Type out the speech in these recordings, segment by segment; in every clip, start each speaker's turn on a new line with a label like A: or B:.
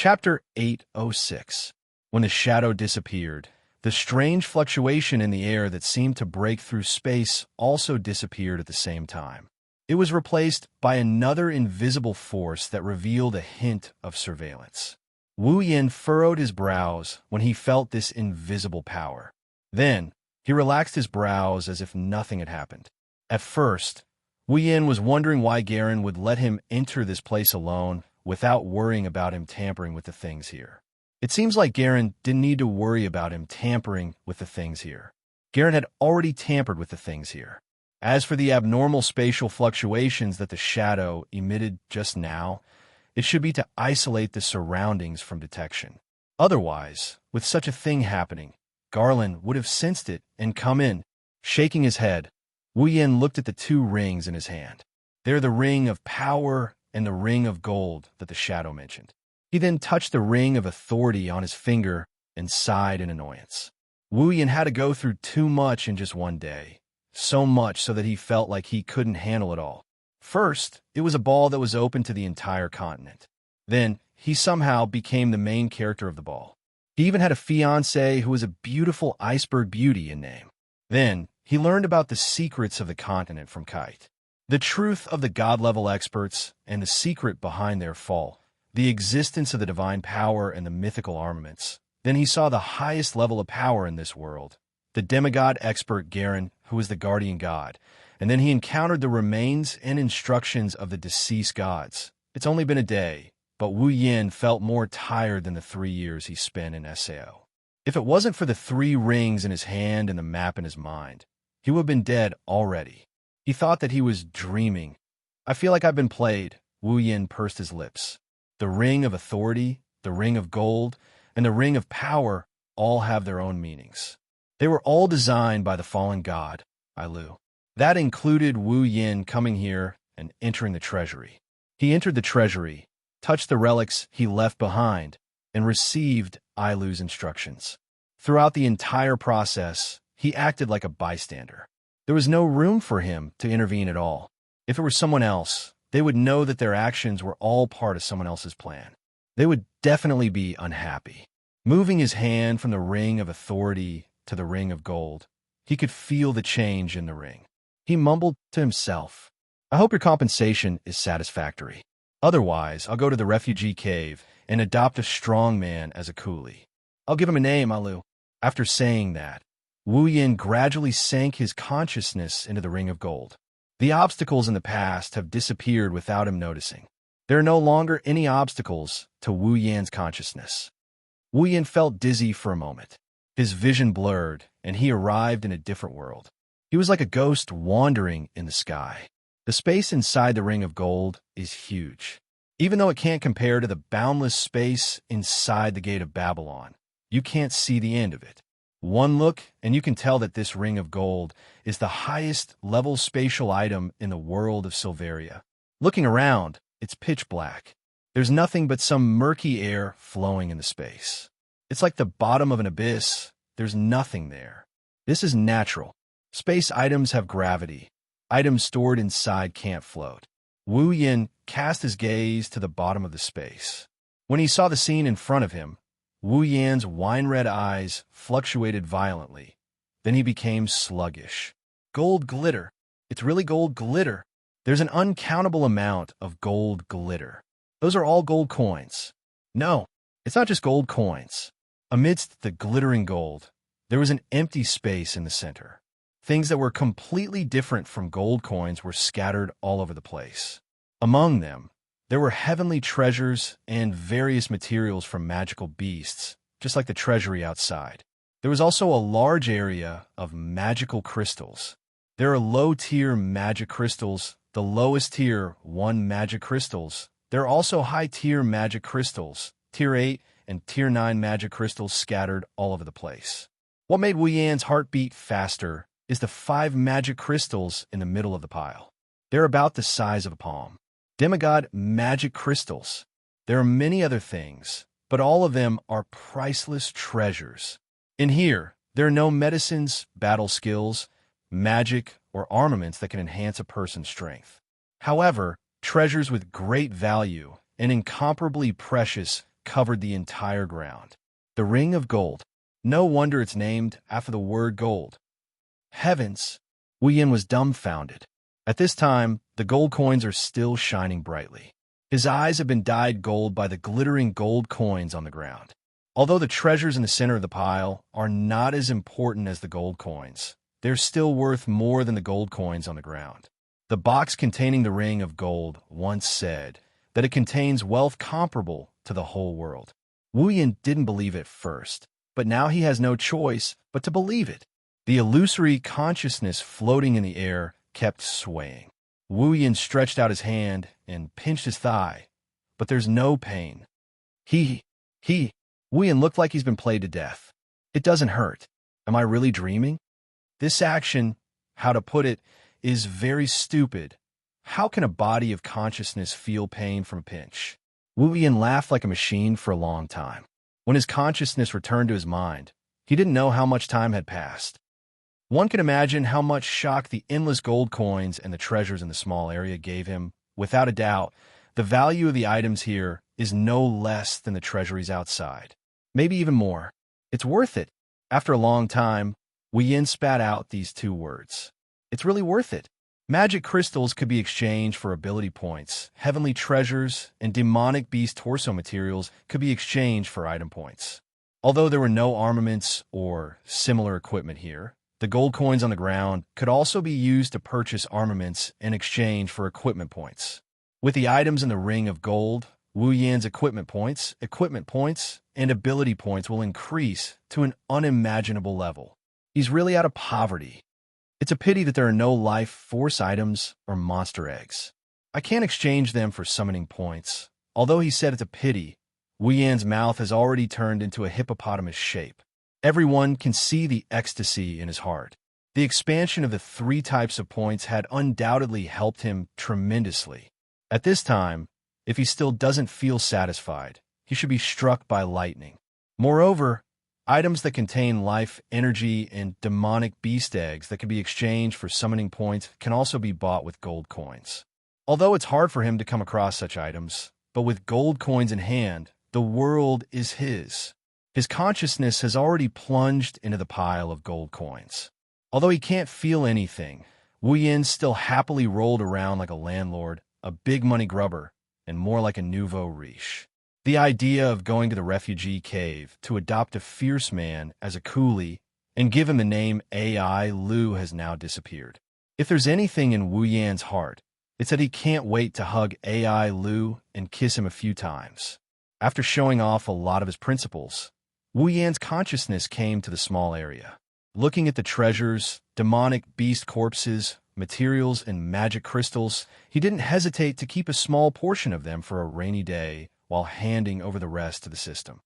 A: Chapter 806. When the shadow disappeared, the strange fluctuation in the air that seemed to break through space also disappeared at the same time. It was replaced by another invisible force that revealed a hint of surveillance. Wu Yin furrowed his brows when he felt this invisible power. Then, he relaxed his brows as if nothing had happened. At first, Wu Yin was wondering why Garen would let him enter this place alone without worrying about him tampering with the things here. It seems like Garen didn't need to worry about him tampering with the things here. Garen had already tampered with the things here. As for the abnormal spatial fluctuations that the shadow emitted just now, it should be to isolate the surroundings from detection. Otherwise, with such a thing happening, Garland would have sensed it and come in. Shaking his head, Wu Yin looked at the two rings in his hand. They're the ring of power and the ring of gold that the shadow mentioned. He then touched the ring of authority on his finger and sighed in annoyance. Wu Yin had to go through too much in just one day. So much so that he felt like he couldn't handle it all. First, it was a ball that was open to the entire continent. Then, he somehow became the main character of the ball. He even had a fiancée who was a beautiful iceberg beauty in name. Then, he learned about the secrets of the continent from Kite. The truth of the god-level experts and the secret behind their fall. The existence of the divine power and the mythical armaments. Then he saw the highest level of power in this world, the demigod expert Garen, who was the guardian god, and then he encountered the remains and instructions of the deceased gods. It's only been a day, but Wu Yin felt more tired than the 3 years he spent in Sao. If it wasn't for the 3 rings in his hand and the map in his mind, he would have been dead already. He thought that he was dreaming. I feel like I've been played. Wu Yin pursed his lips. The ring of authority, the ring of gold, and the ring of power all have their own meanings. They were all designed by the fallen god, Ailu. That included Wu Yin coming here and entering the treasury. He entered the treasury, touched the relics he left behind, and received Ailu's instructions. Throughout the entire process, he acted like a bystander. There was no room for him to intervene at all. If it were someone else, they would know that their actions were all part of someone else's plan. They would definitely be unhappy. Moving his hand from the ring of authority to the ring of gold, he could feel the change in the ring. He mumbled to himself, "I hope your compensation is satisfactory. Otherwise, I'll go to the refugee cave and adopt a strong man as a coolie. I'll give him a name, Ailu." After saying that, Wu Yin gradually sank his consciousness into the ring of gold. The obstacles in the past have disappeared without him noticing. There are no longer any obstacles to Wu Yin's consciousness. Wu Yin felt dizzy for a moment. His vision blurred, and he arrived in a different world. He was like a ghost wandering in the sky. The space inside the ring of gold is huge. Even though it can't compare to the boundless space inside the gate of Babylon, you can't see the end of it. One look, and you can tell that this ring of gold is the highest level spatial item in the world of Silveria. Looking around, it's pitch black. There's nothing but some murky air flowing in the space. It's like the bottom of an abyss. There's nothing there. This is natural. Space items have gravity. Items stored inside can't float. Wu Yin cast his gaze to the bottom of the space. When he saw the scene in front of him, Wu Yan's wine-red eyes fluctuated violently. Then he became sluggish. Gold glitter. It's really gold glitter. There's an uncountable amount of gold glitter. Those are all gold coins. No, it's not just gold coins. Amidst the glittering gold, there was an empty space in the center. Things that were completely different from gold coins were scattered all over the place. Among them, there were heavenly treasures and various materials from magical beasts, just like the treasury outside. There was also a large area of magical crystals. There are low-tier magic crystals, the lowest tier 1 magic crystals. There are also high-tier magic crystals, tier 8 and tier 9 magic crystals scattered all over the place. What made Wu Yan's heart beat faster is the 5 magic crystals in the middle of the pile. They're about the size of a palm. Demigod magic crystals. There are many other things, but all of them are priceless treasures. In here, there are no medicines, battle skills, magic, or armaments that can enhance a person's strength. However, treasures with great value and incomparably precious covered the entire ground. The ring of gold. No wonder it's named after the word gold. Heavens! Wu Yin was dumbfounded. At this time, the gold coins are still shining brightly. His eyes have been dyed gold by the glittering gold coins on the ground. Although the treasures in the center of the pile are not as important as the gold coins, they're still worth more than the gold coins on the ground. The box containing the ring of gold once said that it contains wealth comparable to the whole world. Wu Yin didn't believe it at first, but now he has no choice but to believe it. The illusory consciousness floating in the air kept swaying. Wu Yin stretched out his hand and pinched his thigh, but there's no pain. Wu Yin looked like he's been played to death. It doesn't hurt. Am I really dreaming? This action, how to put it, is very stupid. How can a body of consciousness feel pain from a pinch? Wu Yin laughed like a machine for a long time. When his consciousness returned to his mind, he didn't know how much time had passed. One can imagine how much shock the endless gold coins and the treasures in the small area gave him. Without a doubt, the value of the items here is no less than the treasuries outside. Maybe even more. It's worth it. After a long time, Wu Yin spat out these two words. It's really worth it. Magic crystals could be exchanged for ability points. Heavenly treasures and demonic beast torso materials could be exchanged for item points. Although there were no armaments or similar equipment here, the gold coins on the ground could also be used to purchase armaments in exchange for equipment points. With the items in the ring of gold, Wu Yin's equipment points, and ability points will increase to an unimaginable level. He's really out of poverty. It's a pity that there are no life force items or monster eggs. I can't exchange them for summoning points. Although he said it's a pity, Wu Yin's mouth has already turned into a hippopotamus shape. Everyone can see the ecstasy in his heart. The expansion of the 3 types of points had undoubtedly helped him tremendously. At this time, if he still doesn't feel satisfied, he should be struck by lightning. Moreover, items that contain life, energy, and demonic beast eggs that can be exchanged for summoning points can also be bought with gold coins. Although it's hard for him to come across such items, but with gold coins in hand, the world is his. His consciousness has already plunged into the pile of gold coins. Although he can't feel anything, Wu Yin still happily rolled around like a landlord, a big money grubber, and more like a nouveau riche. The idea of going to the refugee cave to adopt a fierce man as a coolie and give him the name AI Lu has now disappeared. If there's anything in Wu Yan's heart, it's that he can't wait to hug AI Lu and kiss him a few times. After showing off a lot of his principles, Wu Yan's consciousness came to the small area. Looking at the treasures, demonic beast corpses, materials, and magic crystals, he didn't hesitate to keep a small portion of them for a rainy day while handing over the rest to the system.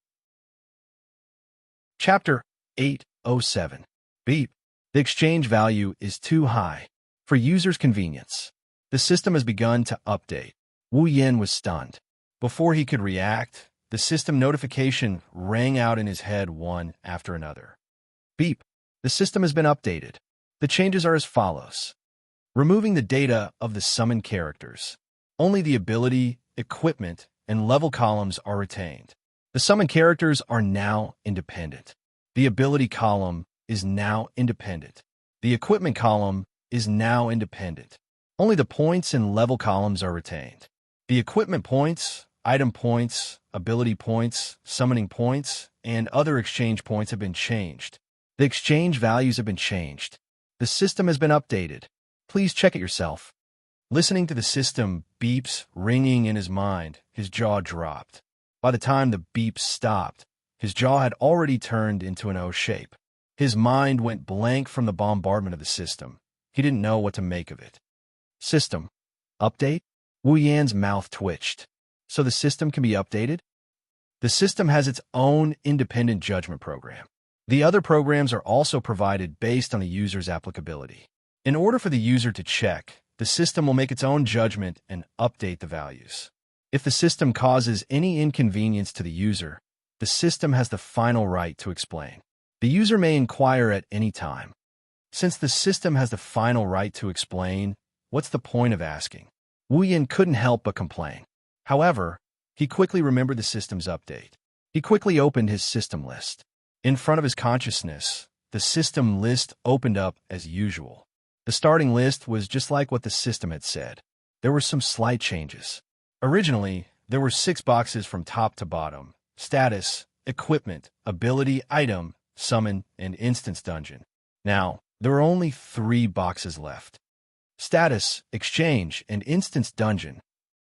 A: Chapter 807. Beep. The exchange value is too high. For users' convenience, the system has begun to update. Wu Yin was stunned. Before he could react, the system notification rang out in his head one after another. Beep. The system has been updated. The changes are as follows. Removing the data of the summoned characters. Only the ability, equipment, and level columns are retained. The summoned characters are now independent. The ability column is now independent. The equipment column is now independent. Only the points and level columns are retained. The equipment points, item points, ability points, summoning points, and other exchange points have been changed. The exchange values have been changed. The system has been updated. Please check it yourself. Listening to the system beeps ringing in his mind, his jaw dropped. By the time the beeps stopped, his jaw had already turned into an O shape. His mind went blank from the bombardment of the system. He didn't know what to make of it. System. Update? Wu Yan's mouth twitched. So the system can be updated? The system has its own independent judgment program. The other programs are also provided based on the user's applicability. In order for the user to check, the system will make its own judgment and update the values. If the system causes any inconvenience to the user, the system has the final right to explain. The user may inquire at any time. Since the system has the final right to explain, what's the point of asking? Wu Yin couldn't help but complain. However, he quickly remembered the system's update. He quickly opened his system list. In front of his consciousness, the system list opened up as usual. The starting list was just like what the system had said. There were some slight changes. Originally, there were 6 boxes from top to bottom: status, equipment, ability, item, summon, and instance dungeon. Now, there were only 3 boxes left: status, exchange, and instance dungeon.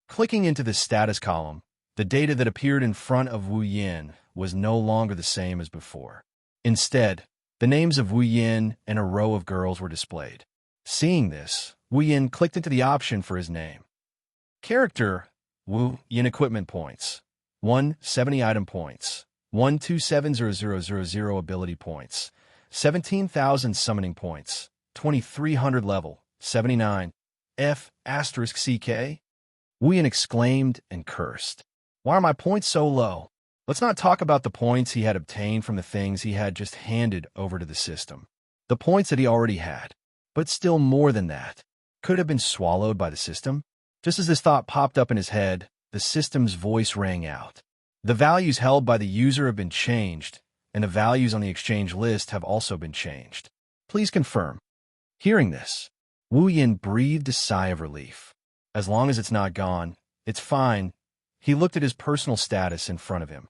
A: Clicking into the status column, the data that appeared in front of Wu Yin was no longer the same as before. Instead, the names of Wu Yin and a row of girls were displayed. Seeing this, Wu Yin clicked into the option for his name. Character: Wu Yin. Equipment points: 170 item points, 1270000 ability points, 17,000 summoning points, 2300 level, 79 F asterisk CK. Wu Yin exclaimed and cursed. Why are my points so low? Let's not talk about the points he had obtained from the things he had just handed over to the system. The points that he already had, but still more than that, could have been swallowed by the system. Just as this thought popped up in his head, the system's voice rang out. The values held by the user have been changed, and the values on the exchange list have also been changed. Please confirm. Hearing this, Wu Yin breathed a sigh of relief. As long as it's not gone, it's fine. He looked at his personal status in front of him.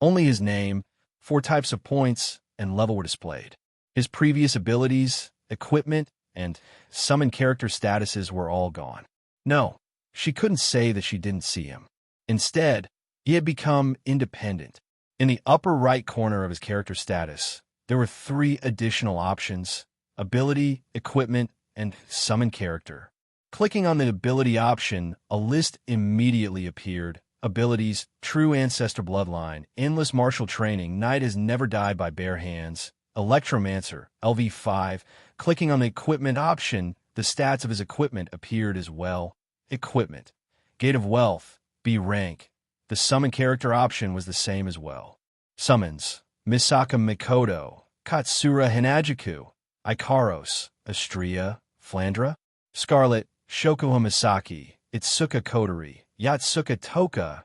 A: Only his name, 4 types of points, and level were displayed. His previous abilities, equipment, and summon character statuses were all gone. No, she couldn't say that she didn't see him. Instead, he had become independent. In the upper right corner of his character status, there were 3 additional options: ability, equipment, and summon character. Clicking on the ability option, a list immediately appeared. Abilities: True Ancestor Bloodline, Endless Martial Training, Knight Has Never Died by Bare Hands, Electromancer, LV5. Clicking on the equipment option, the stats of his equipment appeared as well. Equipment: Gate of Wealth, B rank. The summon character option was the same as well. Summons: Misaka Mikoto, Katsura Hinajuku, Ikaros, Astria, Flandra, Scarlet, Shokuha Misaki, Itsuka Kotori, Yatsuka Toka,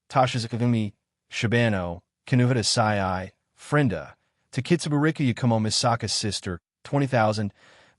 A: Tashizakagumi, Shibano, Kanuhata Sai, Frenda, Takitsuburika Yakumo Misaka's sister, 20,000.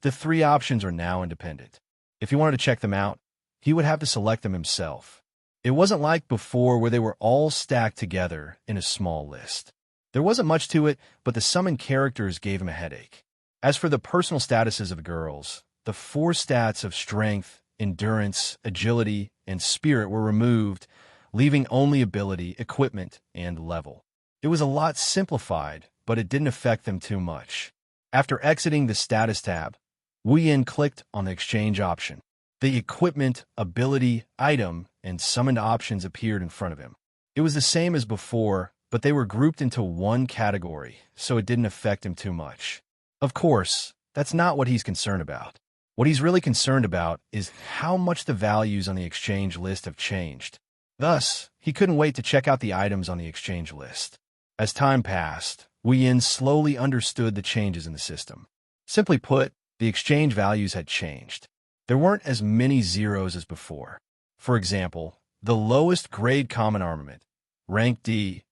A: The 3 options are now independent. If he wanted to check them out, he would have to select them himself. It wasn't like before where they were all stacked together in a small list. There wasn't much to it, but the summoned characters gave him a headache. As for the personal statuses of the girls, the 4 stats of strength, endurance, agility, and spirit were removed, leaving only ability, equipment, and level. It was a lot simplified, but it didn't affect them too much. After exiting the status tab, Wu Yin clicked on the exchange option. The equipment, ability, item, and summoned options appeared in front of him. It was the same as before, but they were grouped into one category, so it didn't affect him too much. Of course, that's not what he's concerned about. What he's really concerned about is how much the values on the exchange list have changed. Thus, he couldn't wait to check out the items on the exchange list. As time passed, Wu Yin slowly understood the changes in the system. Simply put, the exchange values had changed. There weren't as many zeros as before. For example, the lowest grade common armament, rank D,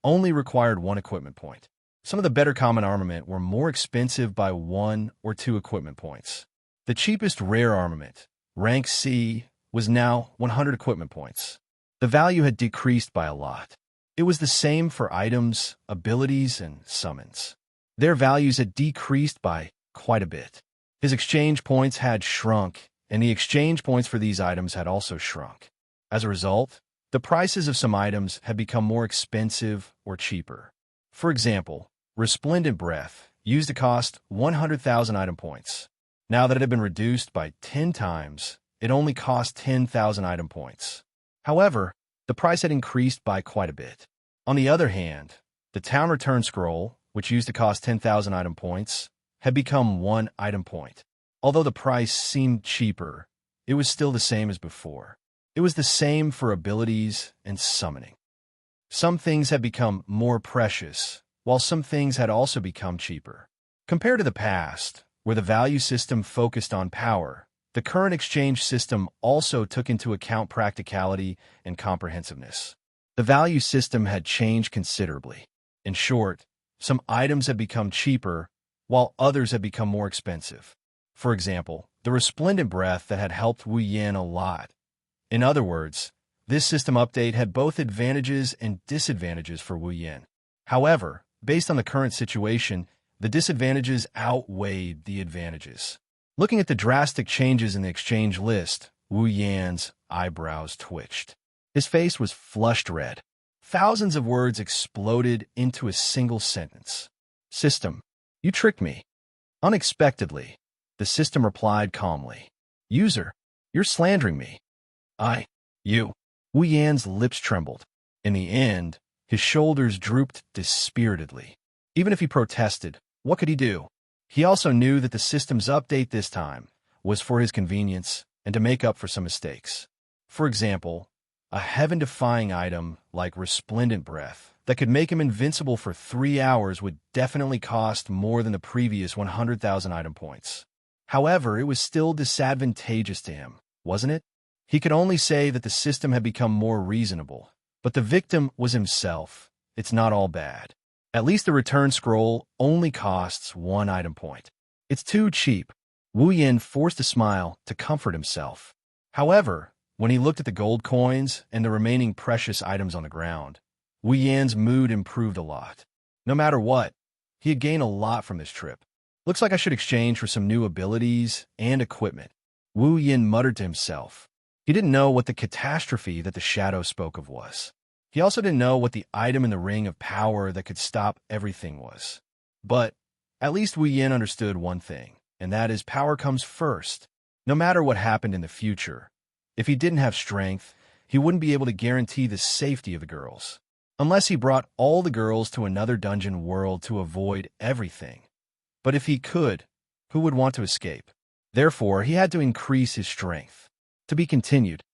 A: only required 1 equipment point. Some of the better common armament were more expensive by 1 or 2 equipment points. The cheapest rare armament, rank C, was now 100 equipment points. The value had decreased by a lot. It was the same for items, abilities, and summons. Their values had decreased by quite a bit. His exchange points had shrunk, and the exchange points for these items had also shrunk. As a result, the prices of some items had become more expensive or cheaper. For example, Resplendent Breath used to cost 100,000 item points. Now that it had been reduced by 10 times, it only cost 10,000 item points. However, the price had increased by quite a bit. On the other hand, the Town Return Scroll, which used to cost 10,000 item points, had become 1 item point. Although the price seemed cheaper, it was still the same as before. It was the same for abilities and summoning. Some things had become more precious, while some things had also become cheaper. Compared to the past, where the value system focused on power, the current exchange system also took into account practicality and comprehensiveness. The value system had changed considerably. In short, some items had become cheaper, while others had become more expensive. For example, the resplendent breath that had helped Wu Yin a lot. In other words, this system update had both advantages and disadvantages for Wu Yin. However, based on the current situation, the disadvantages outweighed the advantages. Looking at the drastic changes in the exchange list, Wu Yan's eyebrows twitched. His face was flushed red. Thousands of words exploded into a single sentence. System, you tricked me. Unexpectedly, the system replied calmly. User, you're slandering me. You. Wu Yan's lips trembled. In the end, his shoulders drooped dispiritedly. Even if he protested, what could he do? He also knew that the system's update this time was for his convenience and to make up for some mistakes. For example, a heaven-defying item like resplendent breath that could make him invincible for 3 hours would definitely cost more than the previous 100,000 item points. However, it was still disadvantageous to him, wasn't it? He could only say that the system had become more reasonable, but the victim was himself. It's not all bad. At least the return scroll only costs 1 item point. It's too cheap. Wu Yin forced a smile to comfort himself. However, when he looked at the gold coins and the remaining precious items on the ground, Wu Yan's mood improved a lot. No matter what, he had gained a lot from this trip. Looks like I should exchange for some new abilities and equipment. Wu Yin muttered to himself. He didn't know what the catastrophe that the shadow spoke of was. He also didn't know what the item in the ring of power that could stop everything was. But at least Wu Yin understood one thing, and that is power comes first. No matter what happened in the future, if he didn't have strength, he wouldn't be able to guarantee the safety of the girls. Unless he brought all the girls to another dungeon world to avoid everything. But if he could, who would want to escape? Therefore, he had to increase his strength. To be continued.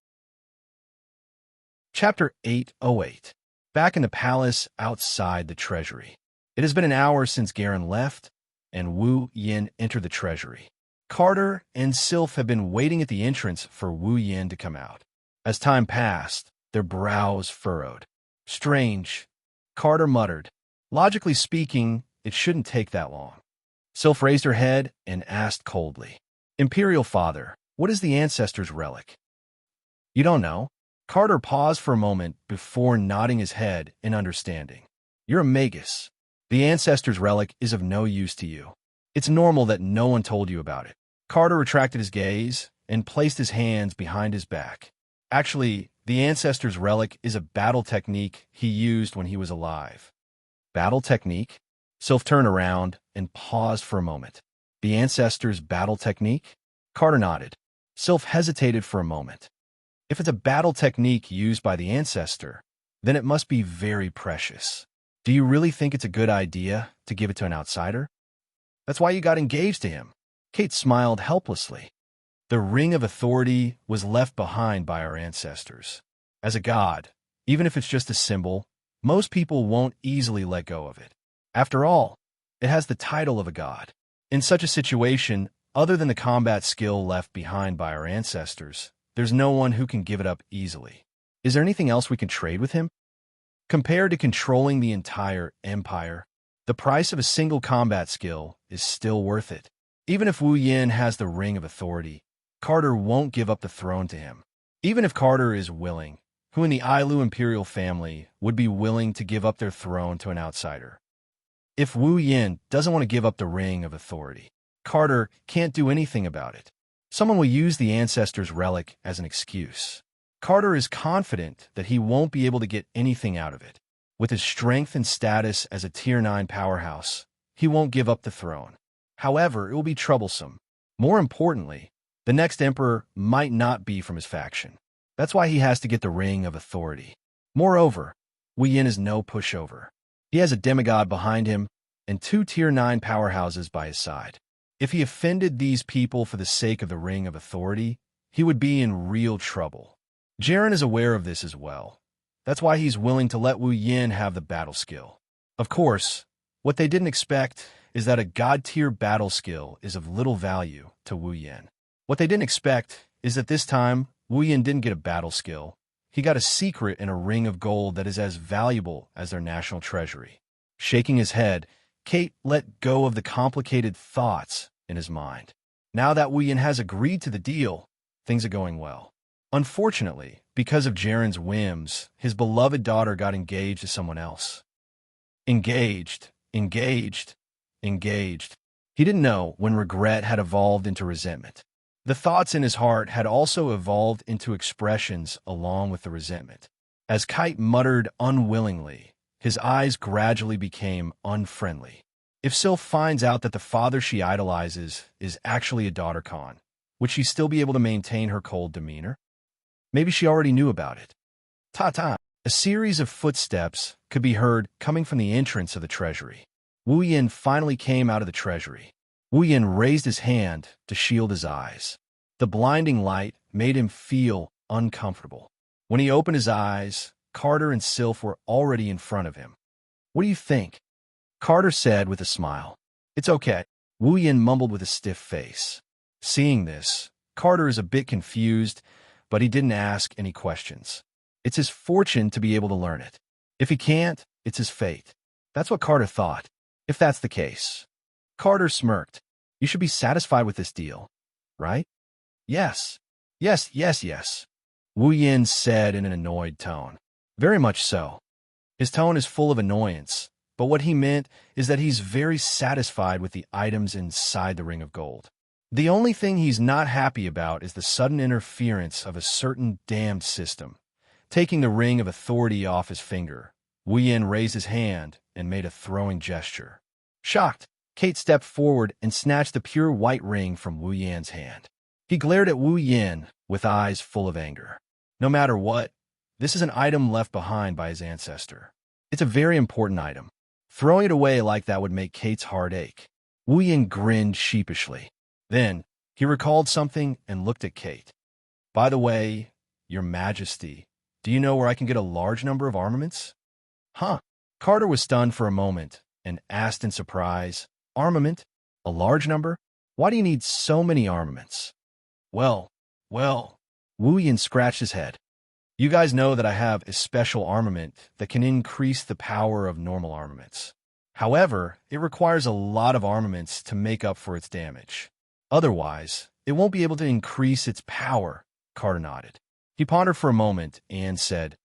A: Chapter 808. Back in the palace outside the treasury. It has been an hour since Garen left, and Wu Yin entered the treasury. Carter and Sylph have been waiting at the entrance for Wu Yin to come out. As time passed, their brows furrowed. Strange, Carter muttered. Logically speaking, it shouldn't take that long. Sylph raised her head and asked coldly, Imperial Father, what is the Ancestor's Relic? You don't know? Carter paused for a moment before nodding his head in understanding. You're a magus. The Ancestor's Relic is of no use to you. It's normal that no one told you about it. Carter retracted his gaze and placed his hands behind his back. Actually, the Ancestor's Relic is a battle technique he used when he was alive. Battle technique? Sylph turned around and paused for a moment. The Ancestor's battle technique? Carter nodded. Sylph hesitated for a moment. If it's a battle technique used by the Ancestor, then it must be very precious. Do you really think it's a good idea to give it to an outsider? That's why you got engaged to him. Kate smiled helplessly. The Ring of Authority was left behind by our ancestors. As a god, even if it's just a symbol, most people won't easily let go of it. After all, it has the title of a god. In such a situation, other than the combat skill left behind by our ancestors, there's no one who can give it up easily. Is there anything else we can trade with him? Compared to controlling the entire empire, the price of a single combat skill is still worth it. Even if Wu Yin has the Ring of Authority, Carter won't give up the throne to him. Even if Carter is willing, who in the Ailu imperial family would be willing to give up their throne to an outsider? If Wu Yin doesn't want to give up the Ring of Authority, Carter can't do anything about it. Someone will use the Ancestor's Relic as an excuse. Carter is confident that he won't be able to get anything out of it. With his strength and status as a Tier 9 powerhouse, he won't give up the throne. However, it will be troublesome. More importantly, the next emperor might not be from his faction. That's why he has to get the Ring of Authority. Moreover, Wu Yin is no pushover. He has a demigod behind him and 2 Tier 9 powerhouses by his side. If he offended these people for the sake of the Ring of Authority, he would be in real trouble. Jaren is aware of this as well. That's why he's willing to let Wu Yin have the battle skill. Of course, what they didn't expect is that a god-tier battle skill is of little value to Wu Yin. What they didn't expect is that this time, Wu Yin didn't get a battle skill. he got a secret in a ring of gold that is as valuable as their national treasury. Shaking his head, Kate let go of the complicated thoughts in his mind. Now that Wu Yin has agreed to the deal, things are going well. Unfortunately, because of Jaren's whims, his beloved daughter got engaged to someone else. Engaged, engaged, engaged. He didn't know when regret had evolved into resentment. The thoughts in his heart had also evolved into expressions along with the resentment. As Kite muttered unwillingly, his eyes gradually became unfriendly. If Sylph finds out that the father she idolizes is actually a daughter Khan, would she still be able to maintain her cold demeanor? Maybe she already knew about it. Ta-ta! A series of footsteps could be heard coming from the entrance of the treasury. Wu Yin finally came out of the treasury. Wu Yin raised his hand to shield his eyes. The blinding light made him feel uncomfortable. When he opened his eyes, Carter and Sylph were already in front of him. "What do you think?" Carter said with a smile. "It's okay," Wu Yin mumbled with a stiff face. Seeing this, Carter is a bit confused, but he didn't ask any questions. It's his fortune to be able to learn it. If he can't, it's his fate. That's what Carter thought. If that's the case. Carter smirked. "You should be satisfied with this deal, right?" "Yes. Yes, yes, yes," Wu Yin said in an annoyed tone. "Very much so." His tone is full of annoyance, but what he meant is that he's very satisfied with the items inside the ring of gold. The only thing he's not happy about is the sudden interference of a certain damned system. Taking the ring of authority off his finger, Wu Yin raised his hand and made a throwing gesture. Shocked, Kate stepped forward and snatched the pure white ring from Wu Yan's hand. He glared at Wu Yin with eyes full of anger. No matter what, this is an item left behind by his ancestor. It's a very important item. Throwing it away like that would make Kate's heart ache. Wu Yin grinned sheepishly. Then, he recalled something and looked at Kate. "By the way, Your Majesty, do you know where I can get a large number of armaments?" "Huh?" Carter was stunned for a moment and asked in surprise, "Armament? A large number? Why do you need so many armaments?" Well, Wu Yin scratched his head. "You guys know that I have a special armament that can increase the power of normal armaments. However, it requires a lot of armaments to make up for its damage. Otherwise, it won't be able to increase its power," Carter nodded. He pondered for a moment and said,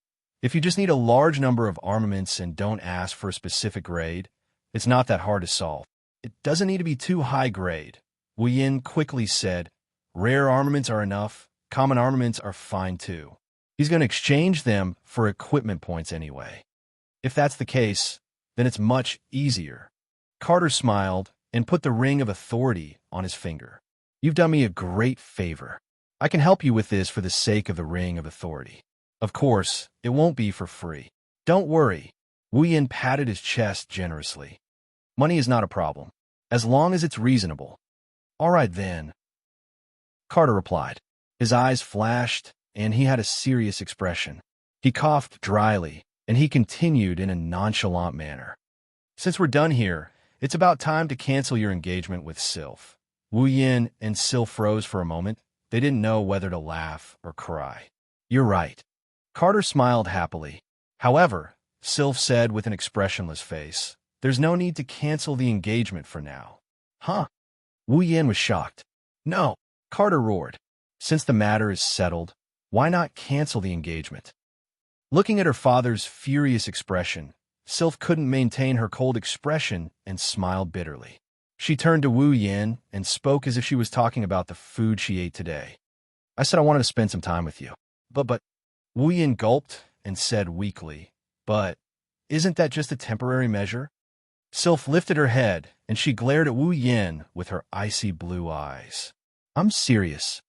A: "If you just need a large number of armaments and don't ask for a specific grade, it's not that hard to solve. It doesn't need to be too high grade." Wu Yin quickly said, "Rare armaments are enough. Common armaments are fine too." He's going to exchange them for equipment points anyway. If that's the case, then it's much easier. Carter smiled and put the ring of authority on his finger. "You've done me a great favor. I can help you with this for the sake of the ring of authority. Of course, it won't be for free. Don't worry." Wu Yin patted his chest generously. "Money is not a problem, as long as it's reasonable." "All right then," Carter replied. His eyes flashed, and he had a serious expression. He coughed dryly, and he continued in a nonchalant manner. "Since we're done here, it's about time to cancel your engagement with Sylph." Wu Yin and Sylph froze for a moment. They didn't know whether to laugh or cry. "You're right." Carter smiled happily. However, Sylph said with an expressionless face, "There's no need to cancel the engagement for now." "Huh?" Wu Yin was shocked. "No," Carter roared. "Since the matter is settled, why not cancel the engagement?" Looking at her father's furious expression, Sylph couldn't maintain her cold expression and smiled bitterly. She turned to Wu Yin and spoke as if she was talking about the food she ate today. "I said I wanted to spend some time with you." But, Wu Yin gulped and said weakly, "But, isn't that just a temporary measure?" Sylph lifted her head and she glared at Wu Yin with her icy blue eyes. "I'm serious."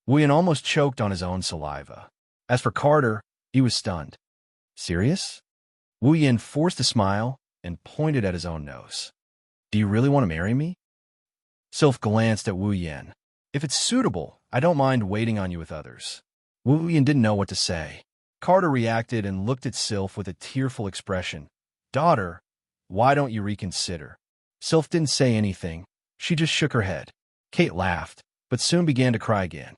A: Wu Yin almost choked on his own saliva. As for Carter, he was stunned. "Serious?" Wu Yin forced a smile and pointed at his own nose. "Do you really want to marry me?" Sylph glanced at Wu Yin. "If it's suitable, I don't mind waiting on you with others." Wu Yin didn't know what to say. Carter reacted and looked at Sylph with a tearful expression. "Daughter, why don't you reconsider?" Sylph didn't say anything. She just shook her head. Kate laughed, but soon began to cry again.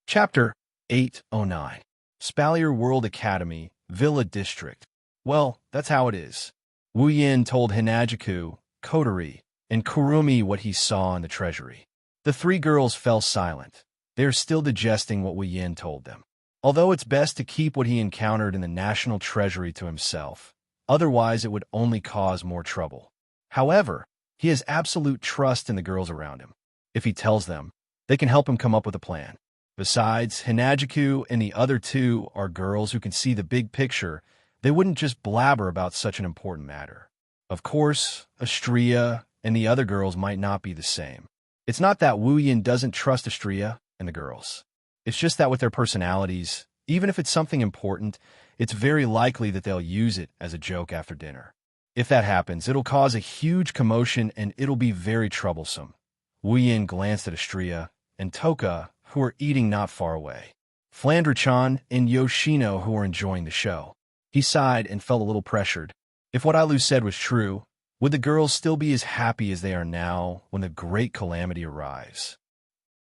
A: Chapter 809. Spalier World Academy, Villa District. Well, that's how it is. Wu Yin told Hinajiku, Kotori, and Kurumi what he saw in the treasury. The three girls fell silent. They are still digesting what Wu Yin told them. Although it's best to keep what he encountered in the national treasury to himself, otherwise it would only cause more trouble. However, he has absolute trust in the girls around him. If he tells them, they can help him come up with a plan. Besides, Hinajiku and the other two are girls who can see the big picture. They wouldn't just blabber about such an important matter. Of course, Astria and the other girls might not be the same. It's not that Wu Yin doesn't trust Astria and the girls. It's just that with their personalities, even if it's something important, it's very likely that they'll use it as a joke after dinner. If that happens, it'll cause a huge commotion and it'll be very troublesome. Wu Yin glanced at Astria and Toka, who were eating not far away. Flandre-chan and Yoshino, who were enjoying the show. He sighed and felt a little pressured. If what Ailu said was true, would the girls still be as happy as they are now when the great calamity arrives?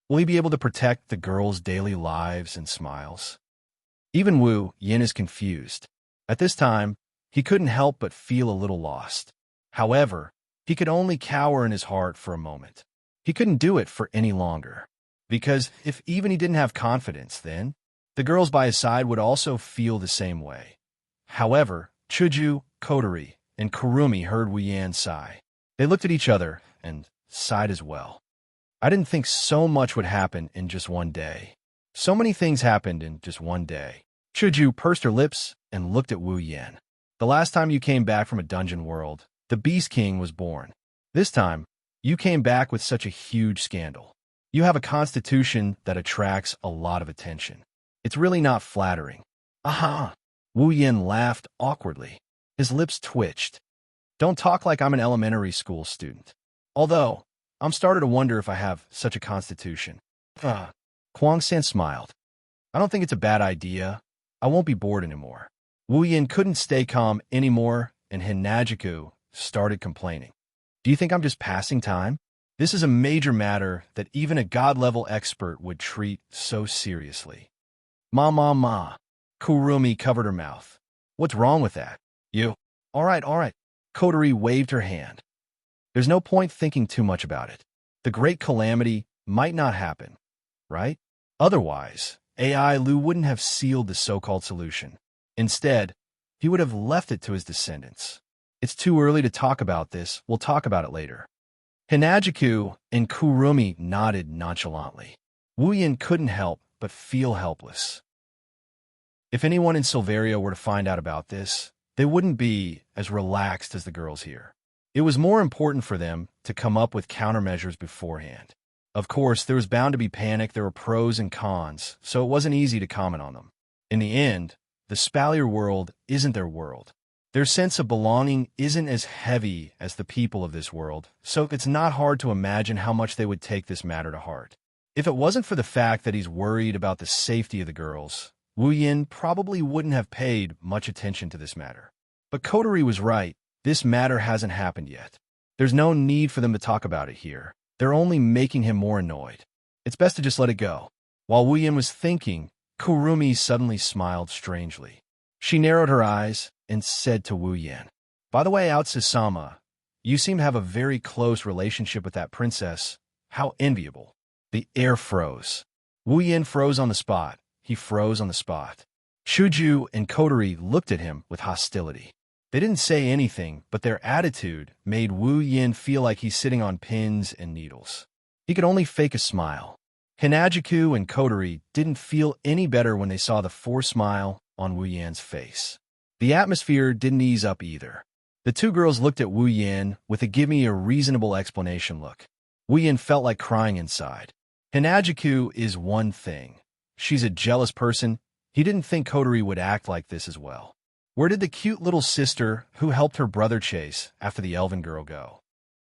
A: Will he be able to protect the girls' daily lives and smiles? Even Wu Yin is confused. At this time, he couldn't help but feel a little lost. However, he could only cower in his heart for a moment. He couldn't do it for any longer. Because if even he didn't have confidence, then the girls by his side would also feel the same way. However, Chuju, Kotori, and Kurumi heard Wu Yan sigh. They looked at each other and sighed as well. I didn't think so much would happen in just one day. So many things happened in just one day. Chuju pursed her lips and looked at Wu Yan. The last time you came back from a dungeon world, the Beast King was born. This time, you came back with such a huge scandal. You have a constitution that attracts a lot of attention. It's really not flattering. Aha! Wu Yin laughed awkwardly. His lips twitched. Don't talk like I'm an elementary school student. Although, I'm starting to wonder if I have such a constitution. Kwang-san smiled. I don't think it's a bad idea. I won't be bored anymore. Wu Yin couldn't stay calm anymore, and Hinajiku started complaining. Do you think I'm just passing time? This is a major matter that even a god-level expert would treat so seriously. Ma. Kurumi covered her mouth. What's wrong with that? You. All right. Kotori waved her hand. There's no point thinking too much about it. The great calamity might not happen, right? Otherwise, Ailu wouldn't have sealed the so-called solution. Instead, he would have left it to his descendants. It's too early to talk about this. We'll talk about it later. Hinajiku and Kurumi nodded nonchalantly. Wu Yin couldn't help but feel helpless. If anyone in Silveria were to find out about this, they wouldn't be as relaxed as the girls here. It was more important for them to come up with countermeasures beforehand. Of course, there was bound to be panic, there were pros and cons, so it wasn't easy to comment on them. In the end, the Spalier world isn't their world. Their sense of belonging isn't as heavy as the people of this world, so it's not hard to imagine how much they would take this matter to heart. If it wasn't for the fact that he's worried about the safety of the girls, Wu Yin probably wouldn't have paid much attention to this matter. But Kotori was right. This matter hasn't happened yet. There's no need for them to talk about it here. They're only making him more annoyed. It's best to just let it go. While Wu Yin was thinking, Kurumi suddenly smiled strangely. She narrowed her eyes and said to Wu Yin, By the way, Aotsu-sama, you seem to have a very close relationship with that princess. How enviable. The air froze. Wu Yin froze on the spot. He froze on the spot. Chuju and Kotori looked at him with hostility. They didn't say anything, but their attitude made Wu Yin feel like he's sitting on pins and needles. He could only fake a smile. Hinajiku and Kotori didn't feel any better when they saw the forced smile on Wu Yin's face. The atmosphere didn't ease up either. The two girls looked at Wu Yin with a give-me-a-reasonable explanation look. Wu Yin felt like crying inside. Hinajiku is one thing. She's a jealous person. He didn't think Kotori would act like this as well. Where did the cute little sister who helped her brother chase after the elven girl go?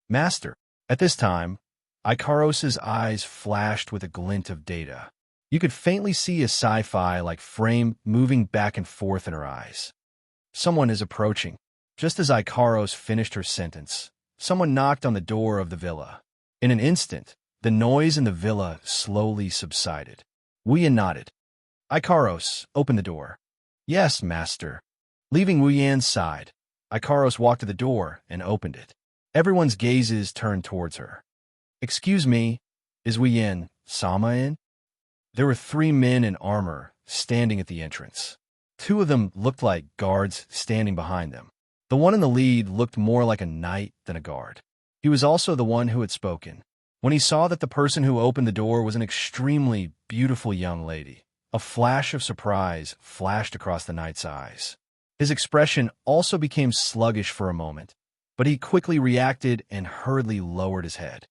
A: Master. At this time, Ikaros's eyes flashed with a glint of data. You could faintly see a sci-fi-like frame moving back and forth in her eyes. Someone is approaching. Just as Ikaros finished her sentence, someone knocked on the door of the villa. In an instant, the noise in the villa slowly subsided. Wu Yin nodded. Ikaros, open the door. Yes, master. Leaving Wu Yan's side, Ikaros walked to the door and opened it. Everyone's gazes turned towards her. Excuse me, is Wu Yan Sama in? There were 3 men in armor standing at the entrance. 2 of them looked like guards standing behind them. The one in the lead looked more like a knight than a guard. He was also the one who had spoken. When he saw that the person who opened the door was an extremely beautiful young lady, a flash of surprise flashed across the knight's eyes. His expression also became sluggish for a moment, but he quickly reacted and hurriedly lowered his head.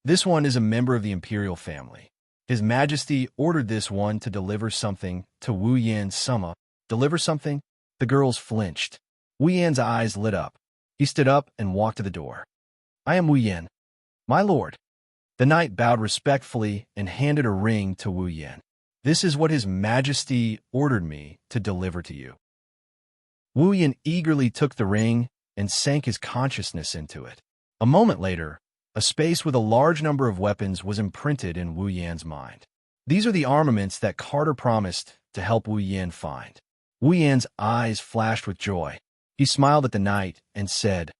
A: This one is a member of the imperial family. His Majesty ordered this one to deliver something to Wu Yan Sama. Deliver something? The girls flinched. Wu Yan's eyes lit up. He stood up and walked to the door. I am Wu Yan. My lord. The knight bowed respectfully and handed a ring to Wu Yan. This is what His Majesty ordered me to deliver to you. Wu Yan eagerly took the ring and sank his consciousness into it. A moment later, a space with a large number of weapons was imprinted in Wu Yan's mind. These are the armaments that Carter promised to help Wu Yan find. Wu Yan's eyes flashed with joy. He smiled at the knight and said,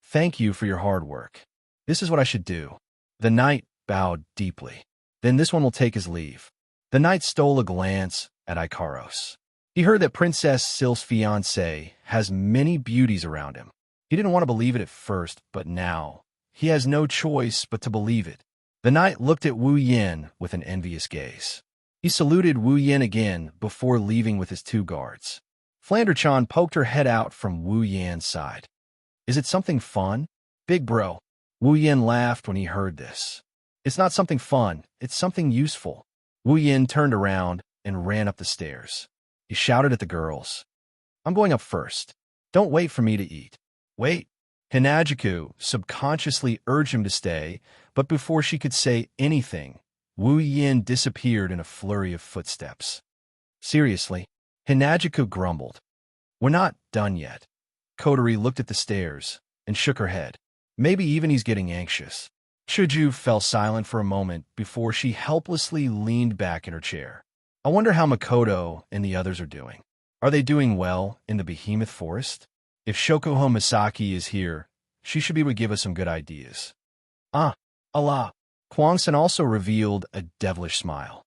A: "Thank you for your hard work. This is what I should do." The knight bowed deeply. Then this one will take his leave. The knight stole a glance at Ikaros. He heard that Princess Sil's fiancé has many beauties around him. He didn't want to believe it at first, but now he has no choice but to believe it. The knight looked at Wu Yan with an envious gaze. He saluted Wu Yan again before leaving with his 2 guards. Flander-chan poked her head out from Wu Yan's side. Is it something fun? Big bro. Wu Yan laughed when he heard this. It's not something fun, it's something useful. Wu Yan turned around and ran up the stairs. He shouted at the girls. I'm going up first. Don't wait for me to eat. Wait. Hinajuku subconsciously urged him to stay, but before she could say anything, Wu Yan disappeared in a flurry of footsteps. Seriously, Hinajuku grumbled. We're not done yet. Kotori looked at the stairs and shook her head. Maybe even he's getting anxious. Chuju fell silent for a moment before she helplessly leaned back in her chair. I wonder how Makoto and the others are doing. Are they doing well in the Behemoth Forest? If Shokuho Misaki is here, she should be able to give us some good ideas. Ah, Allah. Kwang-san also revealed a devilish smile.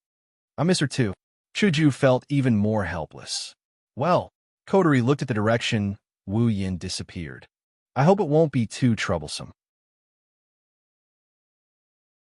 A: I miss her too. Chuju felt even more helpless. Well, Kotori looked at the direction Wu Yan disappeared. I hope it won't be too troublesome.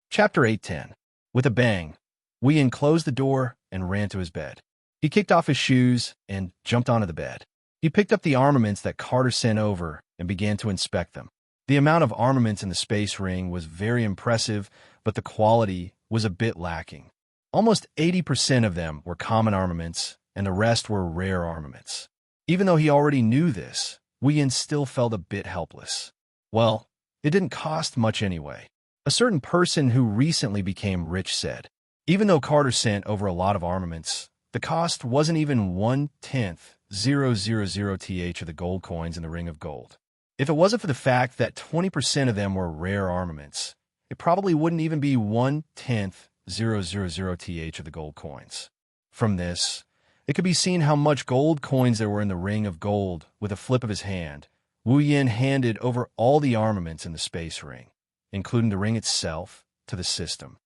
A: Chapter 810. With a bang, Wu Yan closed the door and ran to his bed. He kicked off his shoes and jumped onto the bed. He picked up the armaments that Carter sent over and began to inspect them. The amount of armaments in the space ring was very impressive, but the quality was a bit lacking. Almost 80% of them were common armaments, and the rest were rare armaments. Even though he already knew this, Wu Yan still felt a bit helpless. Well, it didn't cost much anyway. A certain person who recently became rich said, even though Carter sent over a lot of armaments, the cost wasn't even 1/10,000th of the gold coins in the Ring of Gold. If it wasn't for the fact that 20% of them were rare armaments, it probably wouldn't even be 1/10,000th of the gold coins. From this, it could be seen how much gold coins there were in the Ring of Gold. With a flip of his hand, Wu Yan handed over all the armaments in the space ring, including the ring itself, to the system.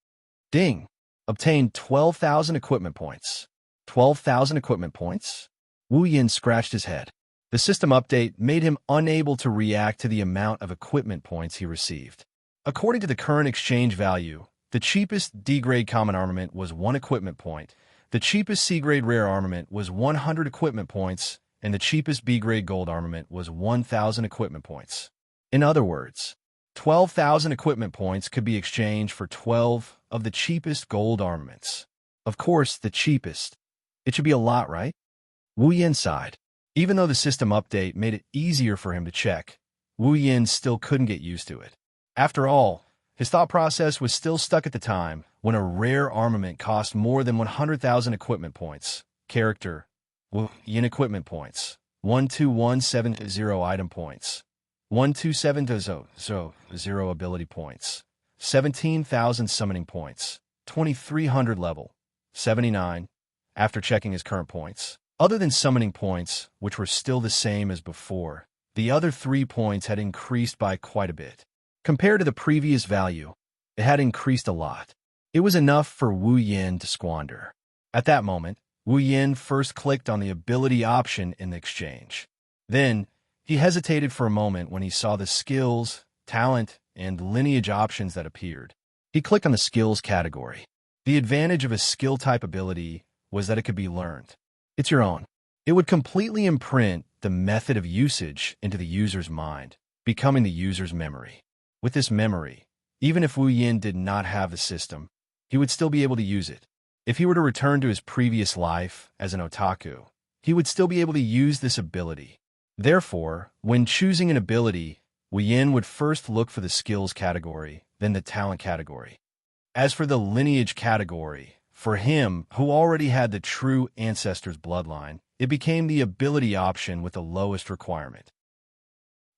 A: Ding! Obtained 12,000 equipment points. 12,000 equipment points? Wu Yan scratched his head. The system update made him unable to react to the amount of equipment points he received. According to the current exchange value, the cheapest D-grade common armament was 1 equipment point, the cheapest C-grade rare armament was 100 equipment points, and the cheapest B-grade gold armament was 1,000 equipment points. In other words, 12,000 equipment points could be exchanged for 12 of the cheapest gold armaments. Of course, the cheapest. It should be a lot, right? Wu Yan sighed. Even though the system update made it easier for him to check, Wu Yan still couldn't get used to it. After all, his thought process was still stuck at the time when a rare armament cost more than 100,000 equipment points. Character, Wu Yan equipment points, 12170 item points, 12700 ability points, 17,000 summoning points, 2300 level, 79, after checking his current points. Other than summoning points, which were still the same as before, the other 3 points had increased by quite a bit. Compared to the previous value, it had increased a lot. It was enough for Wu Yin to squander. At that moment, Wu Yin first clicked on the ability option in the exchange. Then, he hesitated for a moment when he saw the skills, talent, and lineage options that appeared. He clicked on the skills category. The advantage of a skill-type ability was that it could be learned. It's your own. It would completely imprint the method of usage into the user's mind, becoming the user's memory. With this memory, even if Wu Yin did not have the system, he would still be able to use it. If he were to return to his previous life as an otaku, he would still be able to use this ability. Therefore, when choosing an ability, Wu Yin would first look for the skills category, then the talent category. As for the lineage category, for him, who already had the true ancestor's bloodline, it became the ability option with the lowest requirement.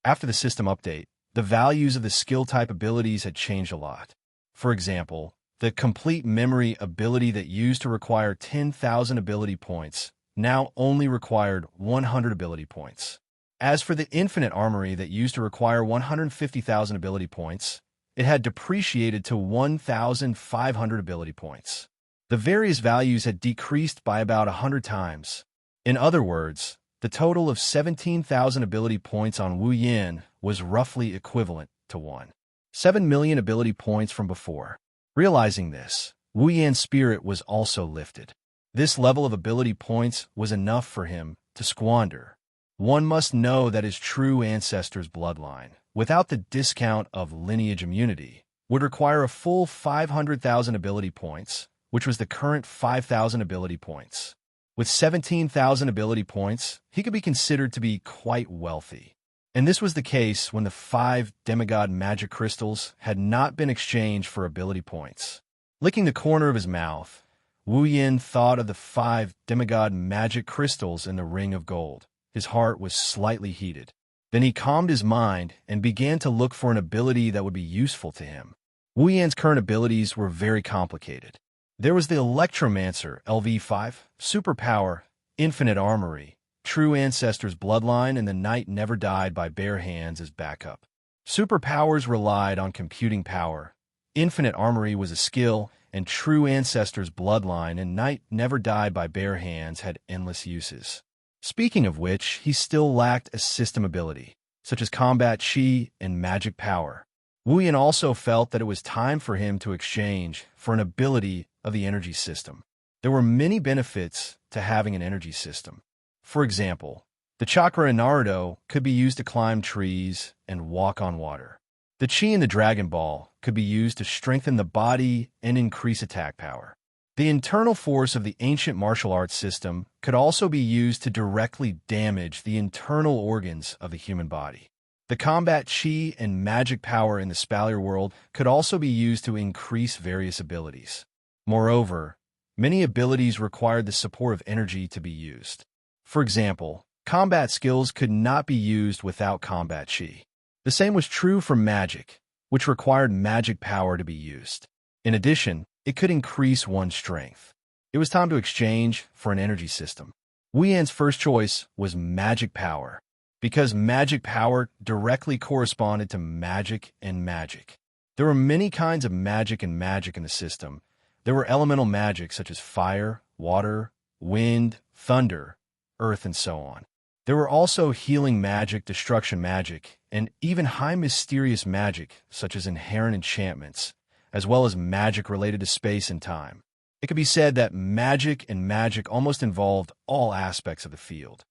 A: After the system update, the values of the skill-type abilities had changed a lot. For example, the complete memory ability that used to require 10,000 ability points now only required 100 ability points. As for the infinite armory that used to require 150,000 ability points, it had depreciated to 1,500 ability points. The various values had decreased by about 100 times. In other words, the total of 17,000 ability points on Wu Yin was roughly equivalent to 7 million ability points from before. Realizing this, Wu Yin's spirit was also lifted. This level of ability points was enough for him to squander. One must know that his true ancestor's bloodline, without the discount of lineage immunity, would require a full 500,000 ability points, which was the current 5,000 ability points. With 17,000 ability points, he could be considered to be quite wealthy. And this was the case when the 5 demigod magic crystals had not been exchanged for ability points. Licking the corner of his mouth, Wu Yin thought of the 5 demigod magic crystals in the ring of gold. His heart was slightly heated. Then he calmed his mind and began to look for an ability that would be useful to him. Wu Yan's current abilities were very complicated. There was the Electromancer LV5, Superpower, Infinite Armory, True Ancestor's Bloodline, and the Knight Never Died by Bare Hands as backup. Superpowers relied on computing power. Infinite Armory was a skill, and True Ancestor's Bloodline and Knight Never Died by Bare Hands had endless uses. Speaking of which, he still lacked a system ability, such as Combat Chi and Magic Power. Wu Yan also felt that it was time for him to exchange for an ability of the energy system. There were many benefits to having an energy system. For example, the chakra in Naruto could be used to climb trees and walk on water. The chi in the Dragon Ball could be used to strengthen the body and increase attack power. The internal force of the ancient martial arts system could also be used to directly damage the internal organs of the human body. The combat chi and magic power in the Spalier world could also be used to increase various abilities. Moreover, many abilities required the support of energy to be used. For example, combat skills could not be used without combat chi. The same was true for magic, which required magic power to be used. In addition, it could increase one's strength. It was time to exchange for an energy system. Wu Yan's first choice was magic power, because magic power directly corresponded to magic and magic. There were many kinds of magic and magic in the system. There were elemental magic such as fire, water, wind, thunder, earth, and so on. There were also healing magic, destruction magic, and even high mysterious magic such as inherent enchantments, as well as magic related to space and time. It could be said that magic and magic almost involved all aspects of the field.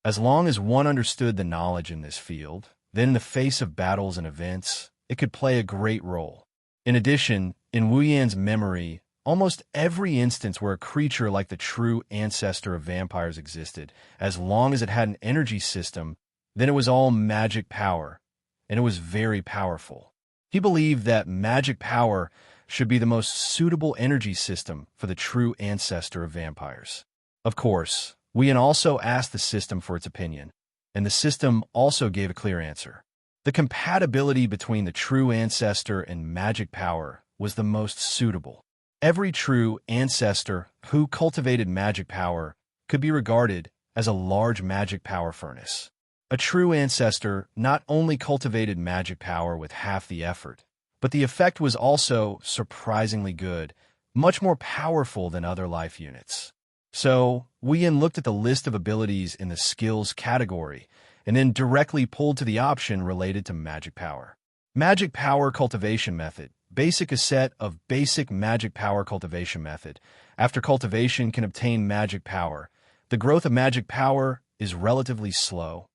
A: As long as one understood the knowledge in this field, then in the face of battles and events, it could play a great role. In addition, in Wu Yan's memory, almost every instance where a creature like the true ancestor of vampires existed, as long as it had an energy system, then it was all magic power, and it was very powerful. He believed that magic power should be the most suitable energy system for the true ancestor of vampires. Of course, Wu Yan also asked the system for its opinion, and the system also gave a clear answer. The compatibility between the true ancestor and magic power was the most suitable. Every true ancestor who cultivated magic power could be regarded as a large magic power furnace. A true ancestor not only cultivated magic power with half the effort, but the effect was also surprisingly good, much more powerful than other life units. So, Wu Yin looked at the list of abilities in the skills category and then directly pulled to the option related to magic power. Magic power cultivation method. Basic, a set of basic magic power cultivation method. After cultivation can obtain magic power. The growth of magic power is relatively slow.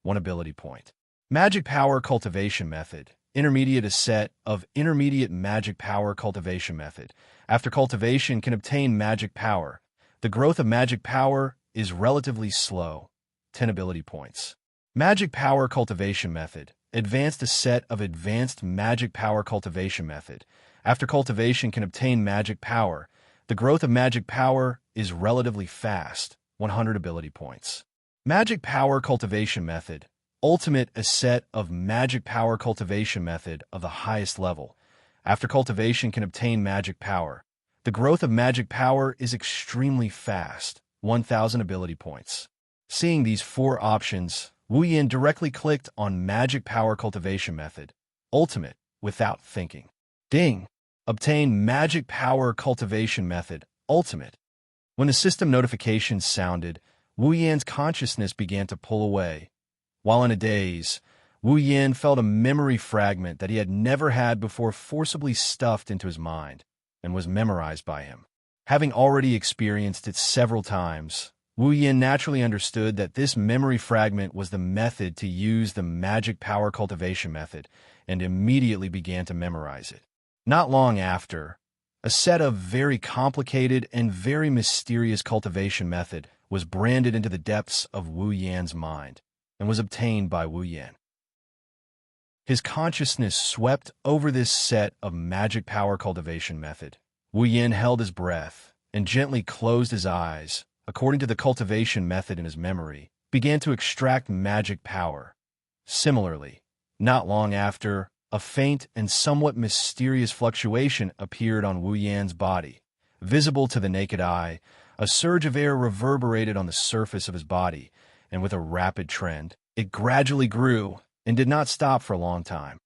A: 1 ability point. Magic power cultivation method. Intermediate, a set of intermediate magic power cultivation method. After cultivation can obtain magic power. The growth of magic power is relatively slow. 10 ability points. Magic power cultivation method. Advanced, a set of advanced magic power cultivation method. After cultivation can obtain magic power. The growth of magic power is relatively fast. 100 ability points. Magic power cultivation method. Ultimate, a set of magic power cultivation method of the highest level. After cultivation can obtain magic power. The growth of magic power is extremely fast. 1000 ability points. Seeing these 4 options, Wu Yin directly clicked on Magic Power Cultivation Method, Ultimate, without thinking. Ding! Obtain Magic Power Cultivation Method, Ultimate. When the system notification sounded, Wu Yin's consciousness began to pull away. While in a daze, Wu Yin felt a memory fragment that he had never had before forcibly stuffed into his mind and was memorized by him. Having already experienced it several times, Wu Yin naturally understood that this memory fragment was the method to use the Magic Power Cultivation Method and immediately began to memorize it. Not long after, a set of very complicated and very mysterious cultivation method was branded into the depths of Wu Yan's mind and was obtained by Wu Yan. His consciousness swept over this set of Magic Power Cultivation Method. Wu Yan held his breath and gently closed his eyes, according to the cultivation method in his memory, began to extract magic power. Similarly, not long after, a faint and somewhat mysterious fluctuation appeared on Wu Yan's body. Visible to the naked eye, a surge of air reverberated on the surface of his body, and with a rapid trend, it gradually grew and did not stop for a long time.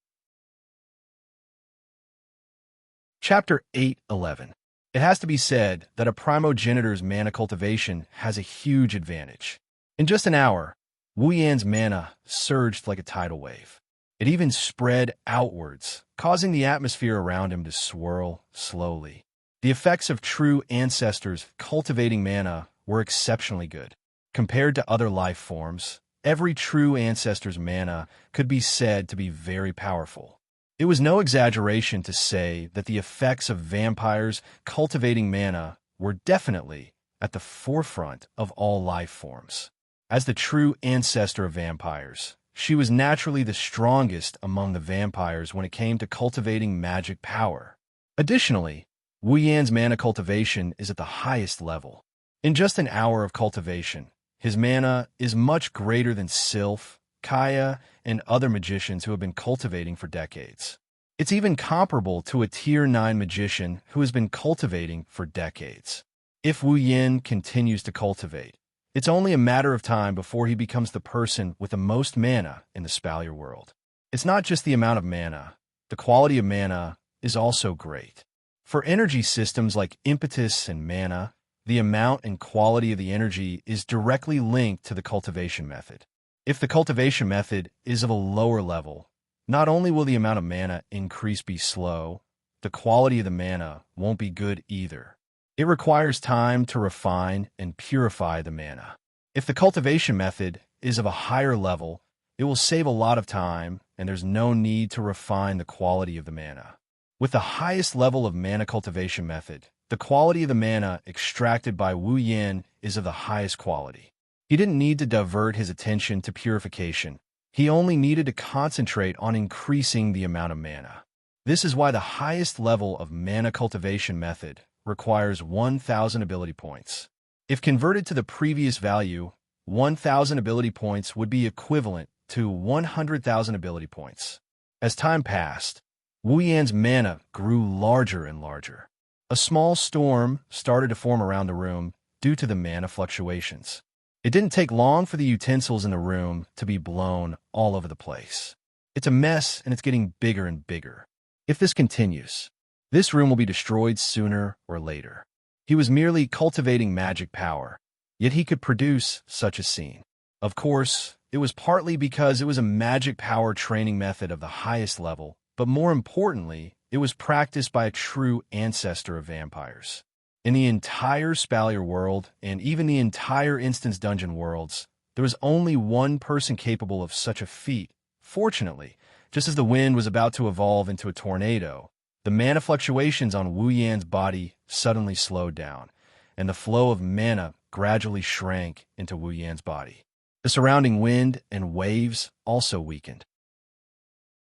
A: Chapter 8:11. It has to be said that a primogenitor's mana cultivation has a huge advantage. In just an hour, Wu Yan's mana surged like a tidal wave. It even spread outwards, causing the atmosphere around him to swirl slowly. The effects of true ancestors cultivating mana were exceptionally good. Compared to other life forms, every true ancestor's mana could be said to be very powerful. It was no exaggeration to say that the effects of vampires cultivating mana were definitely at the forefront of all life forms. As the true ancestor of vampires, she was naturally the strongest among the vampires when it came to cultivating magic power. Additionally, Wu Yan's mana cultivation is at the highest level. In just an hour of cultivation, his mana is much greater than Sylph, Kaya, and other magicians who have been cultivating for decades. It's even comparable to a Tier 9 magician who has been cultivating for decades. If Wu Yin continues to cultivate, it's only a matter of time before he becomes the person with the most mana in the Spalier world. It's not just the amount of mana, the quality of mana is also great. For energy systems like impetus and mana, the amount and quality of the energy is directly linked to the cultivation method. If the cultivation method is of a lower level, not only will the amount of mana increase be slow, the quality of the mana won't be good either. It requires time to refine and purify the mana. If the cultivation method is of a higher level, it will save a lot of time, and there's no need to refine the quality of the mana. With the highest level of mana cultivation method, the quality of the mana extracted by Wu Yin is of the highest quality. He didn't need to divert his attention to purification. He only needed to concentrate on increasing the amount of mana. This is why the highest level of mana cultivation method requires 1,000 ability points. If converted to the previous value, 1,000 ability points would be equivalent to 100,000 ability points. As time passed, Wu Yan's mana grew larger and larger. A A small storm started to form around the room due to the mana fluctuations. It didn't take long for the utensils in the room to be blown all over the place. It's a mess, and it's getting bigger and bigger. If this continues, this room will be destroyed sooner or later. He was merely cultivating magic power, yet he could produce such a scene. Of course, it was partly because it was a magic power training method of the highest level, but more importantly, it was practiced by a true ancestor of vampires. In the entire Spalier world, and even the entire Instance Dungeon worlds, there was only one person capable of such a feat. Fortunately, just as the wind was about to evolve into a tornado, the mana fluctuations on Wu Yan's body suddenly slowed down, and the flow of mana gradually shrank into Wu Yan's body. The surrounding wind and waves also weakened.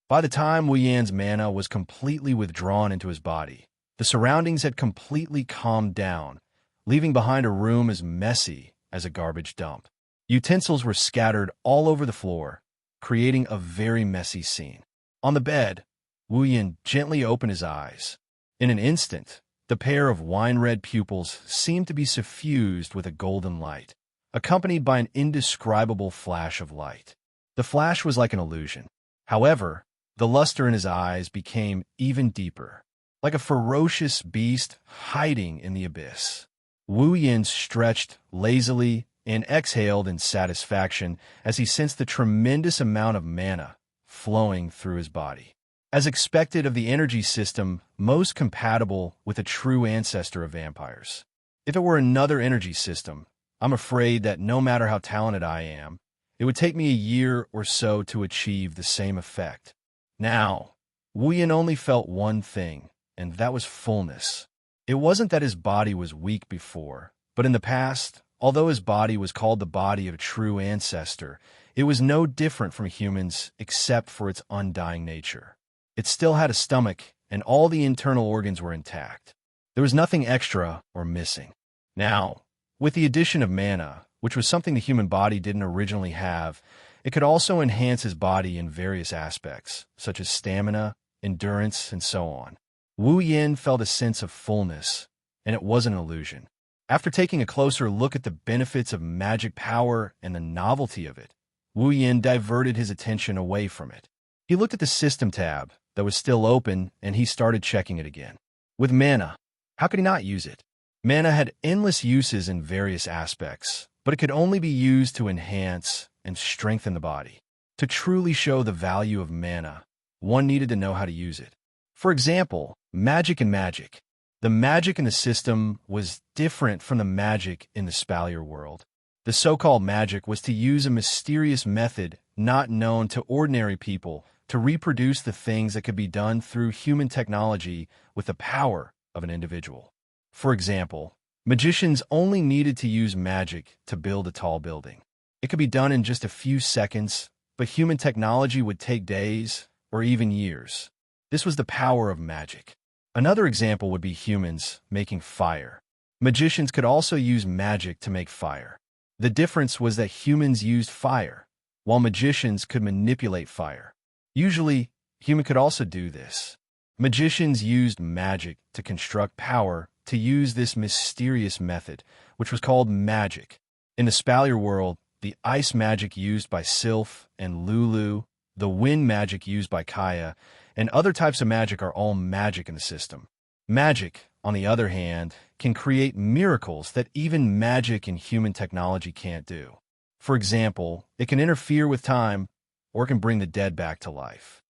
A: By the time Wu Yan's mana was completely withdrawn into his body, the surroundings had completely calmed down, leaving behind a room as messy as a garbage dump. Utensils were scattered all over the floor, creating a very messy scene. On the bed, Wu Yan gently opened his eyes. In an instant, the pair of wine-red pupils seemed to be suffused with a golden light, accompanied by an indescribable flash of light. The flash was like an illusion. However, the luster in his eyes became even deeper, like a ferocious beast hiding in the abyss. Wu Yan stretched lazily and exhaled in satisfaction as he sensed the tremendous amount of mana flowing through his body. As expected of the energy system most compatible with a true ancestor of vampires. If it were another energy system, I'm afraid that no matter how talented I am, it would take me a year or so to achieve the same effect. Now, Wu Yan only felt one thing, and that was fullness. It wasn't that his body was weak before, but in the past, although his body was called the body of a true ancestor, it was no different from humans except for its undying nature. It still had a stomach, and all the internal organs were intact. There was nothing extra or missing. Now, with the addition of mana, which was something the human body didn't originally have, it could also enhance his body in various aspects, such as stamina, endurance, and so on. Wu Yan felt a sense of fullness, and it wasn't an illusion. After taking a closer look at the benefits of magic power and the novelty of it, Wu Yan diverted his attention away from it. He looked at the system tab that was still open, and he started checking it again. With mana, how could he not use it? Mana had endless uses in various aspects, but it could only be used to enhance and strengthen the body. To truly show the value of mana, one needed to know how to use it. For example, magic and magic. The magic in the system was different from the magic in the Spalier world. The so-called magic was to use a mysterious method not known to ordinary people to reproduce the things that could be done through human technology with the power of an individual. For example, magicians only needed to use magic to build a tall building. It could be done in just a few seconds, but human technology would take days or even years. This was the power of magic. Another example would be humans making fire. Magicians could also use magic to make fire. The difference was that humans used fire, while magicians could manipulate fire. Usually, humans could also do this. Magicians used magic to construct power to use this mysterious method, which was called magic. In the Spalier world, the ice magic used by Sylph and Lulu, the wind magic used by Kaya, and other types of magic are all magic in the system. Magic, on the other hand, can create miracles that even magic and human technology can't do. For example, it can interfere with time or can bring the dead back to life.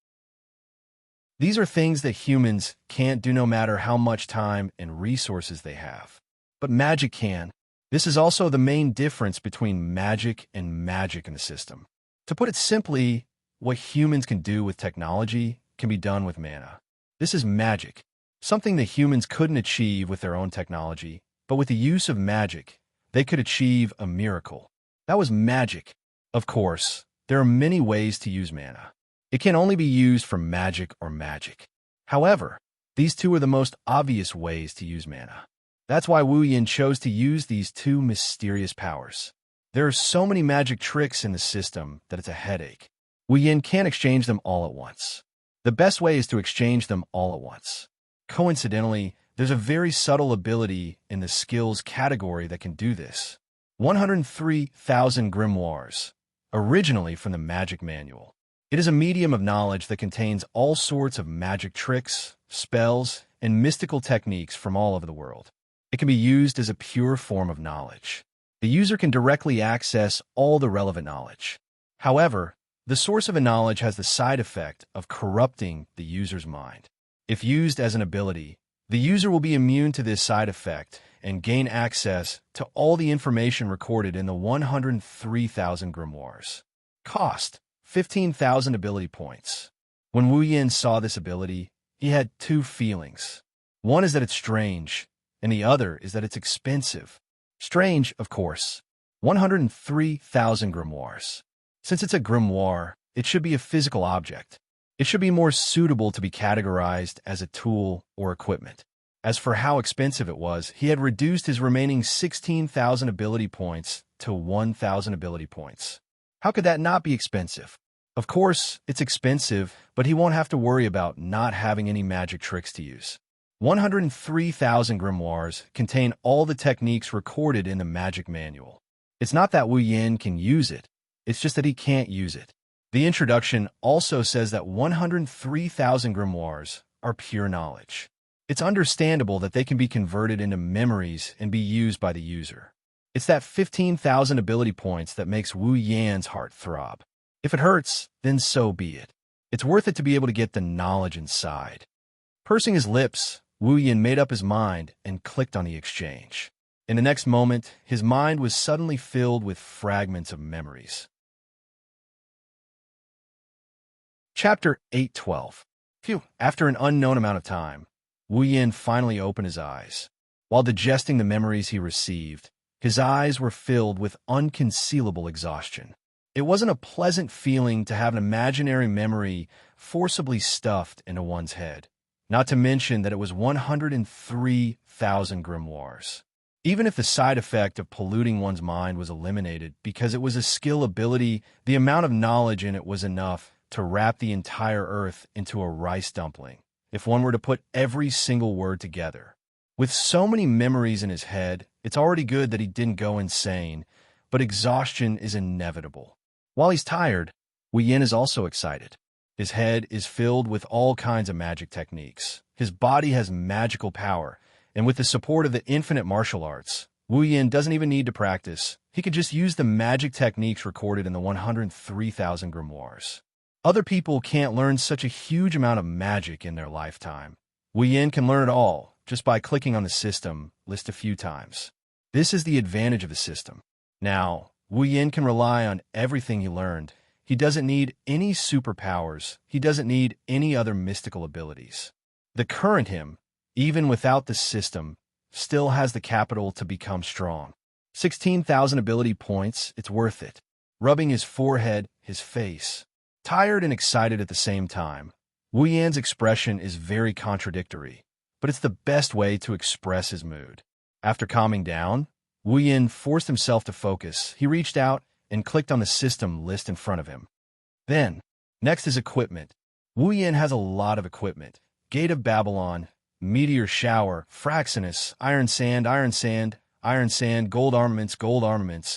A: These are things that humans can't do no matter how much time and resources they have. But magic can. This is also the main difference between magic and magic in the system. To put it simply, what humans can do with technology can be done with mana. This is magic, something that humans couldn't achieve with their own technology, but with the use of magic, they could achieve a miracle. That was magic. Of course, there are many ways to use mana. It can only be used for magic or magic. However, these two are the most obvious ways to use mana. That's why Wu Yan chose to use these two mysterious powers. There are so many magic tricks in the system that it's a headache. Wu Yan can't exchange them all at once. The best way is to exchange them all at once. Coincidentally, There's a very subtle ability in the skills category that can do this. 103,000 grimoires, originally from the Magic Manual. It is a medium of knowledge that contains all sorts of magic tricks, spells, and mystical techniques from all over the world. It can be used as a pure form of knowledge. The user can directly access all the relevant knowledge. However, the source of a knowledge has the side effect of corrupting the user's mind. If used as an ability, the user will be immune to this side effect and gain access to all the information recorded in the 103,000 grimoires. Cost: 15,000 ability points. When Wu Yin saw this ability, he had two feelings. One is that it's strange, and the other is that it's expensive. Strange, of course. 103,000 grimoires. Since it's a grimoire, it should be a physical object. It should be more suitable to be categorized as a tool or equipment. As for how expensive it was, he had reduced his remaining 16,000 ability points to 1,000 ability points. How could that not be expensive? Of course, it's expensive, but he won't have to worry about not having any magic tricks to use. 103,000 grimoires contain all the techniques recorded in the Magic Manual. It's not that Wu Yin can use it, it's just that he can't use it. The introduction also says that 103,000 grimoires are pure knowledge. It's understandable that they can be converted into memories and be used by the user. It's that 15,000 ability points that makes Wu Yan's heart throb. If it hurts, then so be it. It's worth it to be able to get the knowledge inside. Pursing his lips, Wu Yan made up his mind and clicked on the exchange. In the next moment, his mind was suddenly filled with fragments of memories. Chapter 812. Phew. After an unknown amount of time, Wu Yin finally opened his eyes. While digesting the memories he received, his eyes were filled with unconcealable exhaustion. It wasn't a pleasant feeling to have an imaginary memory forcibly stuffed into one's head, not to mention that it was 103,000 grimoires. Even if the side effect of polluting one's mind was eliminated because it was a skill ability, the amount of knowledge in it was enough to wrap the entire earth into a rice dumpling, if one were to put every single word together. With so many memories in his head, it's already good that he didn't go insane, but exhaustion is inevitable. While he's tired, Wu Yin is also excited. His head is filled with all kinds of magic techniques. His body has magical power, and with the support of the infinite martial arts, Wu Yin doesn't even need to practice. He could just use the magic techniques recorded in the 103,000 grimoires. Other people can't learn such a huge amount of magic in their lifetime. Wu Yin can learn it all just by clicking on the system list a few times. This is the advantage of the system. Now, Wu Yin can rely on everything he learned. He doesn't need any superpowers. He doesn't need any other mystical abilities. The current him, even without the system, still has the capital to become strong. 16,000 ability points, it's worth it. Rubbing his forehead, his face. Tired and excited at the same time, Wu Yan's expression is very contradictory, but it's the best way to express his mood. After calming down, Wu Yan forced himself to focus. He reached out and clicked on the system list in front of him. Then, next is equipment. Wu Yan has a lot of equipment. Gate of Babylon, Meteor Shower, Fraxinus, Iron Sand, Iron Sand, Iron Sand, Gold Armaments,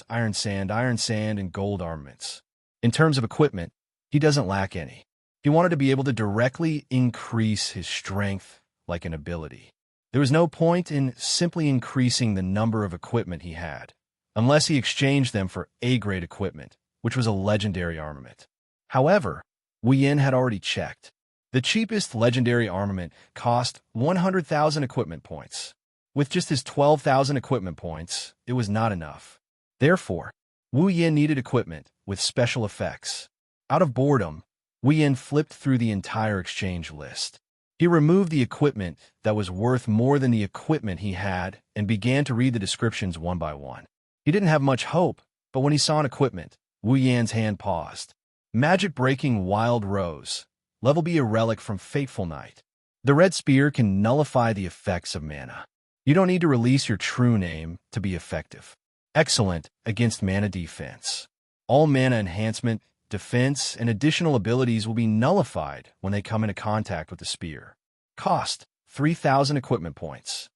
A: Iron Sand, and Gold Armaments. In terms of equipment, he doesn't lack any. He wanted to be able to directly increase his strength like an ability. There was no point in simply increasing the number of equipment he had, unless he exchanged them for A-grade equipment, which was a legendary armament. However, Wu Yin had already checked. The cheapest legendary armament cost 100,000 equipment points. With just his 12,000 equipment points, it was not enough. Therefore, Wu Yin needed equipment with special effects. Out of boredom, Wu Yin flipped through the entire exchange list. He removed the equipment that was worth more than the equipment he had and began to read the descriptions one by one. He didn't have much hope, but when he saw an equipment, Wu Yan's hand paused. Magic-breaking Wild Rose. Level B, a relic from Fateful Night. The red spear can nullify the effects of mana. You don't need to release your true name to be effective. Excellent against mana defense. All mana enhancement, defense, and additional abilities will be nullified when they come into contact with the spear. Cost: 3,000 equipment points.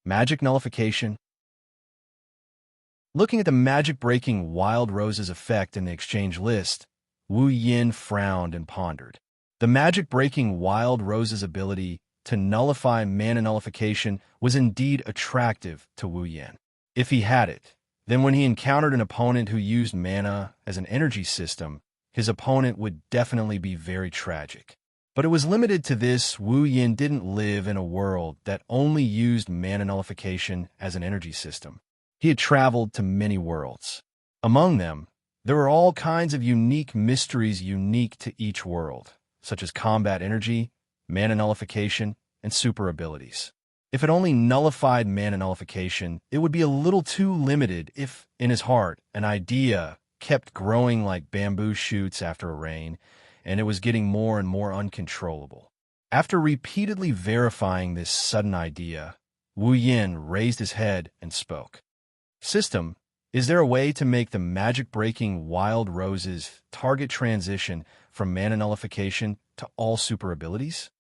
A: Magic nullification. Looking at the magic-breaking Wild Roses effect in the exchange list, Wu Yin frowned and pondered. The magic-breaking Wild Roses ability to nullify mana nullification was indeed attractive to Wu Yin. If he had it, then when he encountered an opponent who used mana as an energy system, his opponent would definitely be very tragic. But it was limited to this. Wu Yin didn't live in a world that only used mana nullification as an energy system. He had traveled to many worlds. Among them, there were all kinds of unique mysteries unique to each world, such as combat energy, mana nullification, and super abilities. If it only nullified mana nullification, it would be a little too limited if, in his heart, an idea kept growing like bamboo shoots after a rain, and it was getting more and more uncontrollable. After repeatedly verifying this sudden idea, Wu Yin raised his head and spoke. System, is there a way to make the magic-breaking Wild Roses target transition from mana nullification to all super abilities?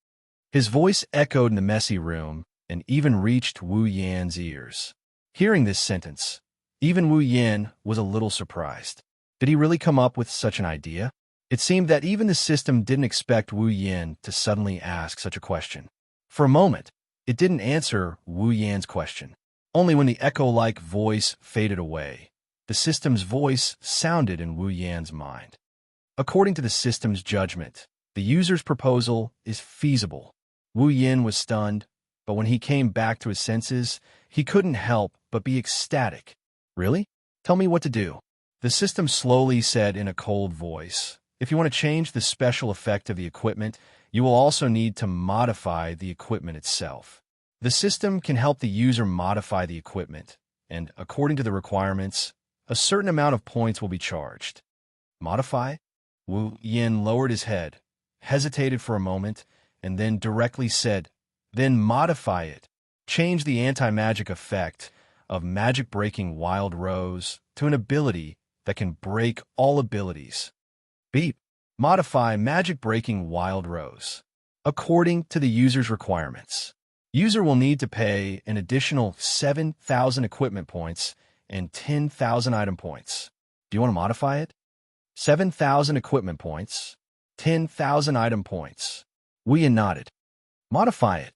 A: His voice echoed in the messy room and even reached Wu Yan's ears. Hearing this sentence, even Wu Yan was a little surprised. Did he really come up with such an idea? It seemed that even the system didn't expect Wu Yan to suddenly ask such a question. For a moment, it didn't answer Wu Yan's question. Only when the echo-like voice faded away, the system's voice sounded in Wu Yan's mind. According to the system's judgment, the user's proposal is feasible. Wu Yan was stunned, but when he came back to his senses, he couldn't help but be ecstatic. Really? Tell me what to do. The system slowly said in a cold voice, if you want to change the special effect of the equipment, you will also need to modify the equipment itself. The system can help the user modify the equipment, and according to the requirements, a certain amount of points will be charged. Modify? Wu Yin lowered his head, hesitated for a moment, and then directly said, then modify it. Change the anti-magic effect of magic-breaking Wild Rose to an ability that can break all abilities. Beep. Modify magic-breaking Wild Rose. According to the user's requirements, user will need to pay an additional 7,000 equipment points and 10,000 item points. Do you want to modify it? 7,000 equipment points, 10,000 item points. Wu Yin nodded. Modify it.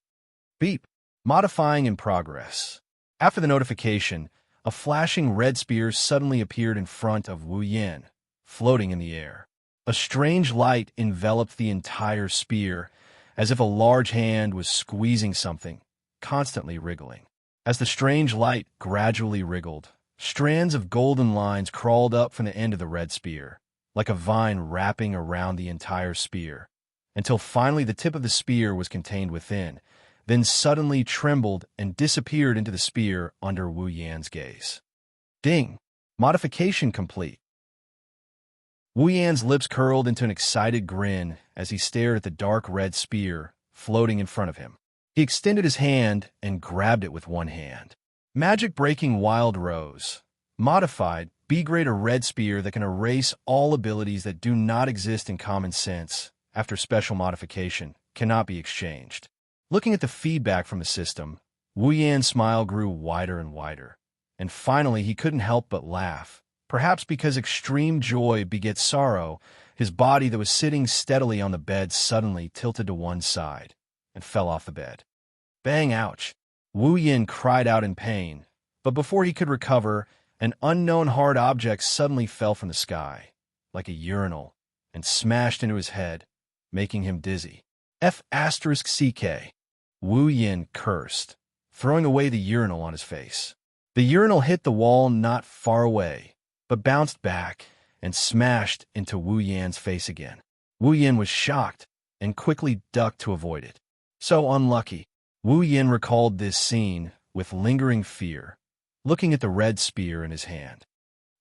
A: Beep. Modifying in progress. After the notification, a flashing red spear suddenly appeared in front of Wu Yin, floating in the air. A strange light enveloped the entire spear, as if a large hand was squeezing something, constantly wriggling. As the strange light gradually wriggled, strands of golden lines crawled up from the end of the red spear, like a vine wrapping around the entire spear, until finally the tip of the spear was contained within, then suddenly trembled and disappeared into the spear under Wu Yan's gaze. Ding! Modification complete. Wu Yan's lips curled into an excited grin as he stared at the dark red spear floating in front of him. He extended his hand and grabbed it with one hand. Magic-breaking Wild Rose. Modified, B-grade a red spear that can erase all abilities that do not exist in common sense after special modification, cannot be exchanged. Looking at the feedback from the system, Wu Yan's smile grew wider and wider, and finally he couldn't help but laugh. Perhaps because extreme joy begets sorrow, his body that was sitting steadily on the bed suddenly tilted to one side and fell off the bed. Bang! Ouch! Wu Yin cried out in pain, but before he could recover, an unknown hard object suddenly fell from the sky, like a urinal, and smashed into his head, making him dizzy. F***CK. Wu Yin cursed, throwing away the urinal on his face. The urinal hit the wall not far away, but bounced back and smashed into Wu Yan's face again. Wu Yin was shocked and quickly ducked to avoid it. So unlucky. Wu Yin recalled this scene with lingering fear, looking at the red spear in his hand.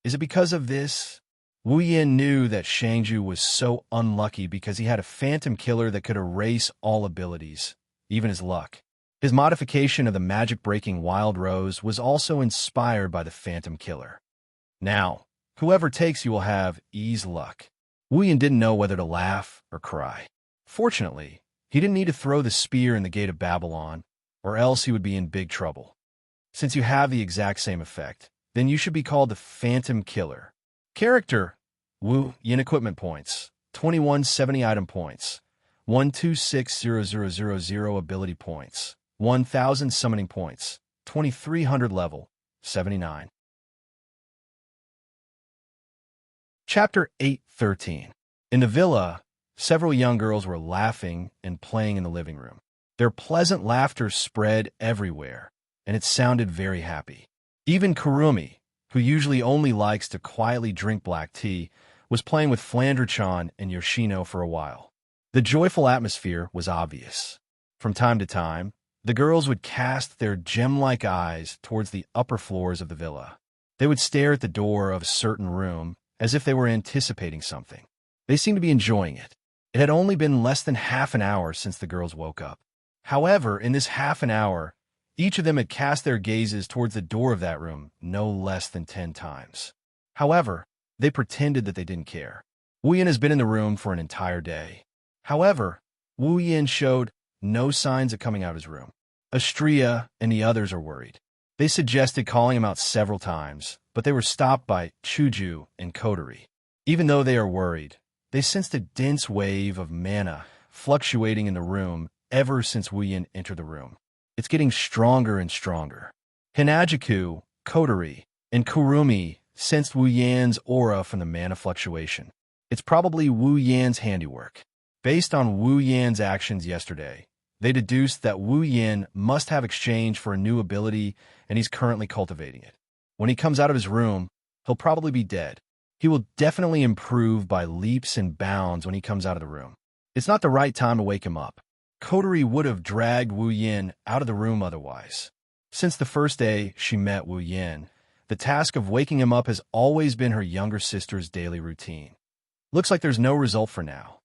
A: Is it because of this? Wu Yin knew that Shangju was so unlucky because he had a phantom killer that could erase all abilities, even his luck. His modification of the magic-breaking Wild Rose was also inspired by the phantom killer. Now, whoever takes you will have ease luck. Wu Yin didn't know whether to laugh or cry. Fortunately, He didn't need to throw the spear in the gate of Babylon, or else he would be in big trouble. Since you have the exact same effect, then you should be called the Phantom Killer. Character: Wu Yin equipment points, 2170 item points, 126,000 ability points, 1000 summoning points, 2300 level, 79. Chapter 8:13. In the villa, several young girls were laughing and playing in the living room. Their pleasant laughter spread everywhere, and it sounded very happy. Even Kurumi, who usually only likes to quietly drink black tea, was playing with Flandre-chan and Yoshino for a while. The joyful atmosphere was obvious. From time to time, the girls would cast their gem-like eyes towards the upper floors of the villa. They would stare at the door of a certain room as if they were anticipating something. They seemed to be enjoying it. It had only been less than half an hour since the girls woke up. However, in this half an hour, each of them had cast their gazes towards the door of that room no less than 10 times. However, they pretended that they didn't care. Wu Yin has been in the room for an entire day. However, Wu Yin showed no signs of coming out of his room. Astria and the others are worried. They suggested calling him out several times, but they were stopped by Chuju and Kotori. Even though they are worried, they sensed a dense wave of mana fluctuating in the room ever since Wu Yin entered the room. It's getting stronger and stronger. Hinajiku, Kotori, and Kurumi sensed Wu Yan's aura from the mana fluctuation. It's probably Wu Yan's handiwork. Based on Wu Yan's actions yesterday, they deduced that Wu Yan must have exchanged for a new ability, and he's currently cultivating it. When he comes out of his room, he'll probably be dead. He will definitely improve by leaps and bounds when he comes out of the room. It's not the right time to wake him up. Kotori would have dragged Wu Yin out of the room otherwise. Since the first day she met Wu Yin, the task of waking him up has always been her younger sister's daily routine. Looks like there's no result for now.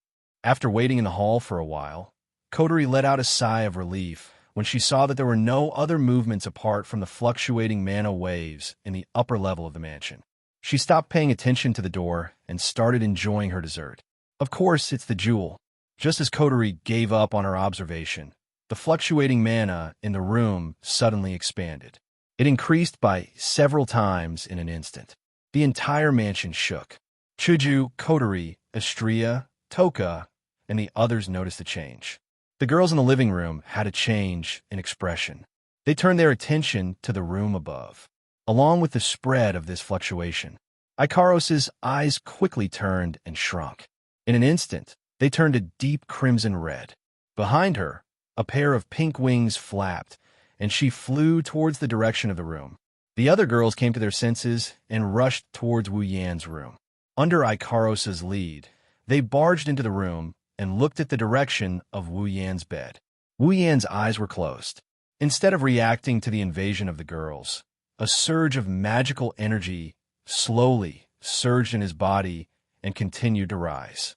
A: After waiting in the hall for a while, Kotori let out a sigh of relief when she saw that there were no other movements apart from the fluctuating mana waves in the upper level of the mansion. She stopped paying attention to the door and started enjoying her dessert. Of course, it's the jewel. Just as Kotori gave up on her observation, the fluctuating mana in the room suddenly expanded. It increased by several times in an instant. The entire mansion shook. Chuju, Kotori, Astria, Toka, and the others noticed the change. The girls in the living room had a change in expression. They turned their attention to the room above. Along with the spread of this fluctuation, Ikaros's eyes quickly turned and shrunk. In an instant, they turned a deep crimson red. Behind her, a pair of pink wings flapped, and she flew towards the direction of the room. The other girls came to their senses and rushed towards Wu Yan's room. Under Ikaros's lead, they barged into the room and looked at the direction of Wu Yan's bed. Wu Yan's eyes were closed. Instead of reacting to the invasion of the girls, a surge of magical energy slowly surged in his body and continued to rise.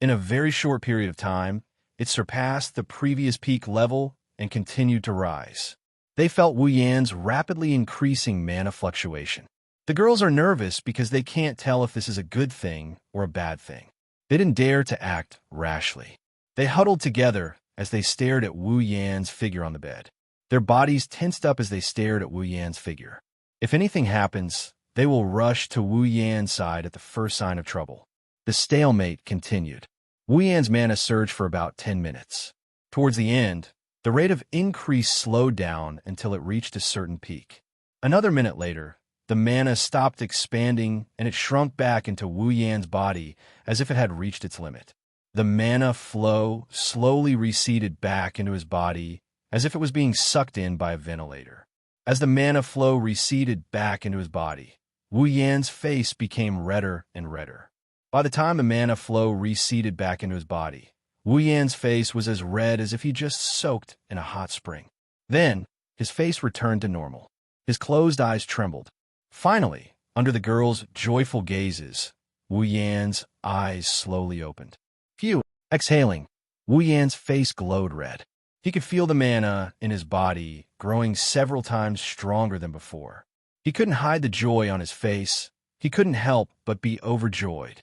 A: In a very short period of time, it surpassed the previous peak level and continued to rise. They felt Wu Yan's rapidly increasing mana fluctuation. The girls are nervous because they can't tell if this is a good thing or a bad thing. They didn't dare to act rashly. They huddled together as they stared at Wu Yan's figure on the bed. Their bodies tensed up as they stared at Wu Yan's figure. If anything happens, they will rush to Wu Yan's side at the first sign of trouble. The stalemate continued. Wu Yan's mana surged for about 10 minutes. Towards the end, the rate of increase slowed down until it reached a certain peak. Another minute later, the mana stopped expanding and it shrunk back into Wu Yan's body as if it had reached its limit. The mana flow slowly receded back into his body as if it was being sucked in by a ventilator. As the mana flow receded back into his body, Wu Yan's face became redder and redder. By the time the mana flow receded back into his body, Wu Yan's face was as red as if he just soaked in a hot spring. Then, his face returned to normal. His closed eyes trembled. Finally, under the girls' joyful gazes, Wu Yan's eyes slowly opened. Phew! Exhaling, Wu Yan's face glowed red. He could feel the mana in his body growing several times stronger than before. He couldn't hide the joy on his face. He couldn't help but be overjoyed.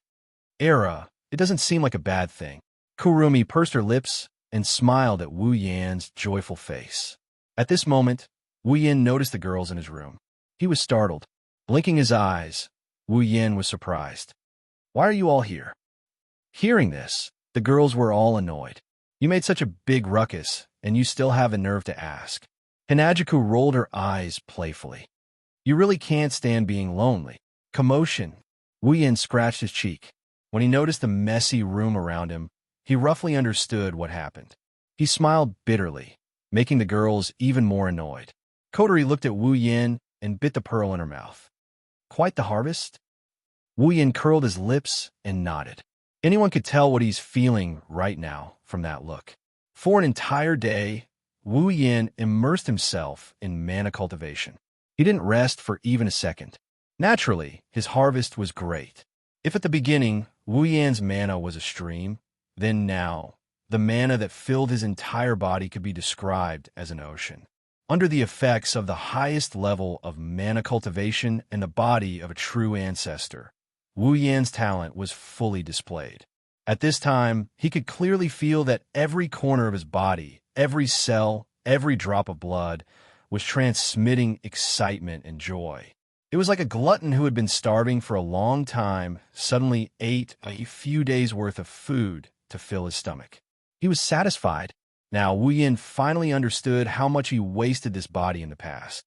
A: It doesn't seem like a bad thing. Kurumi pursed her lips and smiled at Wu Yan's joyful face. At this moment, Wu Yan noticed the girls in his room. He was startled. Blinking his eyes, Wu Yan was surprised. "Why are you all here?" Hearing this, the girls were all annoyed. "You made such a big ruckus, and you still have the nerve to ask." Hanajiku rolled her eyes playfully. "You really can't stand being lonely." Commotion. Wu Yan scratched his cheek. When he noticed the messy room around him, he roughly understood what happened. He smiled bitterly, making the girls even more annoyed. Kotori looked at Wu Yan and bit the pearl in her mouth. "Quite the harvest?" Wu Yan curled his lips and nodded. Anyone could tell what he's feeling right now from that look. For an entire day, Wu Yan immersed himself in mana cultivation. He didn't rest for even a second. Naturally, his harvest was great. If at the beginning, Wu Yan's mana was a stream, then now, the mana that filled his entire body could be described as an ocean. Under the effects of the highest level of mana cultivation in the body of a true ancestor, Wu Yan's talent was fully displayed. At this time, he could clearly feel that every corner of his body, every cell, every drop of blood, was transmitting excitement and joy. It was like a glutton who had been starving for a long time suddenly ate a few days' worth of food to fill his stomach. He was satisfied. Now, Wu Yan finally understood how much he wasted this body in the past.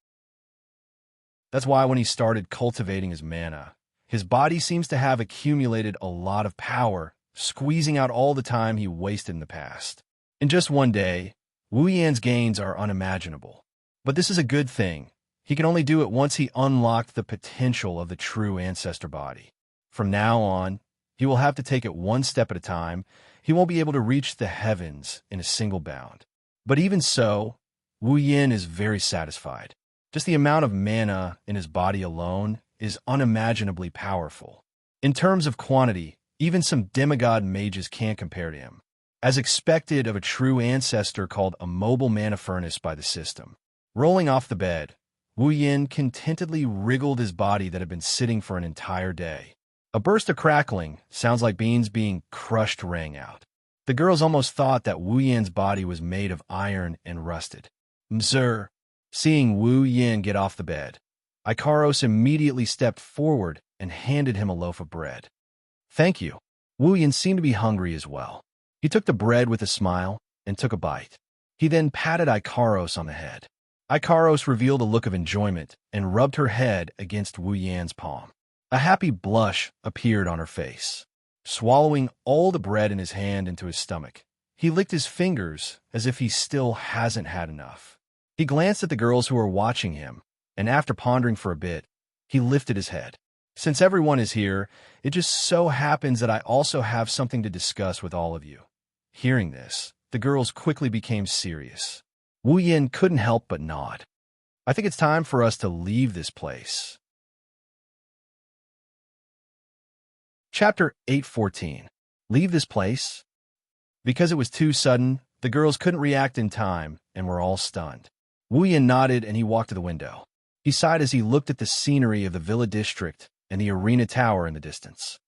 A: That's why when he started cultivating his mana, his body seems to have accumulated a lot of power, squeezing out all the time he wasted in the past. In just one day, Wu Yan's gains are unimaginable. But this is a good thing. He can only do it once he unlocked the potential of the true ancestor body. From now on, he will have to take it one step at a time. He won't be able to reach the heavens in a single bound. But even so, Wu Yan is very satisfied. Just the amount of mana in his body alone is unimaginably powerful. In terms of quantity, even some demigod mages can't compare to him. As expected of a true ancestor called a mobile mana furnace by the system. Rolling off the bed, Wu Yan contentedly wriggled his body that had been sitting for an entire day. A burst of crackling, sounds like beans being crushed, rang out. The girls almost thought that Wu Yan's body was made of iron and rusted. "Mzur." Seeing Wu Yan get off the bed, Ikaros immediately stepped forward and handed him a loaf of bread. "Thank you." Wu Yan seemed to be hungry as well. He took the bread with a smile and took a bite. He then patted Ikaros on the head. Ikaros revealed a look of enjoyment and rubbed her head against Wu Yan's palm. A happy blush appeared on her face. Swallowing all the bread in his hand into his stomach, he licked his fingers as if he still hasn't had enough. He glanced at the girls who were watching him, and after pondering for a bit, he lifted his head. "Since everyone is here, it just so happens that I also have something to discuss with all of you." Hearing this, the girls quickly became serious. Wu Yan couldn't help but nod. "I think it's time for us to leave this place." Chapter 8:14. Leave this place? Because it was too sudden, the girls couldn't react in time and were all stunned. Wu Yan nodded and he walked to the window. He sighed as he looked at the scenery of the Villa District and the Arena Tower in the distance.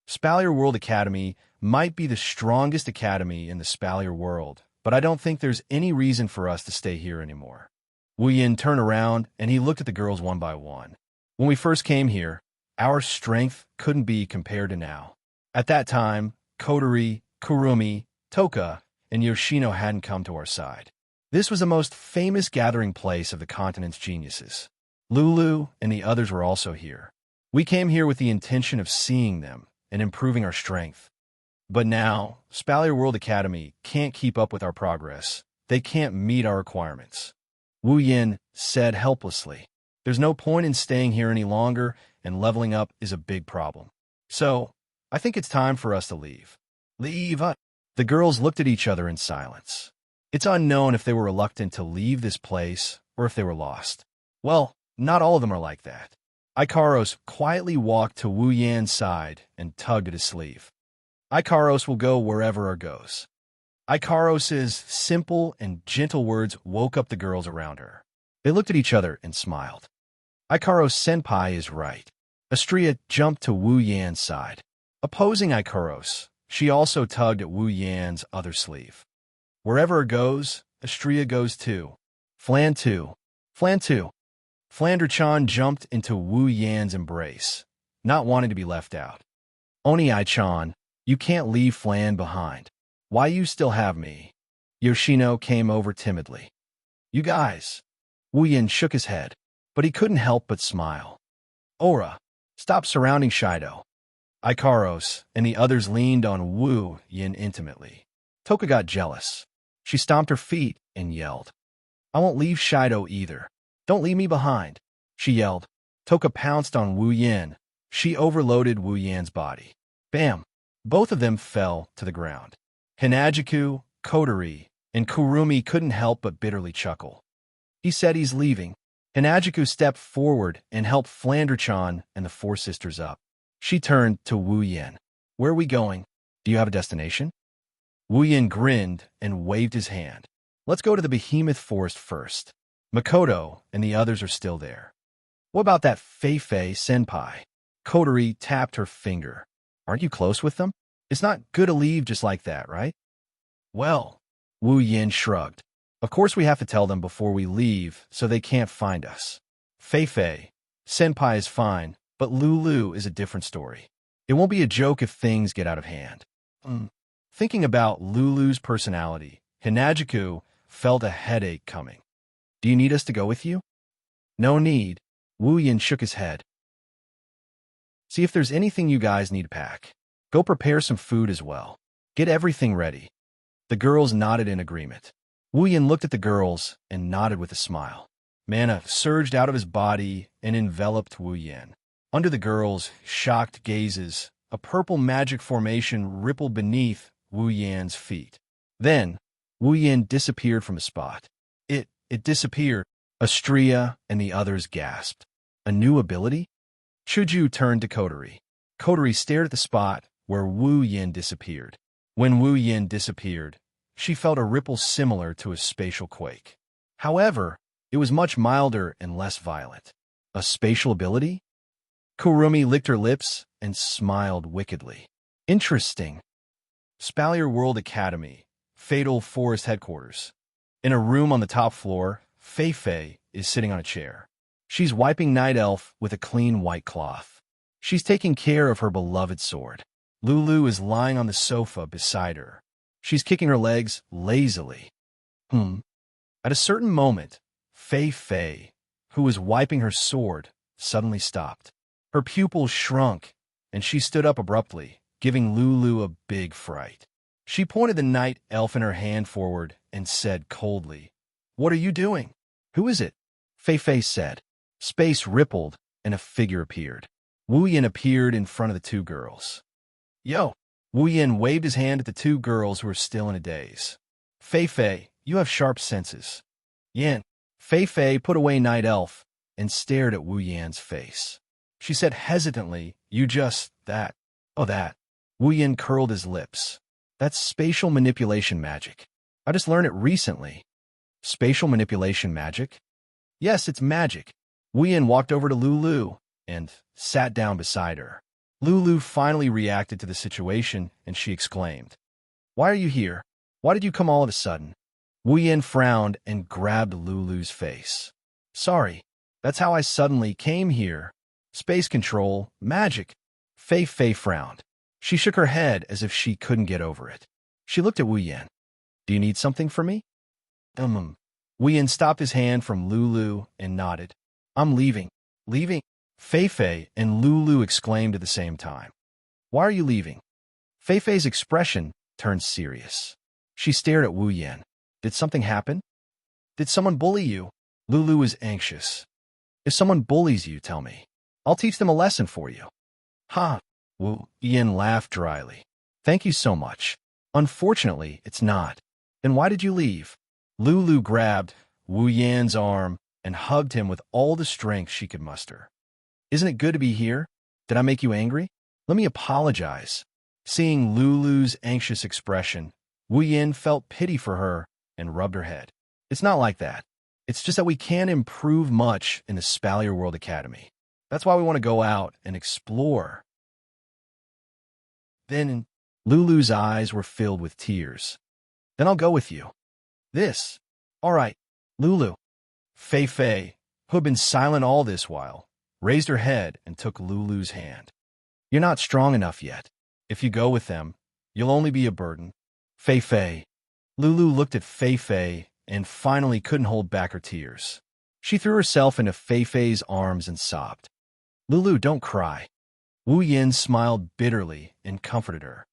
A: Spalier World Academy might be the strongest academy in the Spalier world, but I don't think there's any reason for us to stay here anymore. Wu Yan turned around and he looked at the girls one by one. When we first came here, our strength couldn't be compared to now. At that time, Kotori, Kurumi, Toka, and Yoshino hadn't come to our side. This was the most famous gathering place of the continent's geniuses. Lulu and the others were also here. We came here with the intention of seeing them and improving our strength. But now, Spalier World Academy can't keep up with our progress. They can't meet our requirements. Wu Yan said helplessly. There's no point in staying here any longer, and leveling up is a big problem. So, I think it's time for us to leave. Leave? The girls looked at each other in silence. It's unknown if they were reluctant to leave this place or if they were lost. Well, not all of them are like that. Ikaros quietly walked to Wu Yan's side and tugged at his sleeve. Ikaros will go wherever it goes. Ikaros's simple and gentle words woke up the girls around her. They looked at each other and smiled. Ikaros-senpai is right. Astria jumped to Wu Yan's side. Opposing Ikaros, She also tugged at Wu Yan's other sleeve. Wherever it goes, Astria goes too. Flan too. Flan too. Flander-chan jumped into Wu Yan's embrace, not wanting to be left out. Oni-chan, you can't leave Flan behind. Why you still have me? Yoshino came over timidly. You guys. Wu Yan shook his head, but he couldn't help but smile. Ora, stop surrounding Shido. Ikaros and the others leaned on Wu Yan intimately. Toka got jealous. She stomped her feet and yelled. I won't leave Shido either. Don't leave me behind, she yelled. Toka pounced on Wu Yan. She overloaded Wu Yan's body. Bam! Both of them fell to the ground. Hinajiku, Kotori, and Kurumi couldn't help but bitterly chuckle. He said he's leaving. Hinajiku stepped forward and helped Flander-chan and the four sisters up. She turned to Wu Yan. Where are we going? Do you have a destination? Wu Yan grinned and waved his hand. Let's go to the behemoth forest first. Makoto and the others are still there. What about that Fei-Fei senpai? Kotori tapped her finger. Aren't you close with them? It's not good to leave just like that, right? Well, Wu Yan shrugged. Of course we have to tell them before we leave so they can't find us. Fei-Fei, senpai is fine, but Lulu is a different story. It won't be a joke if things get out of hand. Thinking about Lulu's personality, Hinajiku felt a headache coming. Do you need us to go with you? No need. Wu Yan shook his head. See if there's anything you guys need to pack. Go prepare some food as well. Get everything ready. The girls nodded in agreement. Wu Yan looked at the girls and nodded with a smile. Mana surged out of his body and enveloped Wu Yan. Under the girls' shocked gazes, a purple magic formation rippled beneath Wu Yan's feet. Then, Wu Yan disappeared from a spot. It disappeared. Astria and the others gasped. A new ability? Chuju turned to Kotori. Kotori stared at the spot where Wu Yan disappeared. When Wu Yan disappeared, she felt a ripple similar to a spatial quake. However, it was much milder and less violent. A spatial ability? Kurumi licked her lips and smiled wickedly. Interesting. Spalier World Academy, Fatal Forest Headquarters. In a room on the top floor, Fei-Fei is sitting on a chair. She's wiping Night Elf with a clean white cloth. She's taking care of her beloved sword. Lulu is lying on the sofa beside her. She's kicking her legs lazily. At a certain moment, Fei-Fei, who was wiping her sword, suddenly stopped. Her pupils shrunk, and she stood up abruptly, giving Lulu a big fright. She pointed the Night Elf in her hand forward and said coldly, What are you doing? Who is it? Fei-Fei said. Space rippled, and a figure appeared. Wu Yan appeared in front of the two girls. Yo! Wu Yan waved his hand at the two girls who were still in a daze. Fei-Fei, you have sharp senses. Yan. Fei-Fei put away Night Elf and stared at Wu Yan's face. She said hesitantly, You just, that. Oh, that. Wu Yan curled his lips. That's spatial manipulation magic. I just learned it recently. Spatial manipulation magic? Yes, it's magic. Wu Yan walked over to Lulu and sat down beside her. Lulu finally reacted to the situation, and she exclaimed, Why are you here? Why did you come all of a sudden? Wu Yan frowned and grabbed Lulu's face. Sorry, that's how I suddenly came here. Space control, magic. Fei-Fei frowned. She shook her head as if she couldn't get over it. She looked at Wu Yan. Do you need something from me? Wu Yan stopped his hand from Lulu and nodded. I'm leaving. Leaving? Fei-Fei and Lulu exclaimed at the same time. Why are you leaving? Fei-Fei's expression turned serious. She stared at Wu Yan. Did something happen? Did someone bully you? Lulu was anxious. If someone bullies you, tell me. I'll teach them a lesson for you. Ha! Wu Yan laughed dryly. Thank you so much. Unfortunately, it's not. Then why did you leave? Lulu grabbed Wu Yan's arm and hugged him with all the strength she could muster. Isn't it good to be here? Did I make you angry? Let me apologize. Seeing Lulu's anxious expression, Wu Yan felt pity for her and rubbed her head. It's not like that. It's just that we can't improve much in the Spalier World Academy. That's why we want to go out and explore. Then Lulu's eyes were filled with tears. Then I'll go with you. This. All right, Lulu. Fei, who had been silent all this while, raised her head and took Lulu's hand. You're not strong enough yet. If you go with them, you'll only be a burden. Fei. Lulu looked at Fei and finally couldn't hold back her tears. She threw herself into Fei's arms and sobbed. Lulu, don't cry. Wu Yin smiled bitterly and comforted her.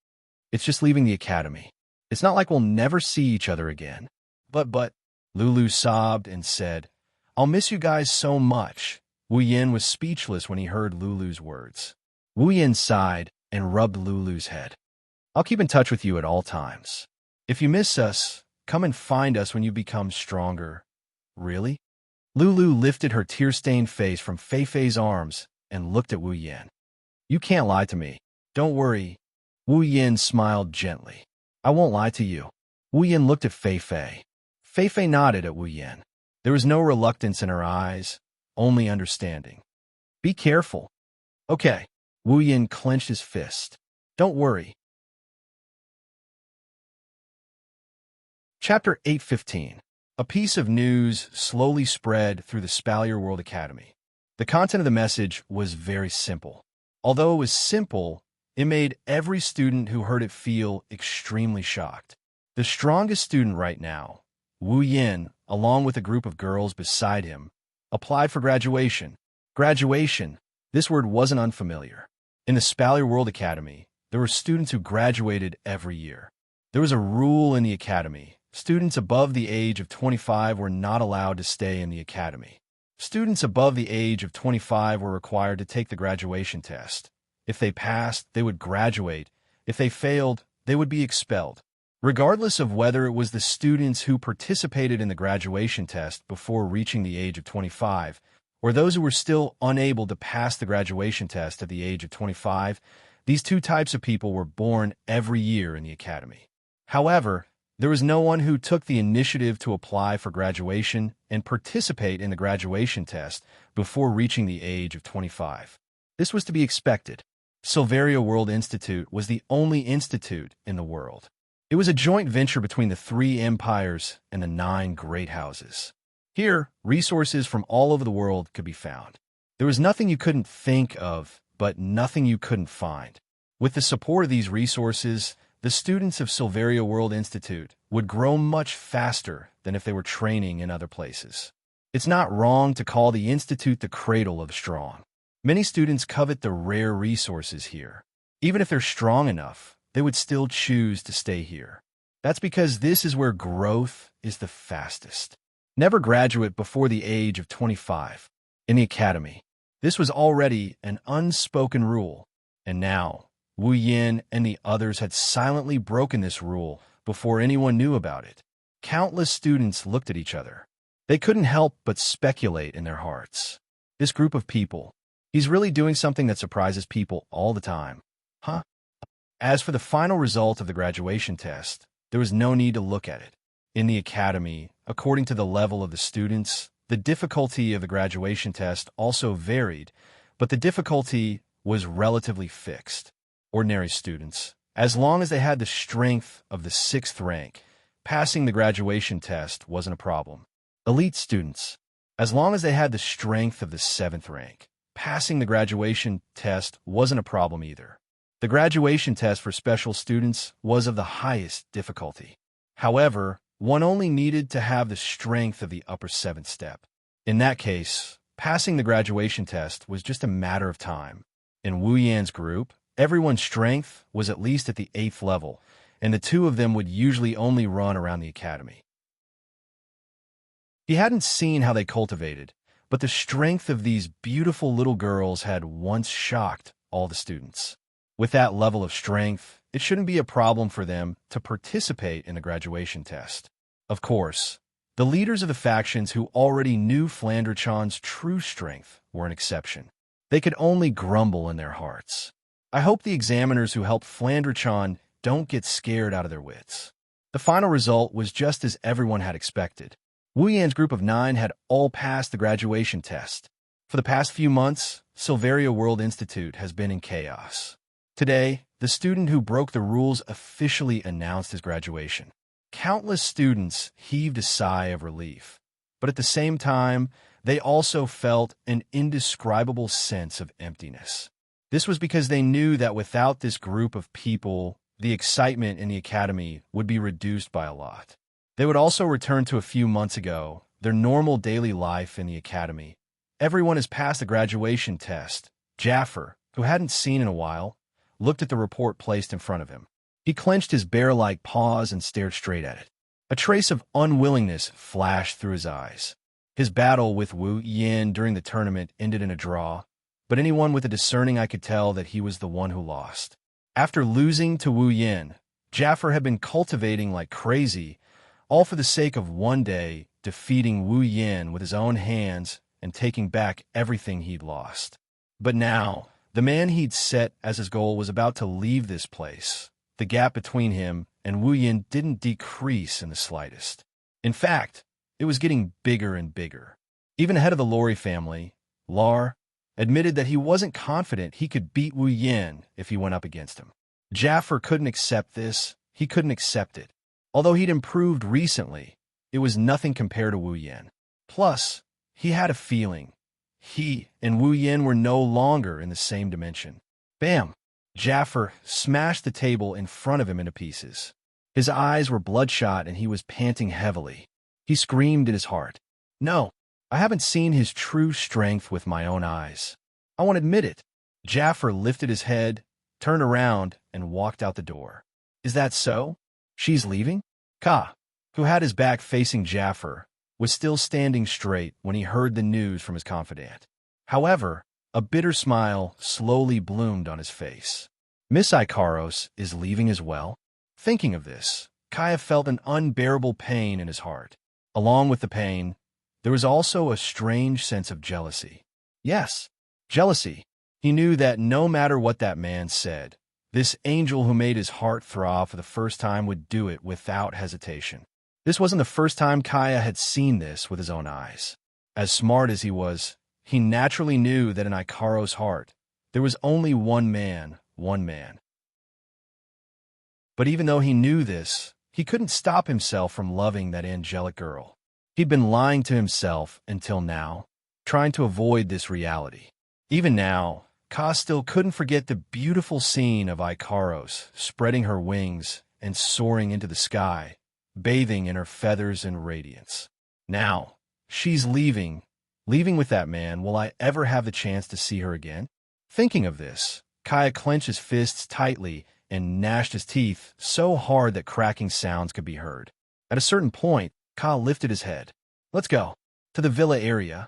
A: It's just leaving the academy. It's not like we'll never see each other again. But, Lulu sobbed and said, I'll miss you guys so much. Wu Yin was speechless when he heard Lulu's words. Wu Yin sighed and rubbed Lulu's head. I'll keep in touch with you at all times. If you miss us, come and find us when you become stronger. Really? Lulu lifted her tear-stained face from Fei's arms and looked at Wu Yin. You can't lie to me. Don't worry. Wu Yin smiled gently. I won't lie to you. Wu Yin looked at Fei. Fei nodded at Wu Yin. There was no reluctance in her eyes, only understanding. Be careful. Okay. Wu Yin clenched his fist. Don't worry. Chapter 8:15. A piece of news slowly spread through the Spalier World Academy. The content of the message was very simple. Although it was simple, it made every student who heard it feel extremely shocked. The strongest student right now, Wu Yin, along with a group of girls beside him, applied for graduation. Graduation, this word wasn't unfamiliar. In the Spalier World Academy, there were students who graduated every year. There was a rule in the academy. Students above the age of 25 were not allowed to stay in the academy. Students above the age of 25 were required to take the graduation test. If they passed, they would graduate. If they failed, they would be expelled. Regardless of whether it was the students who participated in the graduation test before reaching the age of 25, or those who were still unable to pass the graduation test at the age of 25, these two types of people were born every year in the academy. However, there was no one who took the initiative to apply for graduation and participate in the graduation test before reaching the age of 25. This was to be expected. Silveria World Institute was the only institute in the world. It was a joint venture between the 3 empires and the 9 great houses. Here, resources from all over the world could be found. There was nothing you couldn't think of, but nothing you couldn't find. With the support of these resources, the students of Silveria World Institute would grow much faster than if they were training in other places. It's not wrong to call the institute the cradle of the strong. Many students covet the rare resources here. Even if they're strong enough, they would still choose to stay here. That's because this is where growth is the fastest. Never graduate before the age of 25. In the academy, this was already an unspoken rule, and now Wu Yin and the others had silently broken this rule before anyone knew about it. Countless students looked at each other. They couldn't help but speculate in their hearts. This group of people, he's really doing something that surprises people all the time. Huh? As for the final result of the graduation test, there was no need to look at it. In the academy, according to the level of the students, the difficulty of the graduation test also varied, but the difficulty was relatively fixed. Ordinary students, as long as they had the strength of the 6th rank, passing the graduation test wasn't a problem. Elite students, as long as they had the strength of the 7th rank, passing the graduation test wasn't a problem either. The graduation test for special students was of the highest difficulty. However, one only needed to have the strength of the upper 7th step. In that case, passing the graduation test was just a matter of time. In Wu Yan's group, everyone's strength was at least at the 8th level, and the 2 of them would usually only run around the academy. He hadn't seen how they cultivated, but the strength of these beautiful little girls had once shocked all the students. With that level of strength, it shouldn't be a problem for them to participate in the graduation test. Of course, the leaders of the factions who already knew Flandrachan's true strength were an exception. They could only grumble in their hearts. I hope the examiners who helped Flandrachan don't get scared out of their wits. The final result was just as everyone had expected. Wu Yan's group of 9 had all passed the graduation test. For the past few months, Silveria World Institute has been in chaos. Today, the student who broke the rules officially announced his graduation. Countless students heaved a sigh of relief, but at the same time, they also felt an indescribable sense of emptiness. This was because they knew that without this group of people, the excitement in the academy would be reduced by a lot. They would also return to a few months ago, their normal daily life in the academy. Everyone has passed the graduation test. Jaffer, who hadn't seen in a while, looked at the report placed in front of him. He clenched his bear-like paws and stared straight at it. A trace of unwillingness flashed through his eyes. His battle with Wu Yin during the tournament ended in a draw, but anyone with a discerning eye could tell that he was the one who lost. After losing to Wu Yin, Jaffer had been cultivating like crazy, all for the sake of one day defeating Wu Yin with his own hands and taking back everything he'd lost. But now, the man he'd set as his goal was about to leave this place. The gap between him and Wu Yin didn't decrease in the slightest. In fact, it was getting bigger and bigger. Even ahead of the Lori family, Lar admitted that he wasn't confident he could beat Wu Yin if he went up against him. Jaffer couldn't accept this. He couldn't accept it. Although he'd improved recently, it was nothing compared to Wu Yin. Plus, he had a feeling. He and Wu Yin were no longer in the same dimension. Bam! Jaffer smashed the table in front of him into pieces. His eyes were bloodshot and he was panting heavily. He screamed in his heart. No, I haven't seen his true strength with my own eyes. I won't admit it. Jaffer lifted his head, turned around, and walked out the door. Is that so? She's leaving? Ka, who had his back facing Jaffer, was still standing straight when he heard the news from his confidant. However, a bitter smile slowly bloomed on his face. Miss Ikaros is leaving as well? Thinking of this, Kaya felt an unbearable pain in his heart. Along with the pain, there was also a strange sense of jealousy. Yes, jealousy. He knew that no matter what that man said, this angel who made his heart throb for the first time would do it without hesitation. This wasn't the first time Kaya had seen this with his own eyes. As smart as he was, he naturally knew that in Ikaro's heart, there was only one man. But even though he knew this, he couldn't stop himself from loving that angelic girl. He'd been lying to himself until now, trying to avoid this reality. Even now, Ka still couldn't forget the beautiful scene of Ikaros spreading her wings and soaring into the sky, bathing in her feathers and radiance. Now, she's leaving with that man. Will I ever have the chance to see her again? Thinking of this, Kaya clenched his fists tightly and gnashed his teeth so hard that cracking sounds could be heard. At a certain point, Ka lifted his head. Let's go. To the villa area.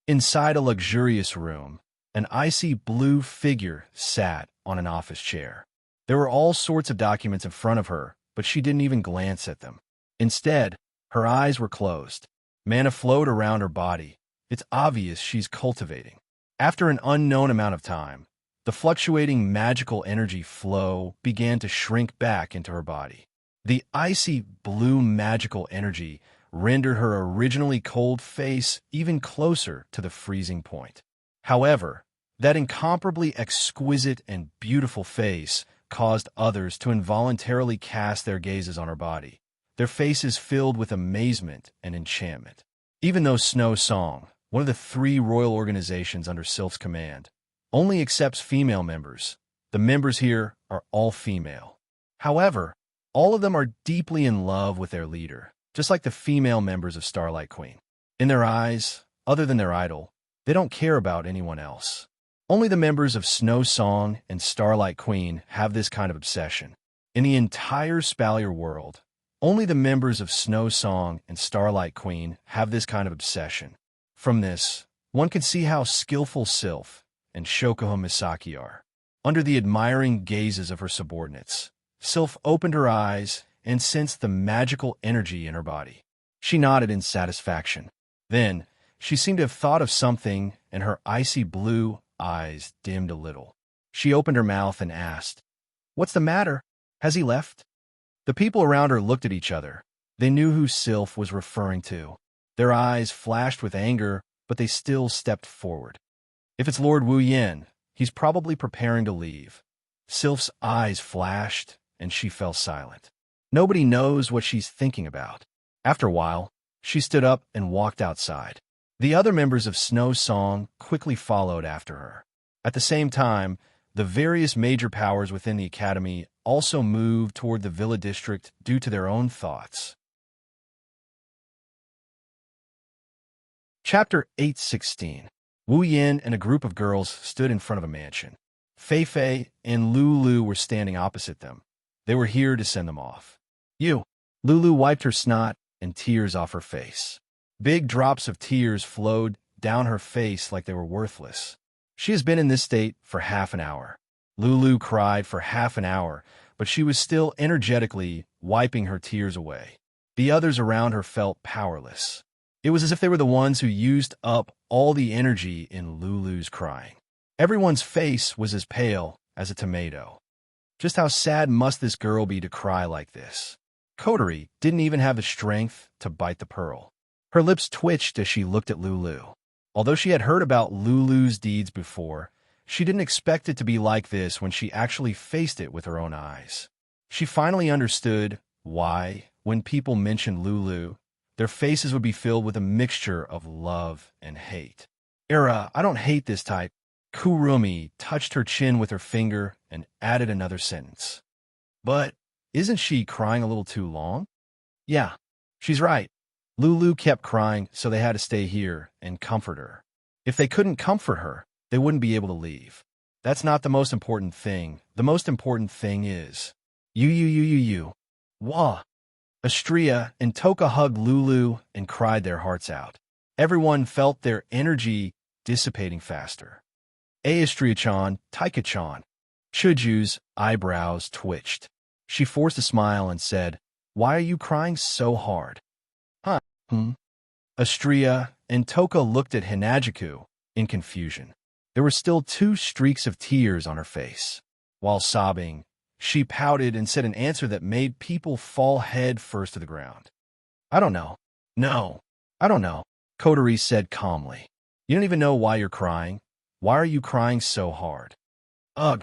A: Inside a luxurious room, an icy blue figure sat on an office chair. There were all sorts of documents in front of her, but she didn't even glance at them. Instead, her eyes were closed. Mana flowed around her body. It's obvious she's cultivating. After an unknown amount of time, the fluctuating magical energy flow began to shrink back into her body. The icy blue magical energy rendered her originally cold face even closer to the freezing point. However, that incomparably exquisite and beautiful face caused others to involuntarily cast their gazes on her body, their faces filled with amazement and enchantment. Even though Snow Song, one of the 3 royal organizations under Sylph's command, only accepts female members, the members here are all female. However, all of them are deeply in love with their leader, just like the female members of Starlight Queen. In their eyes, other than their idol, they don't care about anyone else. Only the members of Snow Song and Starlight Queen have this kind of obsession. In the entire Spalier world, only the members of Snow Song and Starlight Queen have this kind of obsession. From this, one can see how skillful Sylph and Shokuho Misaki are. Under the admiring gazes of her subordinates, Sylph opened her eyes and sensed the magical energy in her body. She nodded in satisfaction. Then, she seemed to have thought of something, and her icy blue eyes dimmed a little. She opened her mouth and asked, "What's the matter? Has he left?" The people around her looked at each other. They knew who Sylph was referring to. Their eyes flashed with anger, but they still stepped forward. If it's Lord Wu Yin, he's probably preparing to leave. Sylph's eyes flashed, and she fell silent. Nobody knows what she's thinking about. After a while, she stood up and walked outside. The other members of Snow Song quickly followed after her. At the same time, the various major powers within the academy also moved toward the Villa district due to their own thoughts. Chapter 816. Wu Yin and a group of girls stood in front of a mansion. Fei Fei and Lulu were standing opposite them. They were here to send them off. You. Lulu wiped her snot and tears off her face. Big drops of tears flowed down her face like they were worthless. She has been in this state for half an hour. Lulu cried for half an hour, but she was still energetically wiping her tears away. The others around her felt powerless. It was as if they were the ones who used up all the energy in Lulu's crying. Everyone's face was as pale as a tomato. Just how sad must this girl be to cry like this? Coterie didn't even have the strength to bite the pearl. Her lips twitched as she looked at Lulu. Although she had heard about Lulu's deeds before, she didn't expect it to be like this when she actually faced it with her own eyes. She finally understood why, when people mentioned Lulu, their faces would be filled with a mixture of love and hate. I don't hate this type. Kurumi touched her chin with her finger and added another sentence. But isn't she crying a little too long? Yeah, she's right. Lulu kept crying, so they had to stay here and comfort her. If they couldn't comfort her, they wouldn't be able to leave. That's not the most important thing. The most important thing is you. Wah. Astria and Toka hugged Lulu and cried their hearts out. Everyone felt their energy dissipating faster. Astria-chan, Taika-chan. Chuju's eyebrows twitched. She forced a smile and said, "Why are you crying so hard?" Huh? Astria and Toka looked at Hinajiku in confusion. There were still 2 streaks of tears on her face. While sobbing, she pouted and said an answer that made people fall head first to the ground. I don't know. No, I don't know, Coterie said calmly. You don't even know why you're crying. Why are you crying so hard? Ugh.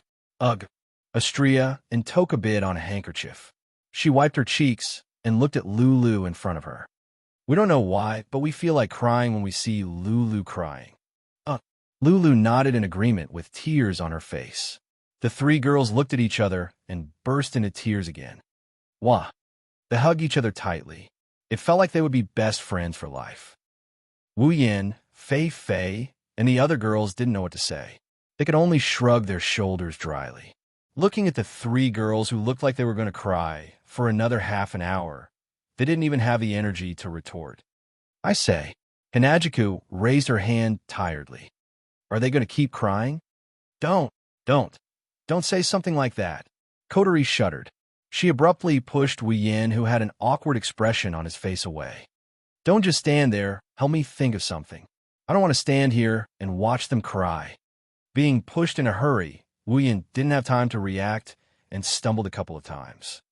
A: Astria and Toka bid on a handkerchief. She wiped her cheeks and looked at Lulu in front of her. We don't know why, but we feel like crying when we see Lulu crying. Lulu nodded in agreement with tears on her face. The 3 girls looked at each other and burst into tears again. Wah. They hugged each other tightly. It felt like they would be best friends for life. Wu Yin, Fei Fei, and the other girls didn't know what to say. They could only shrug their shoulders dryly. Looking at the 3 girls who looked like they were going to cry for another half an hour, they didn't even have the energy to retort. I say, Hinajiku raised her hand tiredly. Are they going to keep crying? Don't say something like that. Coterie shuddered. She abruptly pushed Wu Yin, who had an awkward expression on his face, away. Don't just stand there. Help me think of something. I don't want to stand here and watch them cry. Being pushed in a hurry, Wu Yin didn't have time to react and stumbled a couple of times.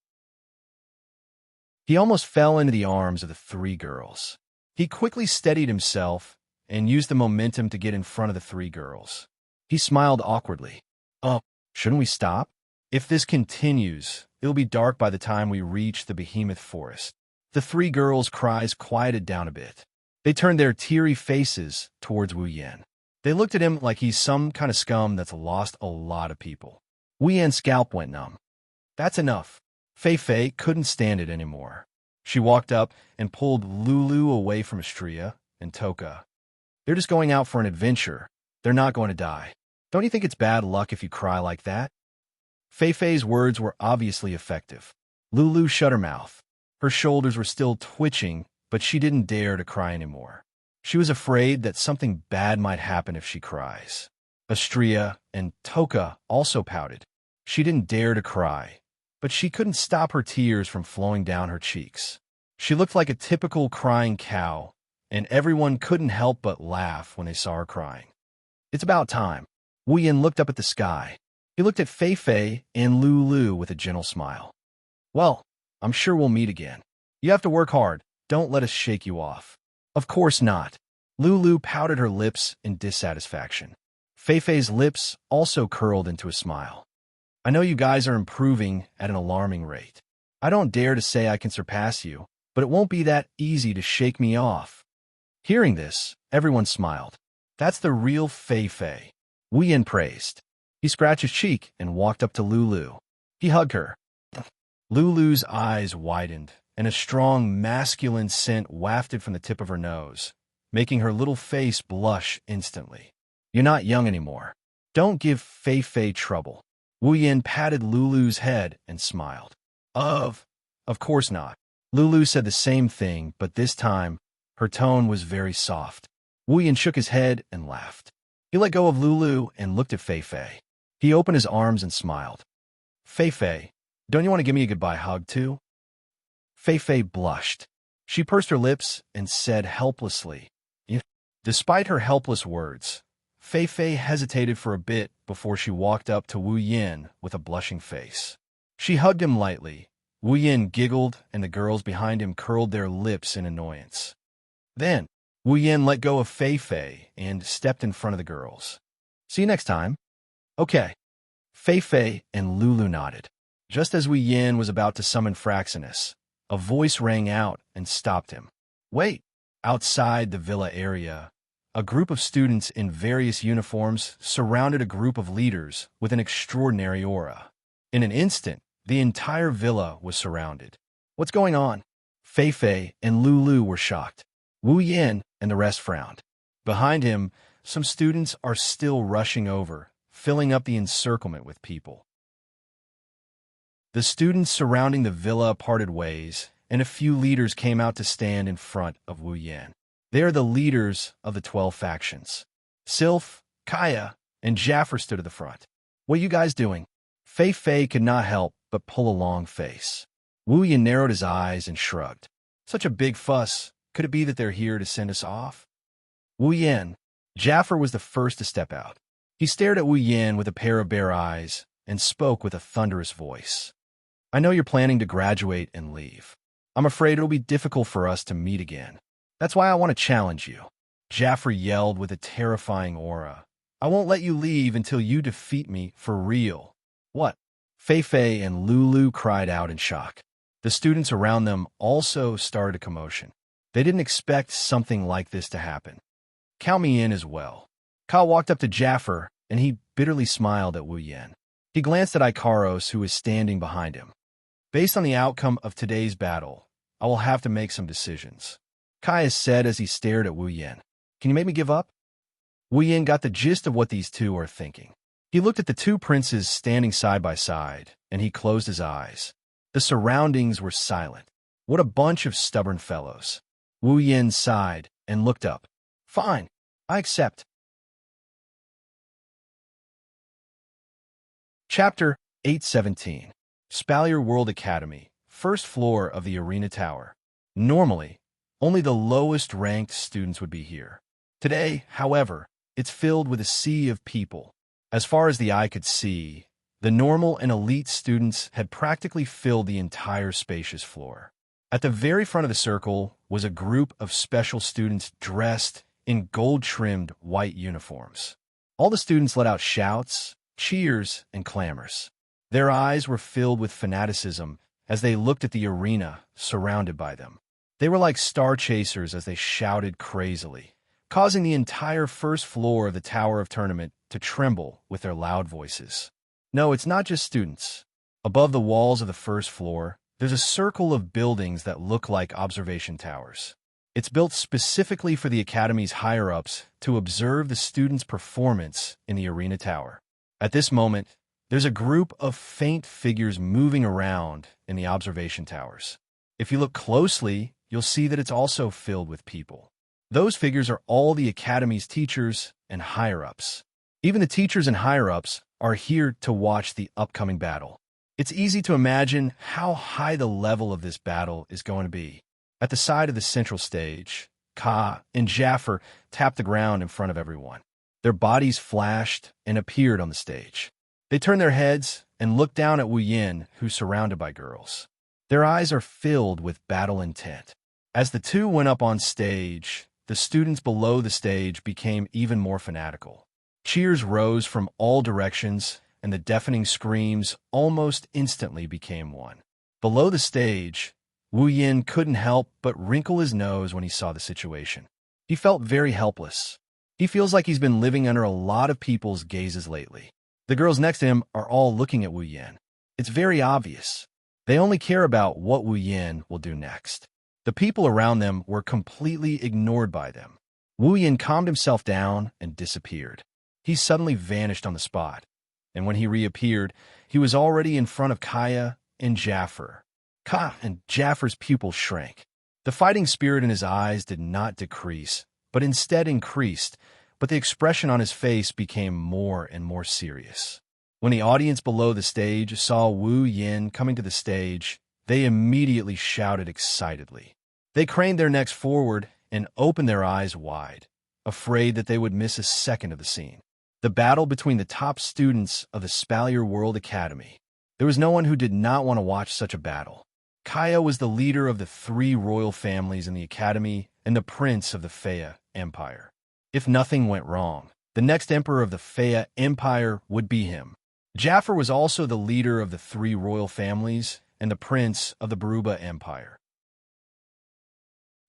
A: He almost fell into the arms of the 3 girls. He quickly steadied himself and used the momentum to get in front of the 3 girls. He smiled awkwardly. Oh, shouldn't we stop? If this continues, it'll be dark by the time we reach the behemoth forest. The 3 girls' cries quieted down a bit. They turned their teary faces towards Wu Yin. They looked at him like he's some kind of scum that's lost a lot of people. Wu Yin's scalp went numb. That's enough. Fei Fei couldn't stand it anymore. She walked up and pulled Lulu away from Astria and Toka. They're just going out for an adventure. They're not going to die. Don't you think it's bad luck if you cry like that? Fei Fei's words were obviously effective. Lulu shut her mouth. Her shoulders were still twitching, but she didn't dare to cry anymore. She was afraid that something bad might happen if she cries. Astria and Toka also pouted. She didn't dare to cry, but she couldn't stop her tears from flowing down her cheeks. She looked like a typical crying cow, and everyone couldn't help but laugh when they saw her crying. It's about time. Wu Yin looked up at the sky. He looked at Fei Fei and Lulu with a gentle smile. Well, I'm sure we'll meet again. You have to work hard. Don't let us shake you off. Of course not. Lulu pouted her lips in dissatisfaction. Fei Fei's lips also curled into a smile. I know you guys are improving at an alarming rate. I don't dare to say I can surpass you, but it won't be that easy to shake me off." Hearing this, everyone smiled. "That's the real Fei Fei," Wu Yin praised. He scratched his cheek and walked up to Lulu. He hugged her. Lulu's eyes widened, and a strong masculine scent wafted from the tip of her nose, making her little face blush instantly. "You're not young anymore. Don't give Fei Fei trouble." Wu Yin patted Lulu's head and smiled. Of course not." Lulu said the same thing, but this time, her tone was very soft. Wu Yin shook his head and laughed. He let go of Lulu and looked at Fei Fei. He opened his arms and smiled. "Fei Fei, don't you want to give me a goodbye hug, too?" Fei Fei blushed. She pursed her lips and said helplessly, "Yeah." Despite her helpless words, Fei Fei hesitated for a bit before she walked up to Wu Yin with a blushing face. She hugged him lightly. Wu Yin giggled, and the girls behind him curled their lips in annoyance. Then, Wu Yin let go of Fei Fei and stepped in front of the girls. "See you next time." "Okay." Fei Fei and Lulu nodded. Just as Wu Yin was about to summon Fraxinus, a voice rang out and stopped him. "Wait!" Outside the villa area, a group of students in various uniforms surrounded a group of leaders with an extraordinary aura. In an instant, the entire villa was surrounded. "What's going on?" Fei Fei and Lulu were shocked. Wu Yin and the rest frowned. Behind him, some students are still rushing over, filling up the encirclement with people. The students surrounding the villa parted ways, and a few leaders came out to stand in front of Wu Yin. They are the leaders of the 12 factions. Sylph, Kaya, and Jaffer stood at the front. "What are you guys doing?" Fei Fei could not help but pull a long face. Wu Yin narrowed his eyes and shrugged. "Such a big fuss. Could it be that they're here to send us off?" "Wu Yin." Jaffer was the first to step out. He stared at Wu Yin with a pair of bare eyes and spoke with a thunderous voice. "I know you're planning to graduate and leave. I'm afraid it'll be difficult for us to meet again. That's why I want to challenge you." Jaffer yelled with a terrifying aura. "I won't let you leave until you defeat me for real." "What?" Fei Fei and Lulu cried out in shock. The students around them also started a commotion. They didn't expect something like this to happen. "Count me in as well." Ka walked up to Jaffer, and he bitterly smiled at Wu Yin. He glanced at Ikaros, who was standing behind him. "Based on the outcome of today's battle, I will have to make some decisions," Kaya said as he stared at Wu Yin. "Can you make me give up?" Wu Yin got the gist of what these two are thinking. He looked at the two princes standing side by side, and he closed his eyes. The surroundings were silent. What a bunch of stubborn fellows. Wu Yin sighed and looked up. "Fine, I accept." Chapter 817. Spalier World Academy, first floor of the Arena Tower. Normally, only the lowest-ranked students would be here. Today, however, it's filled with a sea of people. As far as the eye could see, the normal and elite students had practically filled the entire spacious floor. At the very front of the circle was a group of special students dressed in gold-trimmed white uniforms. All the students let out shouts, cheers, and clamors. Their eyes were filled with fanaticism as they looked at the arena surrounded by them. They were like star chasers as they shouted crazily, causing the entire first floor of the Tower of Tournament to tremble with their loud voices. No, it's not just students. Above the walls of the first floor, there's a circle of buildings that look like observation towers. It's built specifically for the Academy's higher-ups to observe the students' performance in the Arena Tower. At this moment, there's a group of faint figures moving around in the observation towers. If you look closely, you'll see that it's also filled with people. Those figures are all the Academy's teachers and higher-ups. Even the teachers and higher-ups are here to watch the upcoming battle. It's easy to imagine how high the level of this battle is going to be. At the side of the central stage, Ka and Jaffer tapped the ground in front of everyone. Their bodies flashed and appeared on the stage. They turned their heads and looked down at Wu Yin, who's surrounded by girls. Their eyes are filled with battle intent. As the two went up on stage, the students below the stage became even more fanatical. Cheers rose from all directions and the deafening screams almost instantly became one. Below the stage, Wu Yin couldn't help but wrinkle his nose when he saw the situation. He felt very helpless. He feels like he's been living under a lot of people's gazes lately. The girls next to him are all looking at Wu Yin. It's very obvious. They only care about what Wu Yin will do next. The people around them were completely ignored by them. Wu Yin calmed himself down and disappeared. He suddenly vanished on the spot, and when he reappeared, he was already in front of Kaya and Jaffer. Kaya and Jaffer's pupils shrank. The fighting spirit in his eyes did not decrease, but instead increased, but the expression on his face became more and more serious. When the audience below the stage saw Wu Yin coming to the stage, they immediately shouted excitedly. They craned their necks forward and opened their eyes wide, afraid that they would miss a second of the scene. The battle between the top students of the Spalier World Academy. There was no one who did not want to watch such a battle. Kaya was the leader of the 3 royal families in the academy and the prince of the Fea Empire. If nothing went wrong, the next emperor of the Fea Empire would be him. Jaffer was also the leader of the 3 royal families and the prince of the Baruba Empire.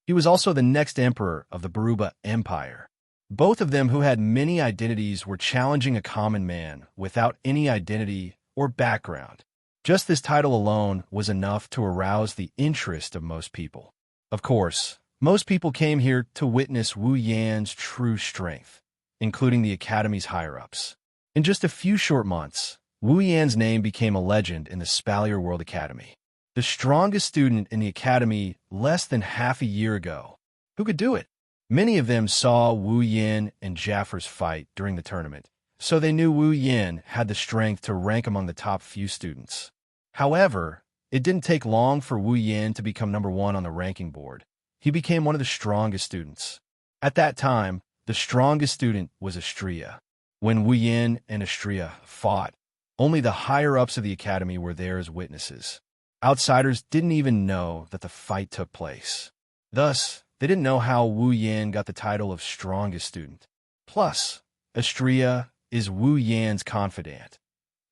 A: He was also the next emperor of the Baruba Empire. Both of them, who had many identities, were challenging a common man without any identity or background. Just this title alone was enough to arouse the interest of most people. Of course, most people came here to witness Wu Yan's true strength, including the Academy's higher-ups. In just a few short months, Wu Yan's name became a legend in the Spalier World Academy. The strongest student in the Academy less than half a year ago. Who could do it? Many of them saw Wu Yin and Jaffer's fight during the tournament, so they knew Wu Yin had the strength to rank among the top few students. However, it didn't take long for Wu Yin to become number 1 on the ranking board. He became one of the strongest students. At that time, the strongest student was Astria. When Wu Yin and Astria fought, only the higher-ups of the academy were there as witnesses. Outsiders didn't even know that the fight took place. Thus, they didn't know how Wu Yin got the title of strongest student. Plus, Astria is Wu Yan's confidant.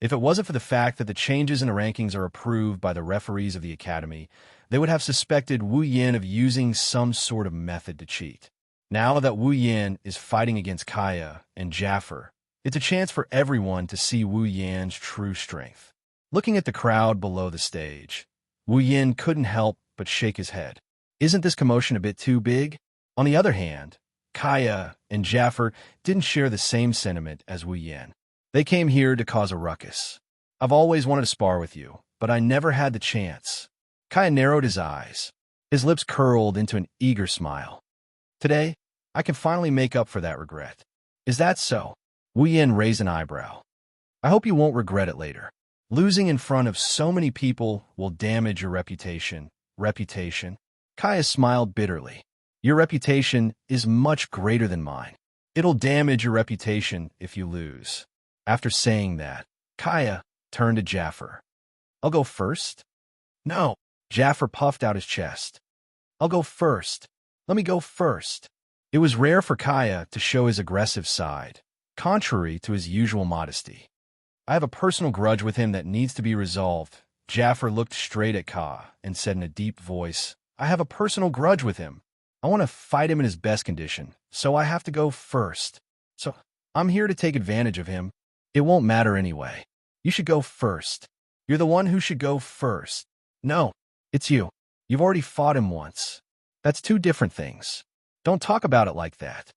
A: If it wasn't for the fact that the changes in the rankings are approved by the referees of the academy, they would have suspected Wu Yin of using some sort of method to cheat. Now that Wu Yin is fighting against Kaya and Jaffer, it's a chance for everyone to see Wu Yan's true strength. Looking at the crowd below the stage, Wu Yin couldn't help but shake his head. Isn't this commotion a bit too big? On the other hand, Kaya and Jaffer didn't share the same sentiment as Wu Yin. They came here to cause a ruckus. I've always wanted to spar with you, but I never had the chance. Kaya narrowed his eyes. His lips curled into an eager smile. Today, I can finally make up for that regret. Is that so? Wu Yin raised an eyebrow. I hope you won't regret it later. Losing in front of so many people will damage your reputation. Reputation? Kaya smiled bitterly. Your reputation is much greater than mine. It'll damage your reputation if you lose. After saying that, Kaya turned to Jaffer. I'll go first? No. Jaffer puffed out his chest. I'll go first. Let me go first. It was rare for Kaya to show his aggressive side, contrary to his usual modesty. I have a personal grudge with him that needs to be resolved. Jaffer looked straight at Ka and said in a deep voice, I have a personal grudge with him. I want to fight him in his best condition, so I have to go first. So I'm here to take advantage of him. It won't matter anyway. You should go first. You're the one who should go first. No, it's you. You've already fought him once. That's 2 different things. Don't talk about it like that.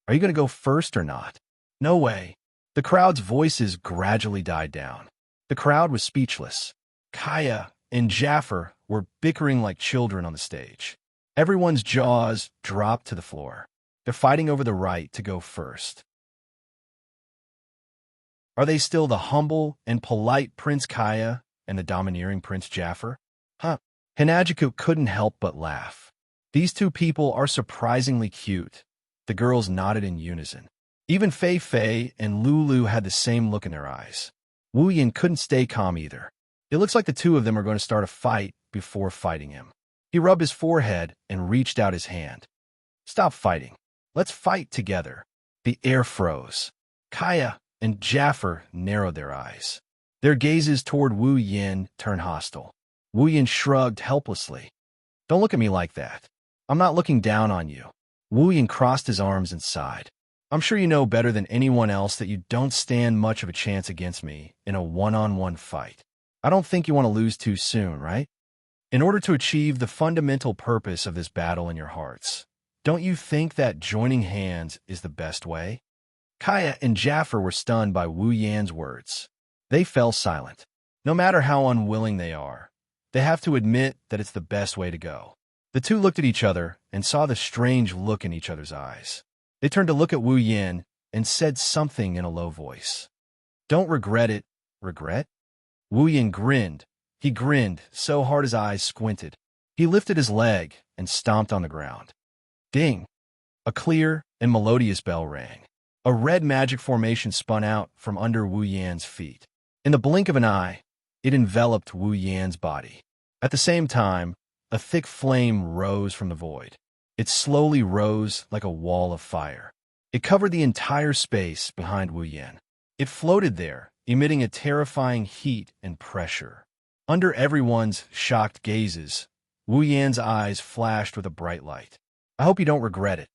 A: Are you going to go first or not? No way. The crowd's voices gradually died down. The crowd was speechless. Kaya and Jaffer were bickering like children on the stage. Everyone's jaws dropped to the floor. They're fighting over the right to go first. Are they still the humble and polite Prince Kaya and the domineering Prince Jaffer? Hinajiku couldn't help but laugh. These 2 people are surprisingly cute. The girls nodded in unison. Even Fei Fei and Lulu had the same look in their eyes. Wu Yin couldn't stay calm either. It looks like the 2 of them are going to start a fight before fighting him. He rubbed his forehead and reached out his hand. Stop fighting. Let's fight together. The air froze. Kaya and Jaffer narrowed their eyes. Their gazes toward Wu Yin turned hostile. Wu Yin shrugged helplessly. "Don't look at me like that. I'm not looking down on you." Wu Yin crossed his arms and sighed. "I'm sure you know better than anyone else that you don't stand much of a chance against me in a one-on-one fight. I don't think you want to lose too soon, right? In order to achieve the fundamental purpose of this battle in your hearts, don't you think that joining hands is the best way?" Kaya and Jaffer were stunned by Wu Yan's words. They fell silent. No matter how unwilling they are, they have to admit that it's the best way to go. The two looked at each other and saw the strange look in each other's eyes. They turned to look at Wu Yan and said something in a low voice. "Don't regret it." "Regret?" Wu Yan grinned. He grinned so hard his eyes squinted. He lifted his leg and stomped on the ground. Ding! A clear and melodious bell rang. A red magic formation spun out from under Wu Yan's feet. In the blink of an eye, it enveloped Wu Yan's body. At the same time, a thick flame rose from the void. It slowly rose like a wall of fire. It covered the entire space behind Wu Yan. It floated there, emitting a terrifying heat and pressure. Under everyone's shocked gazes, Wu Yan's eyes flashed with a bright light. "I hope you don't regret it."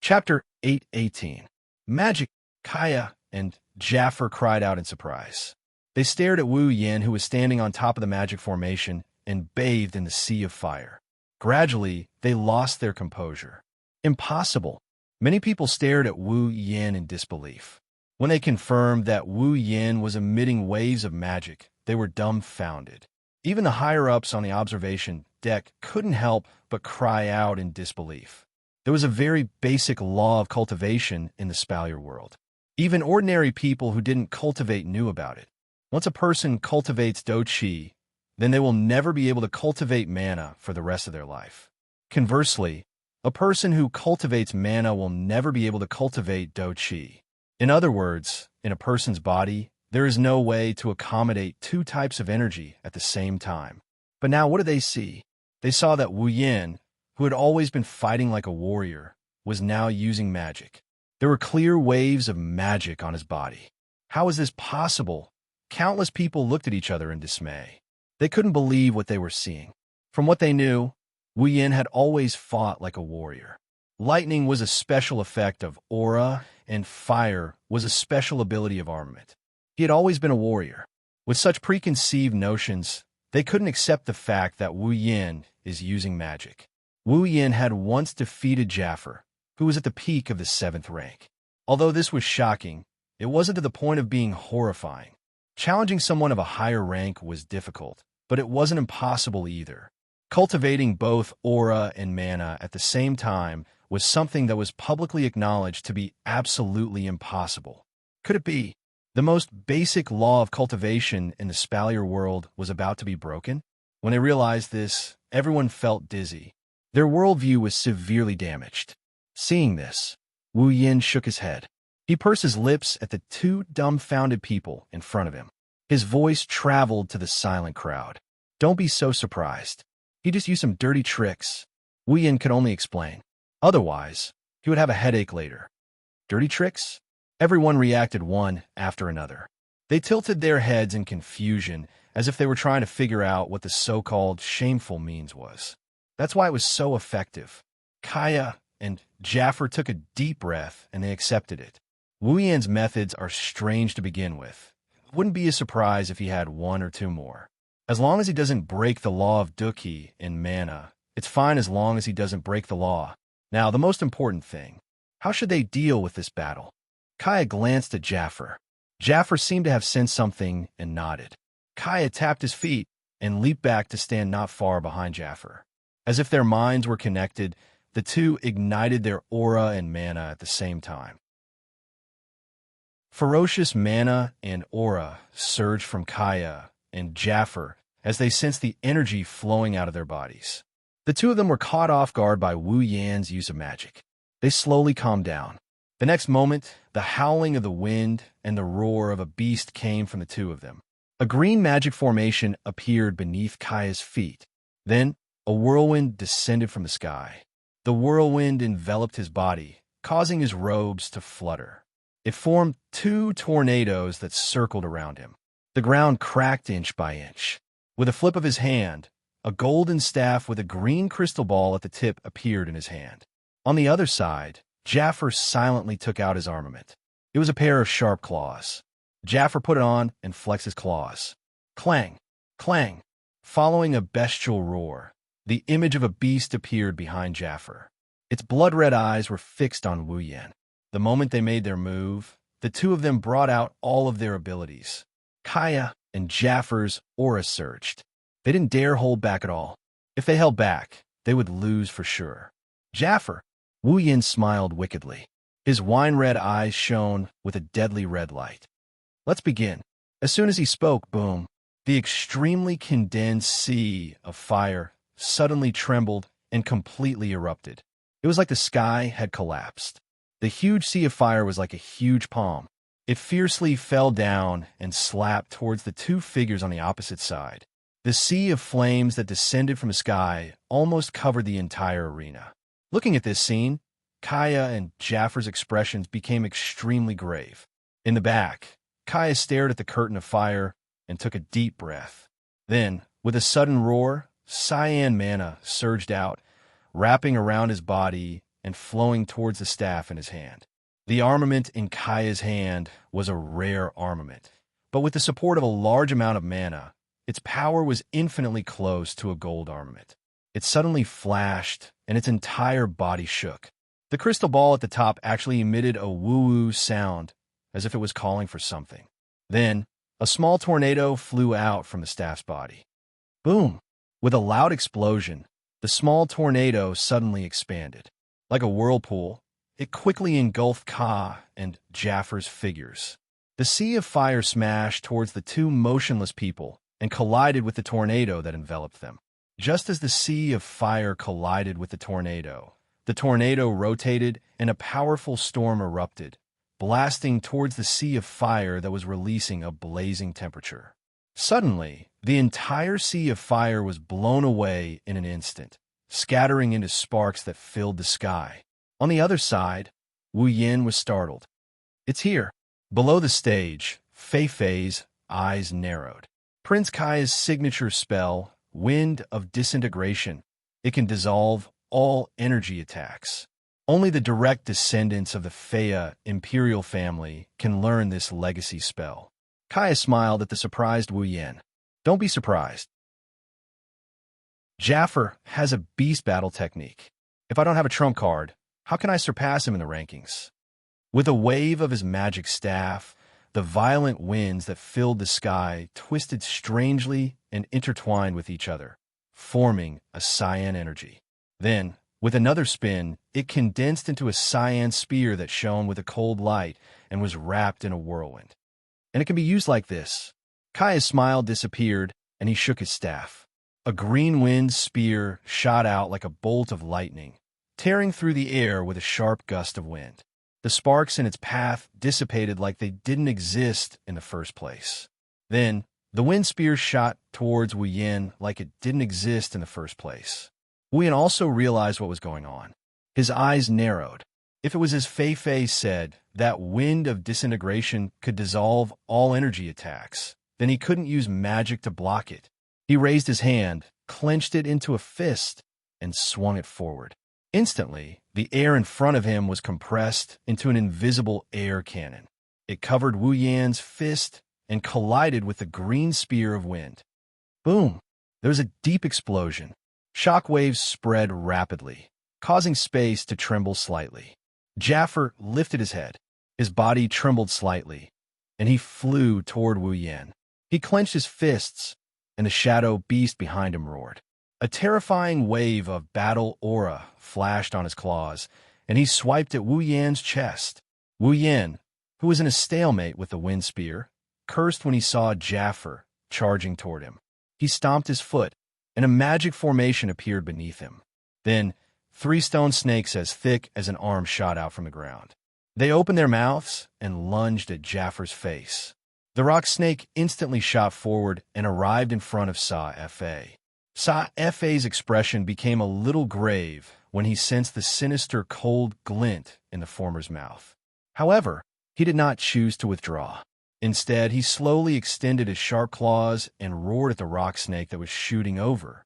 A: Chapter 8:18. Magic! Kaya and Jaffer cried out in surprise. They stared at Wu Yan, who was standing on top of the magic formation and bathed in the sea of fire. Gradually, they lost their composure. Impossible! Many people stared at Wu Yan in disbelief. When they confirmed that Wu Yan was emitting waves of magic, they were dumbfounded. Even the higher-ups on the observation deck couldn't help but cry out in disbelief. There was a very basic law of cultivation in the Spalier world. Even ordinary people who didn't cultivate knew about it. Once a person cultivates Do Qi, then they will never be able to cultivate mana for the rest of their life. Conversely, a person who cultivates mana will never be able to cultivate Do Qi. In other words, in a person's body, there is no way to accommodate two types of energy at the same time. But now what did they see? They saw that Wu Yan, who had always been fighting like a warrior, was now using magic. There were clear waves of magic on his body. How is this possible? Countless people looked at each other in dismay. They couldn't believe what they were seeing. From what they knew, Wu Yan had always fought like a warrior. Lightning was a special effect of aura, and fire was a special ability of armament. He had always been a warrior. With such preconceived notions, they couldn't accept the fact that Wu Yan is using magic. Wu Yan had once defeated Jaffer, who was at the peak of the 7th rank. Although this was shocking, it wasn't to the point of being horrifying. Challenging someone of a higher rank was difficult, but it wasn't impossible either. Cultivating both aura and mana at the same time was something that was publicly acknowledged to be absolutely impossible. Could it be? The most basic law of cultivation in the Spalier world was about to be broken? When they realized this, everyone felt dizzy. Their worldview was severely damaged. Seeing this, Wu Yan shook his head. He pursed his lips at the two dumbfounded people in front of him. His voice traveled to the silent crowd. "Don't be so surprised. He just used some dirty tricks." Wu Yan could only explain. Otherwise, he would have a headache later. Dirty tricks? Everyone reacted one after another. They tilted their heads in confusion, as if they were trying to figure out what the so-called shameful means was. That's why it was so effective. Kaya and Jaffer took a deep breath, and they accepted it. Wu Yan's methods are strange to begin with. It wouldn't be a surprise if he had one or two more. As long as he doesn't break the law of Duki in mana, it's fine as long as he doesn't break the law. Now, the most important thing. How should they deal with this battle? Kaya glanced at Jaffer. Jaffer seemed to have sensed something and nodded. Kaya tapped his feet and leaped back to stand not far behind Jaffer. As if their minds were connected, the two ignited their aura and mana at the same time. Ferocious mana and aura surged from Kaya and Jaffer as they sensed the energy flowing out of their bodies. The two of them were caught off guard by Wu Yan's use of magic. They slowly calmed down. The next moment, the howling of the wind and the roar of a beast came from the two of them. A green magic formation appeared beneath Kaya's feet. Then, a whirlwind descended from the sky. The whirlwind enveloped his body, causing his robes to flutter. It formed two tornadoes that circled around him. The ground cracked inch by inch. With a flip of his hand, a golden staff with a green crystal ball at the tip appeared in his hand. On the other side, Jaffer silently took out his armament. It was a pair of sharp claws. Jaffer put it on and flexed his claws. Clang! Clang! Following a bestial roar, the image of a beast appeared behind Jaffer. Its blood-red eyes were fixed on Wu Yan. The moment they made their move, the two of them brought out all of their abilities. Kaya and Jaffer's aura surged. They didn't dare hold back at all. If they held back, they would lose for sure. Jaffer! Wu Yan smiled wickedly. His wine-red eyes shone with a deadly red light. Let's begin. As soon as he spoke, boom, the extremely condensed sea of fire suddenly trembled and completely erupted. It was like the sky had collapsed. The huge sea of fire was like a huge palm. It fiercely fell down and slapped towards the two figures on the opposite side. The sea of flames that descended from the sky almost covered the entire arena. Looking at this scene, Kaya and Jaffer's expressions became extremely grave. In the back, Kaya stared at the curtain of fire and took a deep breath. Then, with a sudden roar, cyan mana surged out, wrapping around his body and flowing towards the staff in his hand. The armament in Kaya's hand was a rare armament, but with the support of a large amount of mana, its power was infinitely close to a gold armament. It suddenly flashed, and its entire body shook. The crystal ball at the top actually emitted a woo-woo sound, as if it was calling for something. Then, a small tornado flew out from the staff's body. Boom! With a loud explosion, the small tornado suddenly expanded. Like a whirlpool, it quickly engulfed Ka and Jaffer's figures. The sea of fire smashed towards the two motionless people and collided with the tornado that enveloped them. Just as the sea of fire collided with the tornado rotated and a powerful storm erupted, blasting towards the sea of fire that was releasing a blazing temperature. Suddenly, the entire sea of fire was blown away in an instant, scattering into sparks that filled the sky. On the other side, Wu Yan was startled. It's here. Below the stage, Fei Fei's eyes narrowed. Prince Kaya's signature spell, Wind of Disintegration. It can dissolve all energy attacks. Only the direct descendants of the Fea imperial family can learn this legacy spell. Kaya smiled at the surprised Wu Yan. Don't be surprised. Jaffer has a beast battle technique. If I don't have a trump card, how can I surpass him in the rankings? With a wave of his magic staff, the violent winds that filled the sky twisted strangely and intertwined with each other, forming a cyan energy. Then, with another spin, it condensed into a cyan spear that shone with a cold light and was wrapped in a whirlwind. And it can be used like this. Kaya's smile disappeared, and he shook his staff. A green wind spear shot out like a bolt of lightning, tearing through the air with a sharp gust of wind. The sparks in its path dissipated like they didn't exist in the first place. Then, the wind spear shot towards Wu Yan like it didn't exist in the first place. Wu Yan also realized what was going on. His eyes narrowed. If it was as Fei Fei said, that wind of disintegration could dissolve all energy attacks, then he couldn't use magic to block it. He raised his hand, clenched it into a fist, and swung it forward. Instantly, the air in front of him was compressed into an invisible air cannon. It covered Wu Yan's fist and collided with the green spear of wind. Boom! There was a deep explosion. Shock waves spread rapidly, causing space to tremble slightly. Jaffer lifted his head. His body trembled slightly, and he flew toward Wu Yan. He clenched his fists, and the shadow beast behind him roared. A terrifying wave of battle aura flashed on his claws, and he swiped at Wu Yan's chest. Wu Yan, who was in a stalemate with the wind spear, cursed when he saw Jaffer charging toward him. He stomped his foot, and a magic formation appeared beneath him. Then, 3 stone snakes as thick as an arm shot out from the ground. They opened their mouths and lunged at Jaffer's face. The rock snake instantly shot forward and arrived in front of Sa Fa. Sa Fa's expression became a little grave when he sensed the sinister cold glint in the former's mouth. However, he did not choose to withdraw. Instead, he slowly extended his sharp claws and roared at the rock snake that was shooting over.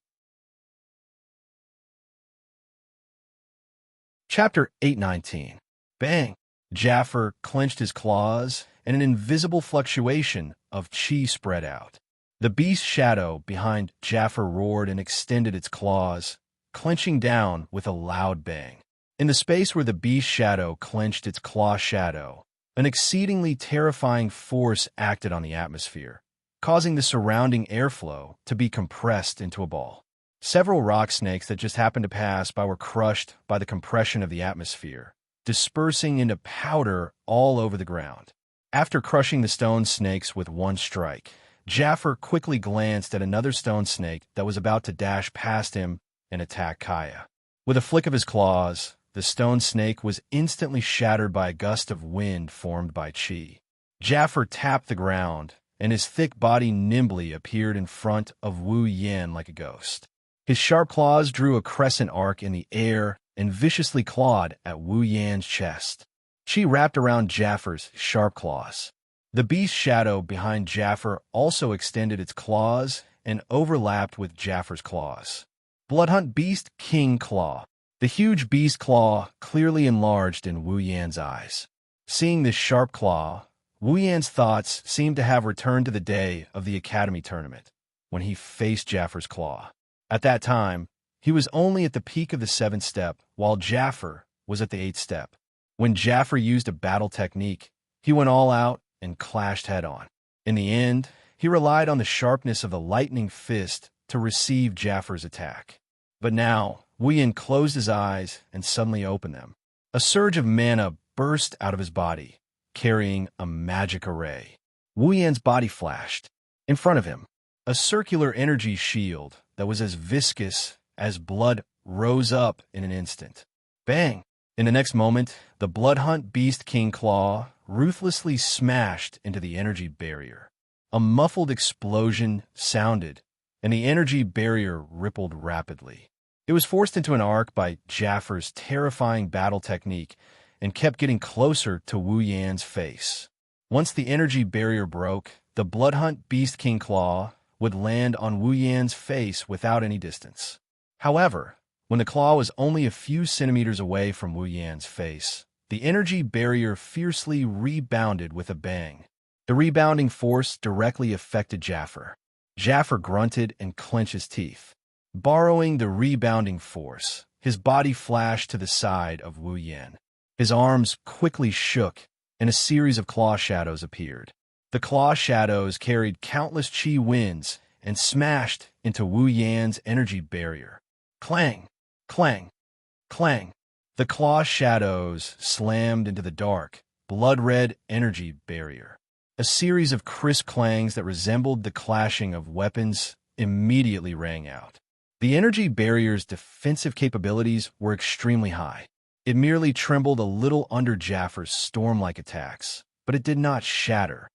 A: Chapter 819. Bang! Jaffer clenched his claws, and an invisible fluctuation of chi spread out. The beast's shadow behind Jaffer roared and extended its claws, clenching down with a loud bang. In the space where the beast's shadow clenched its claw shadow, an exceedingly terrifying force acted on the atmosphere, causing the surrounding airflow to be compressed into a ball. Several rock snakes that just happened to pass by were crushed by the compression of the atmosphere, dispersing into powder all over the ground. After crushing the stone snakes with one strike, Jaffer quickly glanced at another stone snake that was about to dash past him and attack Kaya. With a flick of his claws, the stone snake was instantly shattered by a gust of wind formed by chi. Jaffer tapped the ground, and his thick body nimbly appeared in front of Wu Yan like a ghost. His sharp claws drew a crescent arc in the air and viciously clawed at Wu Yan's chest. Chi wrapped around Jaffer's sharp claws. The beast's shadow behind Jaffer also extended its claws and overlapped with Jaffer's claws. Bloodhunt Beast King Claw. The huge beast claw clearly enlarged in Wu Yan's eyes. Seeing this sharp claw, Wu Yan's thoughts seemed to have returned to the day of the Academy tournament, when he faced Jaffer's claw. At that time, he was only at the peak of the 7th step, while Jaffer was at the 8th step. When Jaffer used a battle technique, he went all out and clashed head-on. In the end, he relied on the sharpness of the lightning fist to receive Jaffer's attack. But now, Wu Yan closed his eyes and suddenly opened them. A surge of mana burst out of his body, carrying a magic array. Wu Yan's body flashed. In front of him, a circular energy shield that was as viscous as blood rose up in an instant. Bang! In the next moment, the Bloodhunt Beast King Claw ruthlessly smashed into the energy barrier. A muffled explosion sounded, and the energy barrier rippled rapidly. It was forced into an arc by Jaffer's terrifying battle technique and kept getting closer to Wu Yan's face. Once the energy barrier broke, the Bloodhunt Beast King Claw would land on Wu Yan's face without any distance. However, when the claw was only a few centimeters away from Wu Yan's face, the energy barrier fiercely rebounded with a bang. The rebounding force directly affected Jaffer. Jaffer grunted and clenched his teeth. Borrowing the rebounding force, his body flashed to the side of Wu Yan. His arms quickly shook, and a series of claw shadows appeared. The claw shadows carried countless chi winds and smashed into Wu Yan's energy barrier. Clang! Clang! Clang! The claw shadows slammed into the dark, blood-red energy barrier. A series of crisp clangs that resembled the clashing of weapons immediately rang out. The energy barrier's defensive capabilities were extremely high. It merely trembled a little under Jaffer's storm-like attacks, but it did not shatter.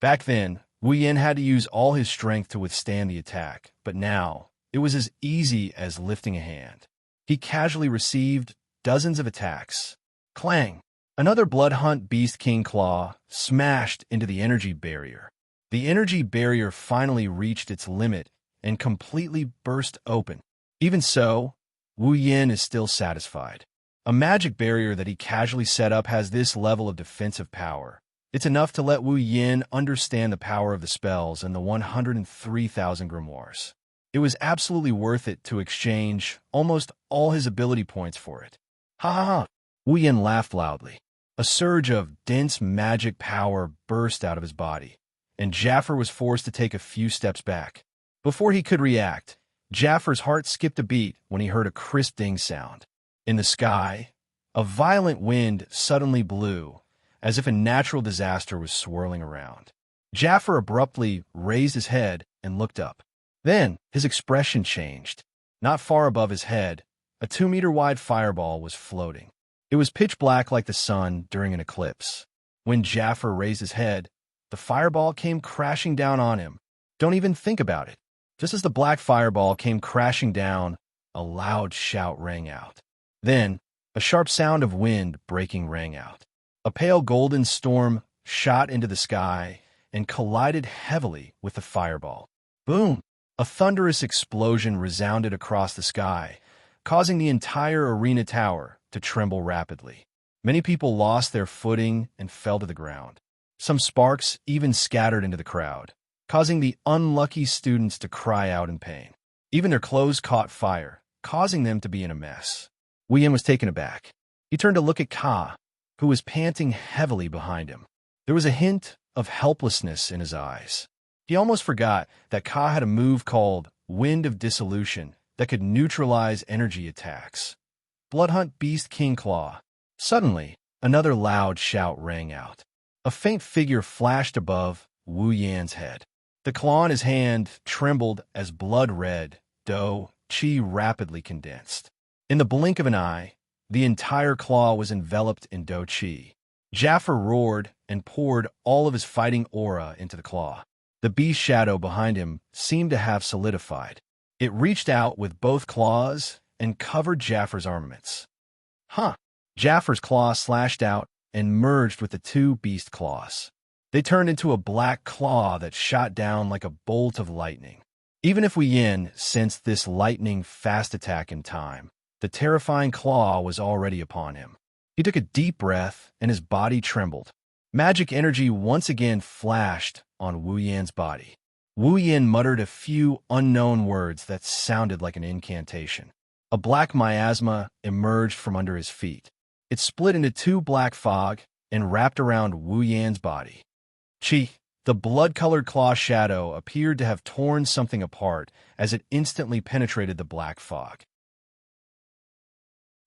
A: Back then, Wu Yan had to use all his strength to withstand the attack, but now, it was as easy as lifting a hand. He casually received dozens of attacks. Clang! Another Bloodhunt Beast King Claw smashed into the energy barrier. The energy barrier finally reached its limit and completely burst open. Even so, Wu Yan is still satisfied. A magic barrier that he casually set up has this level of defensive power. It's enough to let Wu Yan understand the power of the spells and the 103,000 grimoires. It was absolutely worth it to exchange almost all his ability points for it. Ha ha ha! Wu Yan laughed loudly. A surge of dense magic power burst out of his body, and Jaffer was forced to take a few steps back. Before he could react, Jaffer's heart skipped a beat when he heard a crisp ding sound. In the sky, a violent wind suddenly blew, as if a natural disaster was swirling around. Jaffer abruptly raised his head and looked up. Then, his expression changed. Not far above his head, a 2-meter-wide fireball was floating. It was pitch black like the sun during an eclipse. When Jaffer raised his head, the fireball came crashing down on him. Don't even think about it. Just as the black fireball came crashing down, a loud shout rang out. Then, a sharp sound of wind breaking rang out. A pale golden storm shot into the sky and collided heavily with the fireball. Boom! A thunderous explosion resounded across the sky, causing the entire arena tower to tremble rapidly. Many people lost their footing and fell to the ground. Some sparks even scattered into the crowd, causing the unlucky students to cry out in pain. Even their clothes caught fire, causing them to be in a mess. Woo Yin was taken aback. He turned to look at Ka, who was panting heavily behind him. There was a hint of helplessness in his eyes. He almost forgot that Ka had a move called Wind of Dissolution that could neutralize energy attacks. Bloodhunt Beast King Claw. Suddenly, another loud shout rang out. A faint figure flashed above Wu Yan's head. The claw in his hand trembled as blood-red dough qi rapidly condensed. In the blink of an eye, the entire claw was enveloped in dough qi. Jaffer roared and poured all of his fighting aura into the claw. The beast shadow behind him seemed to have solidified. It reached out with both claws and covered Jaffer's armaments. Huh! Jaffer's claw slashed out and merged with the two beast claws. They turned into a black claw that shot down like a bolt of lightning. Even if Wu Yin sensed this lightning-fast attack in time, the terrifying claw was already upon him. He took a deep breath and his body trembled. Magic energy once again flashed on Wu Yan's body. Wu Yin muttered a few unknown words that sounded like an incantation. A black miasma emerged from under his feet. It split into two black fog and wrapped around Wu Yan's body. Chi, the blood-colored claw shadow, appeared to have torn something apart as it instantly penetrated the black fog.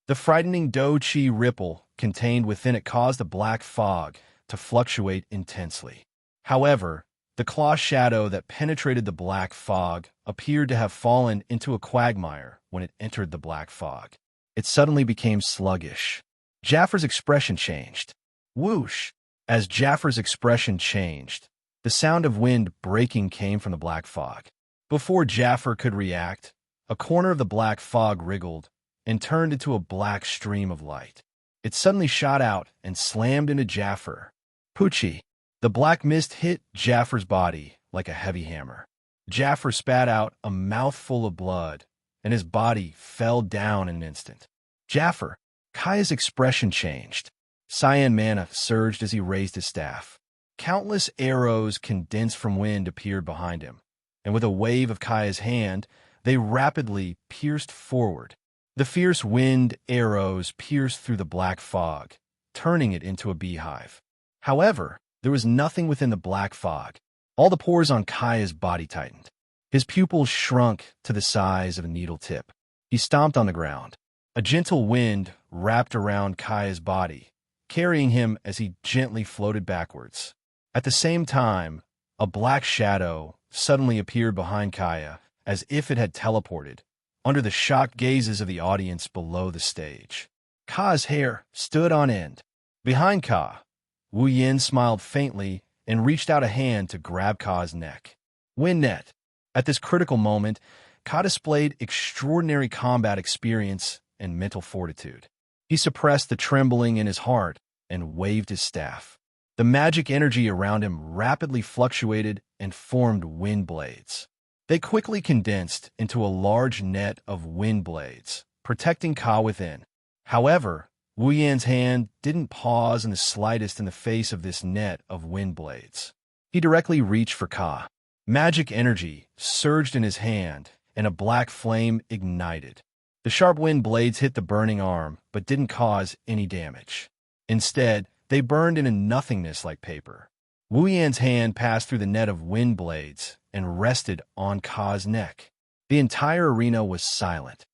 A: The frightening dough qi ripple contained within it caused the black fog to fluctuate intensely. However, the claw shadow that penetrated the black fog appeared to have fallen into a quagmire when it entered the black fog. It suddenly became sluggish. Jaffer's expression changed. Whoosh! As Jaffer's expression changed, the sound of wind breaking came from the black fog. Before Jaffer could react, a corner of the black fog wriggled and turned into a black stream of light. It suddenly shot out and slammed into Jaffer. Poochie! The black mist hit Jaffer's body like a heavy hammer. Jaffer spat out a mouthful of blood, and his body fell down in an instant. Jaffer! Kaya's expression changed. Cyan mana surged as he raised his staff. Countless arrows condensed from wind appeared behind him, and with a wave of Kaya's hand, they rapidly pierced forward. The fierce wind arrows pierced through the black fog, turning it into a beehive. However, there was nothing within the black fog. All the pores on Kaya's body tightened. His pupils shrunk to the size of a needle tip. He stomped on the ground. A gentle wind wrapped around Kaya's body, carrying him as he gently floated backwards. At the same time, a black shadow suddenly appeared behind Kaya, as if it had teleported, under the shocked gazes of the audience below the stage. Ka's hair stood on end. Behind Ka, Wu Yin smiled faintly and reached out a hand to grab Ka's neck. Wind net. At this critical moment, Ka displayed extraordinary combat experience and mental fortitude. He suppressed the trembling in his heart and waved his staff. The magic energy around him rapidly fluctuated and formed wind blades. They quickly condensed into a large net of wind blades, protecting Ka within. However, Wu Yan's hand didn't pause in the slightest in the face of this net of wind blades. He directly reached for Ka. Magic energy surged in his hand, and a black flame ignited. The sharp wind blades hit the burning arm, but didn't cause any damage. Instead, they burned into nothingness like paper. Wu Yan's hand passed through the net of wind blades and rested on Ka's neck. The entire arena was silent.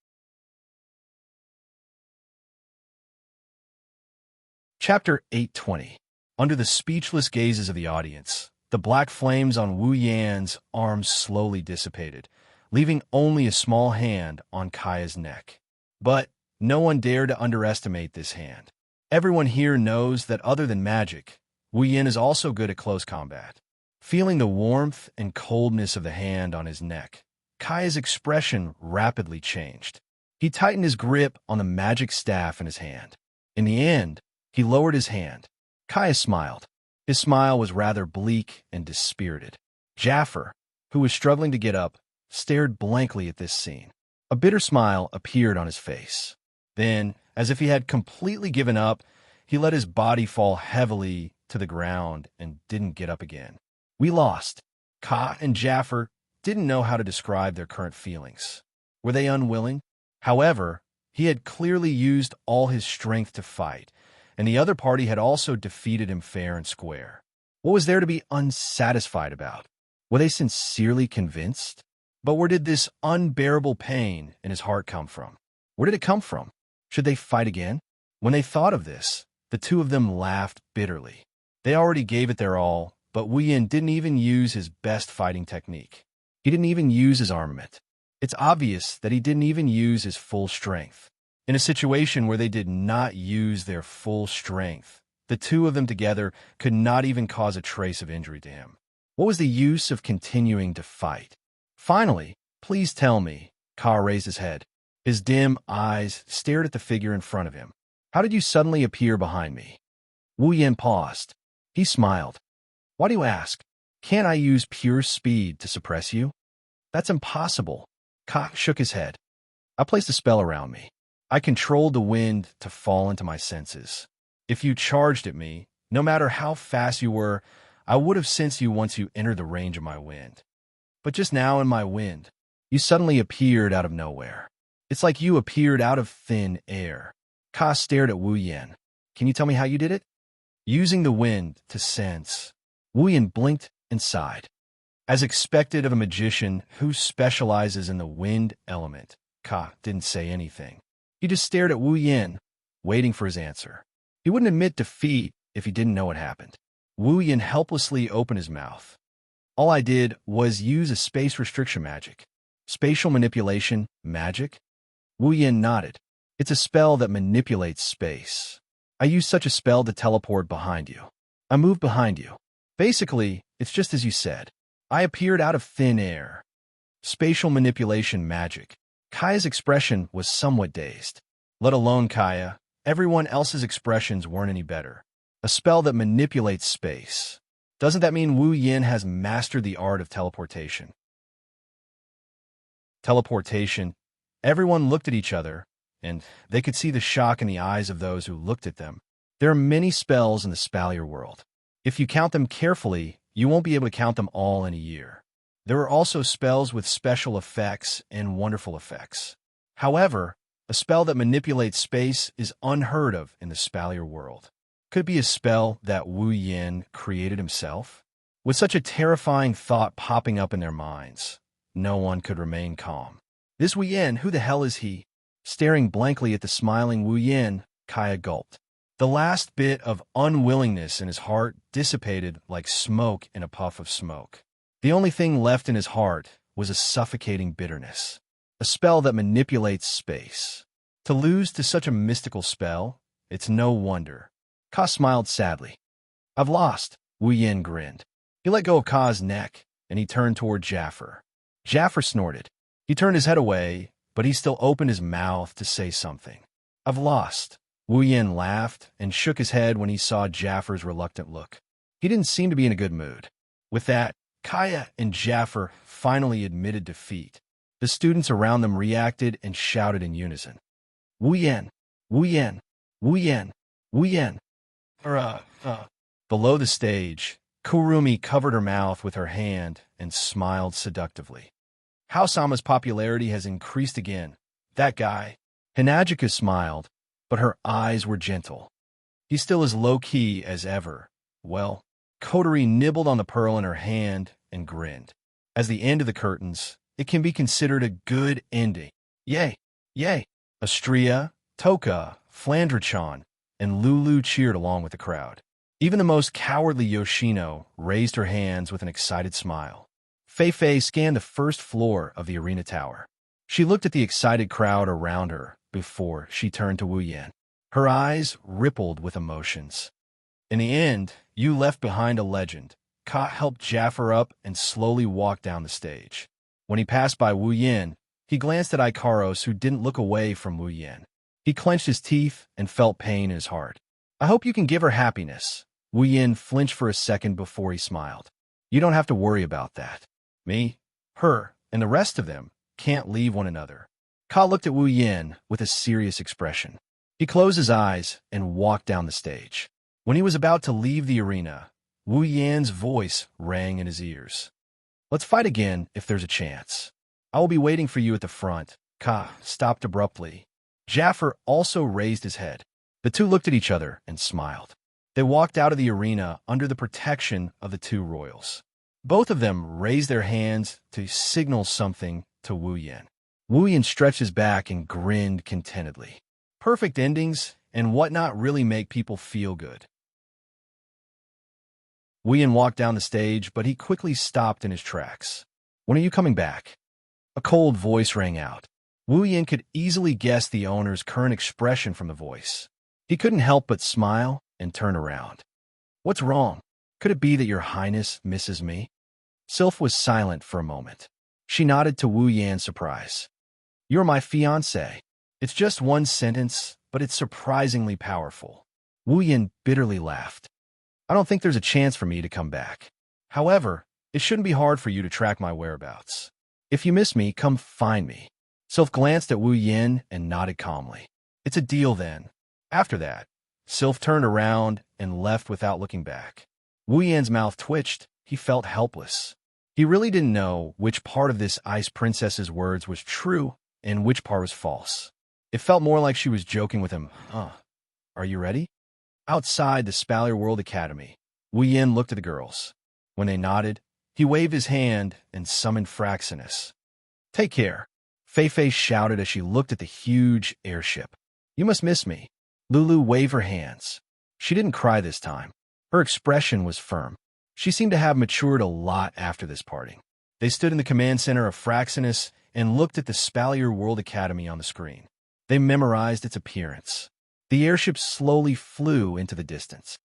A: Chapter 820. Under the speechless gazes of the audience, the black flames on Wu Yan's arms slowly dissipated, leaving only a small hand on Kaya's neck. But no one dared to underestimate this hand. Everyone here knows that other than magic, Wu Yin is also good at close combat. Feeling the warmth and coldness of the hand on his neck, Kaya's expression rapidly changed. He tightened his grip on the magic staff in his hand. In the end, he lowered his hand. Kaya smiled. His smile was rather bleak and dispirited. Jaffer, who was struggling to get up, stared blankly at this scene. A bitter smile appeared on his face. Then, as if he had completely given up, he let his body fall heavily to the ground and didn't get up again. We lost. Ka and Jaffer didn't know how to describe their current feelings. Were they unwilling? However, he had clearly used all his strength to fight, and the other party had also defeated him fair and square. What was there to be unsatisfied about? Were they sincerely convinced? But where did this unbearable pain in his heart come from? Where did it come from? Should they fight again? When they thought of this, the two of them laughed bitterly. They already gave it their all, but Wu Yin didn't even use his best fighting technique. He didn't even use his armament. It's obvious that he didn't even use his full strength. In a situation where they did not use their full strength, the two of them together could not even cause a trace of injury to him. What was the use of continuing to fight? Finally, please tell me, Ka raised his head. His dim eyes stared at the figure in front of him. How did you suddenly appear behind me? Wu Yin paused. He smiled. Why do you ask? Can't I use pure speed to suppress you? That's impossible. Ka shook his head. I placed a spell around me. I controlled the wind to fall into my senses. If you charged at me, no matter how fast you were, I would have sensed you once you entered the range of my wind. But just now in my wind, you suddenly appeared out of nowhere. It's like you appeared out of thin air. Ka stared at Wu Yin. Can you tell me how you did it? Using the wind to sense. Wu Yin blinked and sighed. As expected of a magician who specializes in the wind element, Ka didn't say anything. He just stared at Wu Yin, waiting for his answer. He wouldn't admit defeat if he didn't know what happened. Wu Yin helplessly opened his mouth. All I did was use a space restriction magic. Spatial manipulation magic? Wu Yin nodded. It's a spell that manipulates space. I used such a spell to teleport behind you. I moved behind you. Basically, it's just as you said. I appeared out of thin air. Spatial manipulation magic. Kaya's expression was somewhat dazed. Let alone Kaya, everyone else's expressions weren't any better. A spell that manipulates space. Doesn't that mean Wu Yin has mastered the art of teleportation? Teleportation. Everyone looked at each other, and they could see the shock in the eyes of those who looked at them. There are many spells in the Spalier world. If you count them carefully, you won't be able to count them all in a year. There are also spells with special effects and wonderful effects. However, a spell that manipulates space is unheard of in the Spalier world. Could it be a spell that Wu Yin created himself? With such a terrifying thought popping up in their minds, no one could remain calm. This Wu Yin, who the hell is he? Staring blankly at the smiling Wu Yin, Kaya gulped. The last bit of unwillingness in his heart dissipated like smoke in a puff of smoke. The only thing left in his heart was a suffocating bitterness. A spell that manipulates space. To lose to such a mystical spell, it's no wonder. Ka smiled sadly. I've lost, Wu Yin grinned. He let go of Ka's neck, and he turned toward Jaffer. Jaffer snorted. He turned his head away, but he still opened his mouth to say something. I've lost. Wu Yin laughed and shook his head when he saw Jaffer's reluctant look. He didn't seem to be in a good mood. With that, Kaya and Jaffer finally admitted defeat. The students around them reacted and shouted in unison. Wu Yin! Wu Yin! Wu Yin! Wu Yin! Below the stage, Kurumi covered her mouth with her hand and smiled seductively. Hao-sama's popularity has increased again. That guy. Hinajika smiled, but her eyes were gentle. He's still as low-key as ever. Well, Kotori nibbled on the pearl in her hand and grinned. As the end of the curtains, it can be considered a good ending. Yay! Yay! Astria, Toka, Flandra-chan, and Lulu cheered along with the crowd. Even the most cowardly Yoshino raised her hands with an excited smile. Fei scanned the first floor of the arena tower. She looked at the excited crowd around her before she turned to Wu Yin. Her eyes rippled with emotions. In the end, you left behind a legend. Ka helped Jaffer up and slowly walked down the stage. When he passed by Wu Yin, He glanced at Ikaros, who didn't look away from Wu Yin. He clenched his teeth and felt pain in his heart. I hope you can give her happiness. Wu Yin flinched for a second before he smiled. You don't have to worry about that. Me, her, and the rest of them can't leave one another. Ka looked at Wu Yin with a serious expression. He closed his eyes and walked down the stage. When he was about to leave the arena, Wu Yin's voice rang in his ears. Let's fight again if there's a chance. I will be waiting for you at the front. Ka stopped abruptly. Jaffer also raised his head. The two looked at each other and smiled. They walked out of the arena under the protection of the two royals. Both of them raised their hands to signal something to Wu Yin. Wu Yin stretched his back and grinned contentedly. Perfect endings and whatnot really make people feel good. Wu Yin walked down the stage, but he quickly stopped in his tracks. When are you coming back? A cold voice rang out. Wu Yin could easily guess the owner's current expression from the voice. He couldn't help but smile and turn around. What's wrong? Could it be that your highness misses me? Sylph was silent for a moment. She nodded to Wu Yin's surprise. You're my fiancé. It's just one sentence, but it's surprisingly powerful. Wu Yin bitterly laughed. I don't think there's a chance for me to come back. However, it shouldn't be hard for you to track my whereabouts. If you miss me, come find me. Sylph glanced at Wu Yin and nodded calmly. It's a deal then. After that, Sylph turned around and left without looking back. Wu Yin's mouth twitched. He felt helpless. He really didn't know which part of this ice princess's words was true and which part was false. It felt more like she was joking with him. Are you ready? Outside the Spalier World Academy, Wu Yin looked at the girls. When they nodded, he waved his hand and summoned Fraxinus. Take care, Fei shouted as she looked at the huge airship. You must miss me. Lulu waved her hands. She didn't cry this time. Her expression was firm. She seemed to have matured a lot after this parting. They stood in the command center of Fraxinus and looked at the Spalier World Academy on the screen. They memorized its appearance. The airship slowly flew into the distance.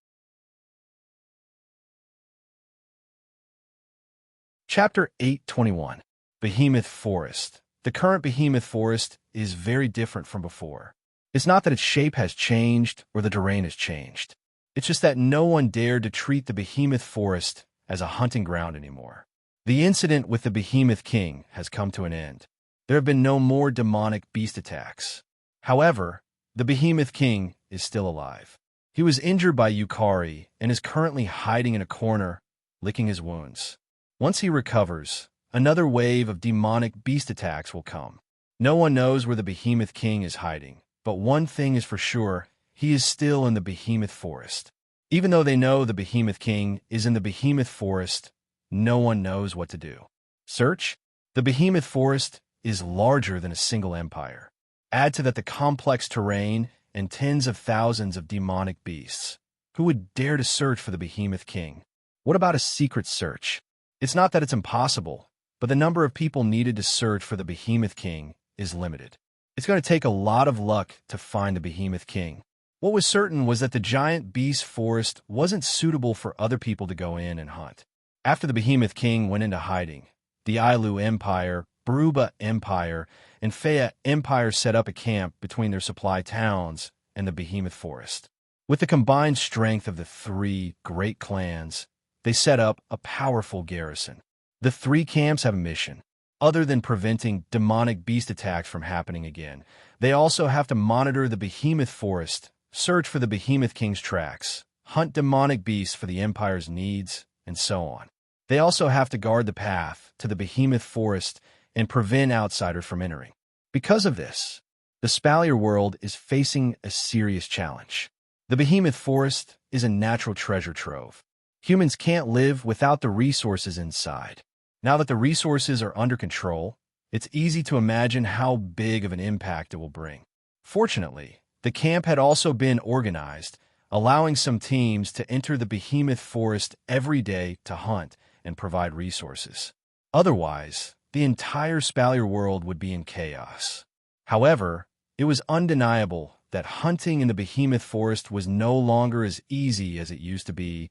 A: Chapter 821. Behemoth Forest. The current Behemoth Forest is very different from before. It's not that its shape has changed or the terrain has changed. It's just that no one dared to treat the Behemoth Forest as a hunting ground anymore. The incident with the Behemoth King has come to an end. There have been no more demonic beast attacks. However, the Behemoth King is still alive. He was injured by Yukari and is currently hiding in a corner, licking his wounds. Once he recovers, another wave of demonic beast attacks will come. No one knows where the Behemoth King is hiding, but one thing is for sure, he is still in the Behemoth Forest. Even though they know the Behemoth King is in the Behemoth Forest, no one knows what to do. Search? The Behemoth Forest is larger than a single empire. Add to that the complex terrain and tens of thousands of demonic beasts. Who would dare to search for the Behemoth King? What about a secret search? It's not that it's impossible, but the number of people needed to search for the Behemoth King is limited. It's going to take a lot of luck to find the Behemoth King. What was certain was that the giant beast forest wasn't suitable for other people to go in and hunt. After the Behemoth King went into hiding, the Ailu Empire, Baruba Empire, and Fea Empire set up a camp between their supply towns and the Behemoth Forest. With the combined strength of the three great clans, they set up a powerful garrison. The three camps have a mission. Other than preventing demonic beast attacks from happening again, they also have to monitor the Behemoth Forest, search for the Behemoth King's tracks, hunt demonic beasts for the Empire's needs, and so on. They also have to guard the path to the Behemoth Forest and prevent outsiders from entering. Because of this, the Spalier world is facing a serious challenge. The Behemoth Forest is a natural treasure trove. Humans can't live without the resources inside. Now that the resources are under control, it's easy to imagine how big of an impact it will bring. Fortunately, the camp had also been organized, allowing some teams to enter the Behemoth Forest every day to hunt and provide resources. Otherwise, the entire Spalier world would be in chaos. However, it was undeniable that hunting in the Behemoth Forest was no longer as easy as it used to be.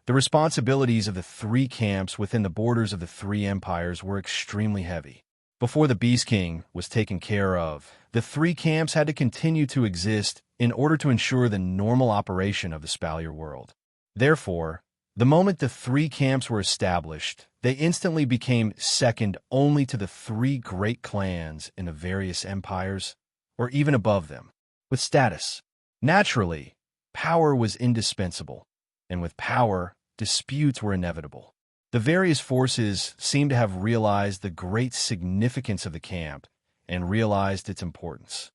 A: The responsibilities of the three camps within the borders of the three empires were extremely heavy. Before the Beast King was taken care of, the three camps had to continue to exist in order to ensure the normal operation of the Spalier world. Therefore, the moment the three camps were established, they instantly became second only to the three great clans in the various empires, or even above them, with status. Naturally, power was indispensable, and with power, disputes were inevitable. The various forces seemed to have realized the great significance of the camp and realized its importance.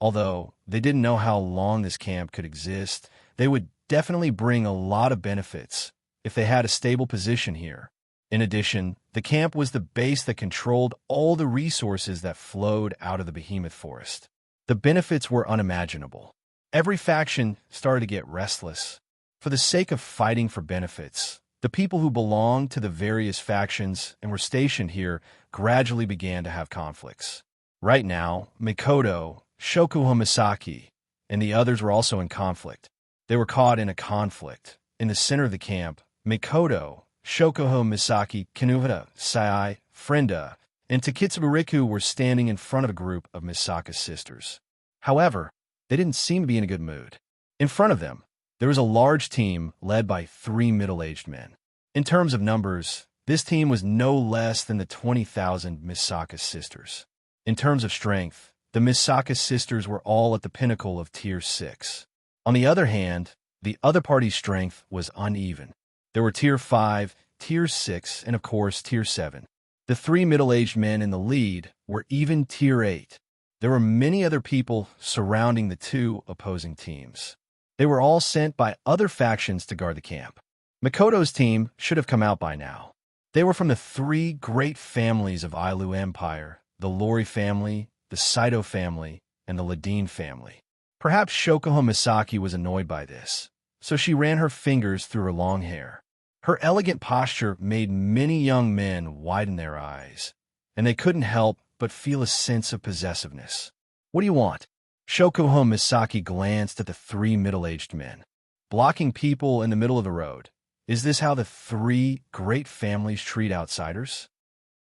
A: Although they didn't know how long this camp could exist, they would definitely bring a lot of benefits if they had a stable position here. In addition, the camp was the base that controlled all the resources that flowed out of the behemoth forest. The benefits were unimaginable. Every faction started to get restless. For the sake of fighting for benefits, the people who belonged to the various factions and were stationed here gradually began to have conflicts. Right now, Mikoto, Shokuho Misaki, and the others were also in conflict. They were caught in a conflict. In the center of the camp, Mikoto, Shokuho Misaki, Kanuhara, Sai, Frenda, and Takitsuburiku were standing in front of a group of Misaka's sisters. However, they didn't seem to be in a good mood. In front of them, there was a large team led by three middle-aged men. In terms of numbers, this team was no less than the 20,000 Misaka sisters. In terms of strength, the Misaka sisters were all at the pinnacle of Tier 6. On the other hand, the other party's strength was uneven. There were Tier 5, Tier 6, and of course Tier 7. The three middle-aged men in the lead were even Tier 8. There were many other people surrounding the two opposing teams. They were all sent by other factions to guard the camp. Mikoto's team should have come out by now. They were from the three great families of Ailu Empire, the Lori family, the Saito family, and the Ladine family. Perhaps Shokuho Misaki was annoyed by this, so she ran her fingers through her long hair. Her elegant posture made many young men widen their eyes, and they couldn't help but feel a sense of possessiveness. "What do you want?" Shokuho Misaki glanced at the three middle-aged men. "Blocking people in the middle of the road. Is this how the three great families treat outsiders?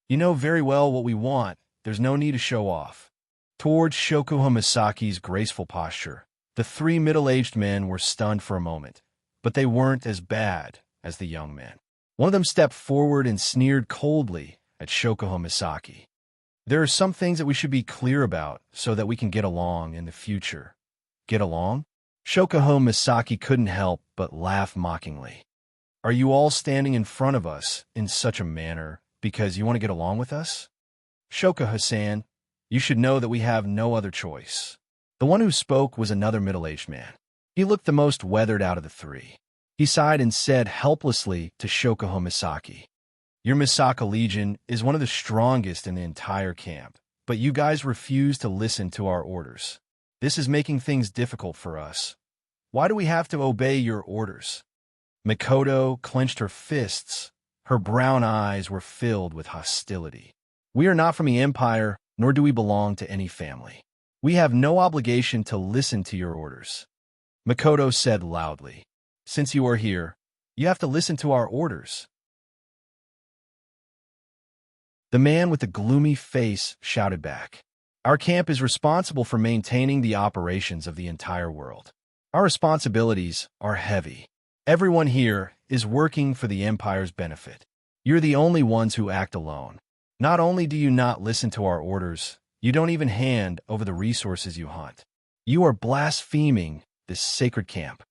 A: You know very well what we want. There's no need to show off." Towards Shokuho Misaki's graceful posture, the three middle-aged men were stunned for a moment, but they weren't as bad as the young men. One of them stepped forward and sneered coldly at Shokuho Misaki. "There are some things that we should be clear about so that we can get along in the future." "Get along?" Shokuho Misaki couldn't help but laugh mockingly. "Are you all standing in front of us in such a manner because you want to get along with us? Shokuho-san, you should know that we have no other choice." The one who spoke was another middle-aged man. He looked the most weathered out of the three. He sighed and said helplessly to Shokuho Misaki, "Your Misaka Legion is one of the strongest in the entire camp, but you guys refuse to listen to our orders. This is making things difficult for us. Why do we have to obey your orders?" Mikoto clenched her fists. Her brown eyes were filled with hostility. "We are not from the Empire, nor do we belong to any family. We have no obligation to listen to your orders." Mikoto said loudly, "Since you are here, you have to listen to our orders." The man with the gloomy face shouted back, "Our camp is responsible for maintaining the operations of the entire world. Our responsibilities are heavy. Everyone here is working for the Empire's benefit. You're the only ones who act alone. Not only do you not listen to our orders, you don't even hand over the resources you hunt. You are blaspheming this sacred camp."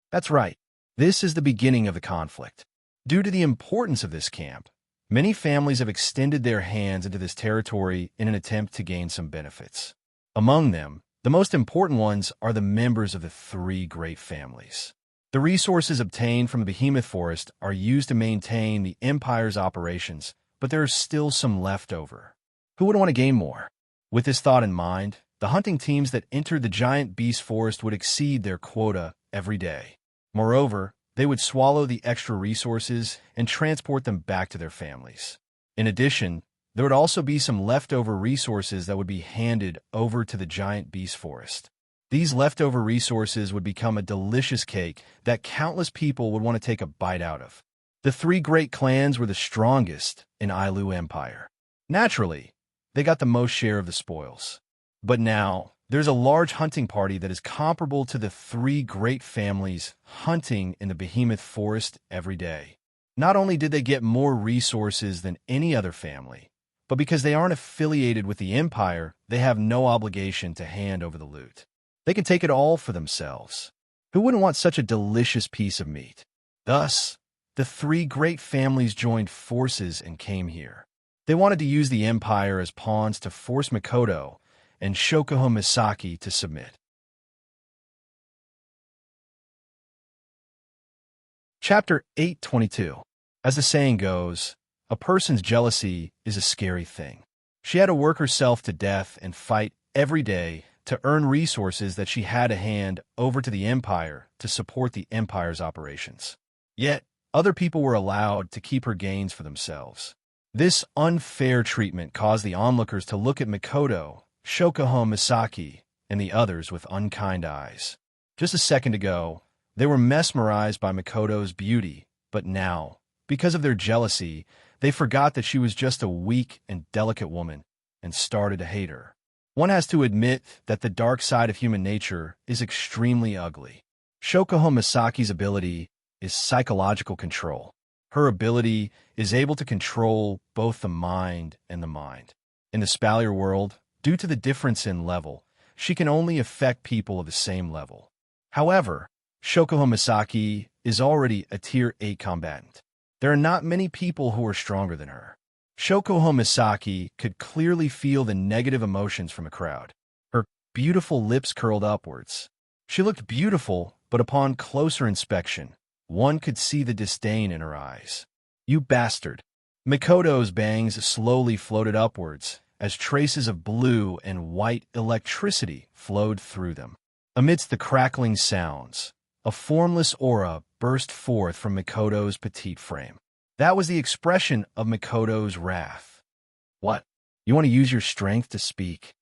A: That's right. This is the beginning of the conflict. Due to the importance of this camp, many families have extended their hands into this territory in an attempt to gain some benefits. Among them, the most important ones are the members of the three great families. The resources obtained from the Behemoth Forest are used to maintain the Empire's operations, but there is still some left over. Who would want to gain more? With this thought in mind, the hunting teams that entered the giant beast forest would exceed their quota every day. Moreover, they would swallow the extra resources and transport them back to their families. In addition, there would also be some leftover resources that would be handed over to the giant beast forest. These leftover resources would become a delicious cake that countless people would want to take a bite out of. The three great clans were the strongest in Ailu Empire. Naturally, they got the most share of the spoils. But now, there's a large hunting party that is comparable to the three great families hunting in the behemoth forest every day. Not only did they get more resources than any other family, but because they aren't affiliated with the empire, they have no obligation to hand over the loot. They can take it all for themselves. Who wouldn't want such a delicious piece of meat? Thus, the three great families joined forces and came here. They wanted to use the empire as pawns to force Mikoto and Shokuho Misaki to submit. Chapter 822. As the saying goes, a person's jealousy is a scary thing. She had to work herself to death and fight every day to earn resources that she had to hand over to the empire to support the empire's operations. Yet, other people were allowed to keep her gains for themselves. This unfair treatment caused the onlookers to look at Mikoto, Shokuho Misaki, and the others with unkind eyes. Just a second ago, they were mesmerized by Mikoto's beauty, but now, because of their jealousy, they forgot that she was just a weak and delicate woman and started to hate her. One has to admit that the dark side of human nature is extremely ugly. Shokuho Misaki's ability is psychological control. Her ability is able to control both the mind and the mind. In the Spalier world, due to the difference in level, she can only affect people of the same level. However, Shokuho Misaki is already a Tier 8 combatant. There are not many people who are stronger than her. Shokuho Misaki could clearly feel the negative emotions from a crowd. Her beautiful lips curled upwards. She looked beautiful, but upon closer inspection, one could see the disdain in her eyes. "You bastard." Mikoto's bangs slowly floated upwards as traces of blue and white electricity flowed through them. Amidst the crackling sounds, a formless aura burst forth from Mikoto's petite frame. That was the expression of Mikoto's wrath. "What? You want to use your strength to speak?"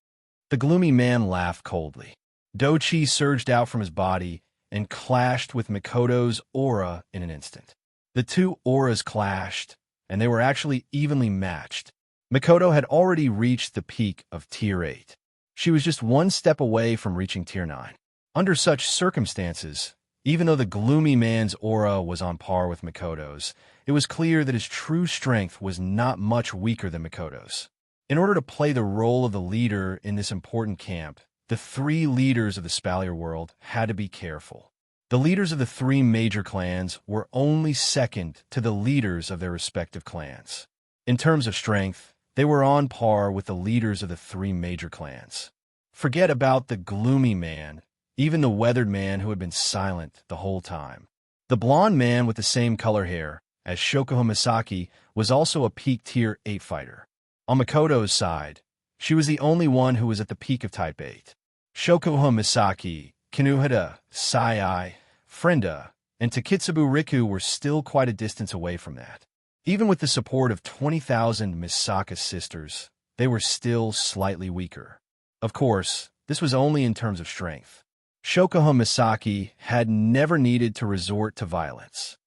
A: The gloomy man laughed coldly. Do-chi surged out from his body and clashed with Mikoto's aura in an instant. The two auras clashed, and they were actually evenly matched. Mikoto had already reached the peak of Tier 8. She was just one step away from reaching Tier 9. Under such circumstances, even though the gloomy man's aura was on par with Mikoto's, it was clear that his true strength was not much weaker than Mikoto's. In order to play the role of the leader in this important camp, the three leaders of the Spalier world had to be careful. The leaders of the three major clans were only second to the leaders of their respective clans. In terms of strength, they were on par with the leaders of the three major clans. Forget about the gloomy man, even the weathered man who had been silent the whole time. The blonde man with the same color hair as Shokuho Misaki was also a peak Tier 8 fighter. On Mikoto's side, she was the only one who was at the peak of Type 8. Shokuho Misaki, Kinuhada, Sai, Frenda, and Takitsubu Riku were still quite a distance away from that. Even with the support of 20,000 Misaka sisters, they were still slightly weaker. Of course, this was only in terms of strength. Shokuho Misaki had never needed to resort to violence.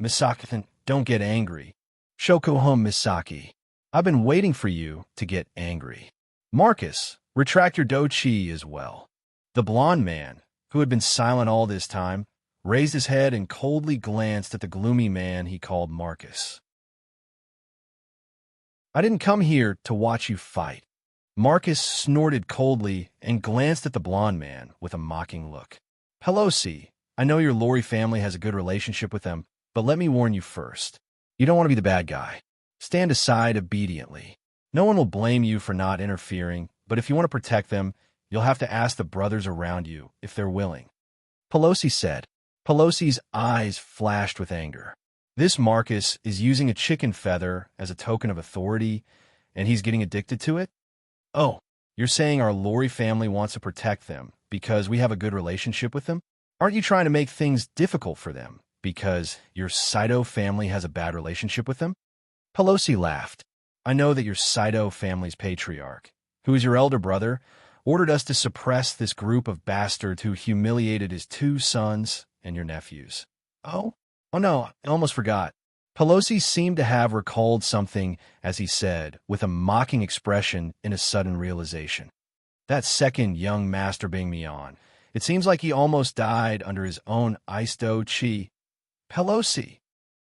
A: Misaki, don't get angry. Shokuho Misaki, I've been waiting for you to get angry. Marcus, retract your do-chi as well. The blonde man, who had been silent all this time, raised his head and coldly glanced at the gloomy man he called Marcus. I didn't come here to watch you fight. Marcus snorted coldly and glanced at the blonde man with a mocking look. Pelosi, I know your Lori family has a good relationship with them, but let me warn you first. You don't want to be the bad guy. Stand aside obediently. No one will blame you for not interfering, but if you want to protect them, you'll have to ask the brothers around you if they're willing. Pelosi said. Pelosi's eyes flashed with anger. This Marcus is using a chicken feather as a token of authority, and he's getting addicted to it? Oh, you're saying our Lori family wants to protect them because we have a good relationship with them? Aren't you trying to make things difficult for them because your Saito family has a bad relationship with them? Pelosi laughed. I know that your Saito family's patriarch, who is your elder brother, ordered us to suppress this group of bastards who humiliated his two sons and your nephews. Oh? Oh no, I almost forgot. Pelosi seemed to have recalled something as he said, with a mocking expression in a sudden realization. That second young master being me on. It seems like he almost died under his own Isto chi. Pelosi!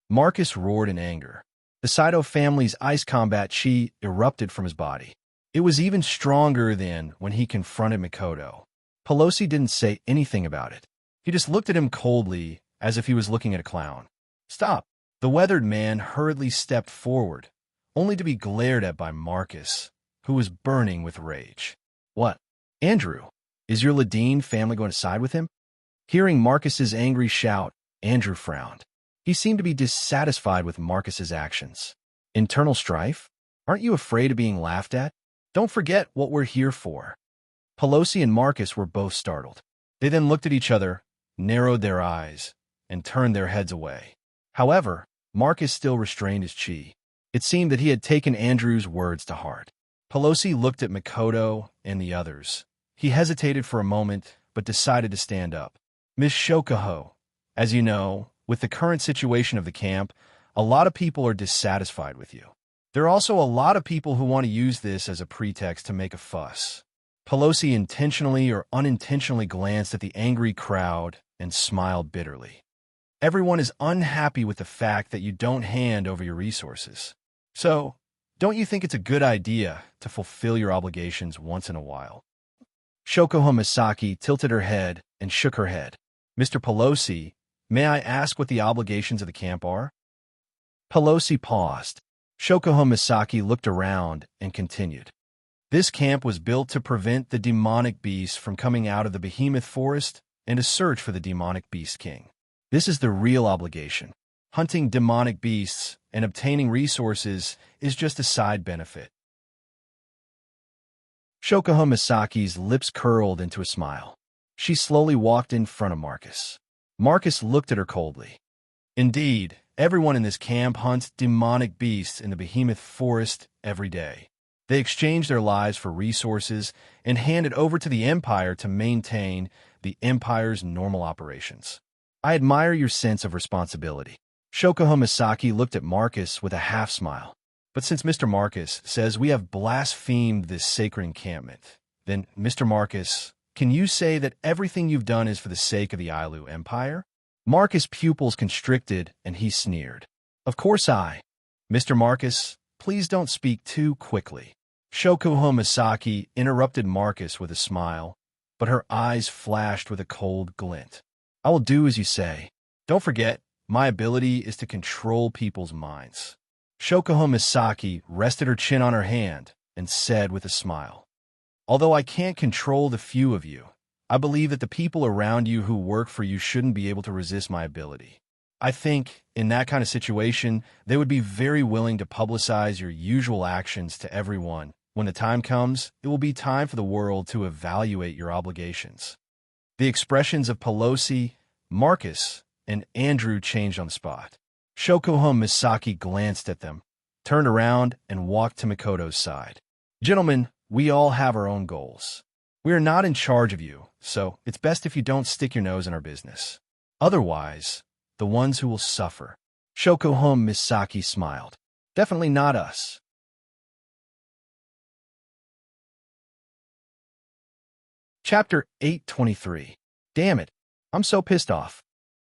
A: Marcus roared in anger. The Saito family's ice combat chi erupted from his body. It was even stronger than when he confronted Mikoto. Pelosi didn't say anything about it. He just looked at him coldly, as if he was looking at a clown. Stop! The weathered man hurriedly stepped forward, only to be glared at by Marcus, who was burning with rage. What? Andrew, is your Ladine family going to side with him? Hearing Marcus's angry shout, Andrew frowned. He seemed to be dissatisfied with Marcus's actions. Internal strife? Aren't you afraid of being laughed at? Don't forget what we're here for. Pelosi and Marcus were both startled. They then looked at each other, narrowed their eyes, and turned their heads away. However, Marcus still restrained his chi. It seemed that he had taken Andrew's words to heart. Pelosi looked at Mikoto and the others. He hesitated for a moment, but decided to stand up. Miss Shokuho, as you know, with the current situation of the camp, a lot of people are dissatisfied with you. There are also a lot of people who want to use this as a pretext to make a fuss. Pelosi intentionally or unintentionally glanced at the angry crowd and smiled bitterly. Everyone is unhappy with the fact that you don't hand over your resources. So, don't you think it's a good idea to fulfill your obligations once in a while? Shokuho Misaki tilted her head and shook her head. Mr. Pelosi, may I ask what the obligations of the camp are? Pelosi paused. Shokuho Misaki looked around and continued. This camp was built to prevent the demonic beast from coming out of the behemoth forest and to search for the demonic beast king. This is the real obligation. Hunting demonic beasts and obtaining resources is just a side benefit. Shokuho Misaki's lips curled into a smile. She slowly walked in front of Marcus. Marcus looked at her coldly. Indeed, everyone in this camp hunts demonic beasts in the behemoth forest every day. They exchange their lives for resources and hand it over to the Empire to maintain the Empire's normal operations. I admire your sense of responsibility. Shokuho Misaki looked at Marcus with a half-smile. But since Mr. Marcus says we have blasphemed this sacred encampment, then, Mr. Marcus, can you say that everything you've done is for the sake of the Ailu Empire? Marcus' pupils constricted, and he sneered. Of course Mr. Marcus, please don't speak too quickly. Shokuho Misaki interrupted Marcus with a smile, but her eyes flashed with a cold glint. I will do as you say. Don't forget, my ability is to control people's minds. Shokuho Misaki rested her chin on her hand and said with a smile, although I can't control the few of you, I believe that the people around you who work for you shouldn't be able to resist my ability. I think, in that kind of situation, they would be very willing to publicize your usual actions to everyone. When the time comes, it will be time for the world to evaluate your obligations. The expressions of Pelosi, Marcus, and Andrew changed on the spot. Shokuho Misaki glanced at them, turned around, and walked to Mikoto's side. Gentlemen, we all have our own goals. We are not in charge of you, so it's best if you don't stick your nose in our business. Otherwise, the ones who will suffer. Shokuho Misaki smiled. Definitely not us. Chapter 823. Damn it, I'm so pissed off.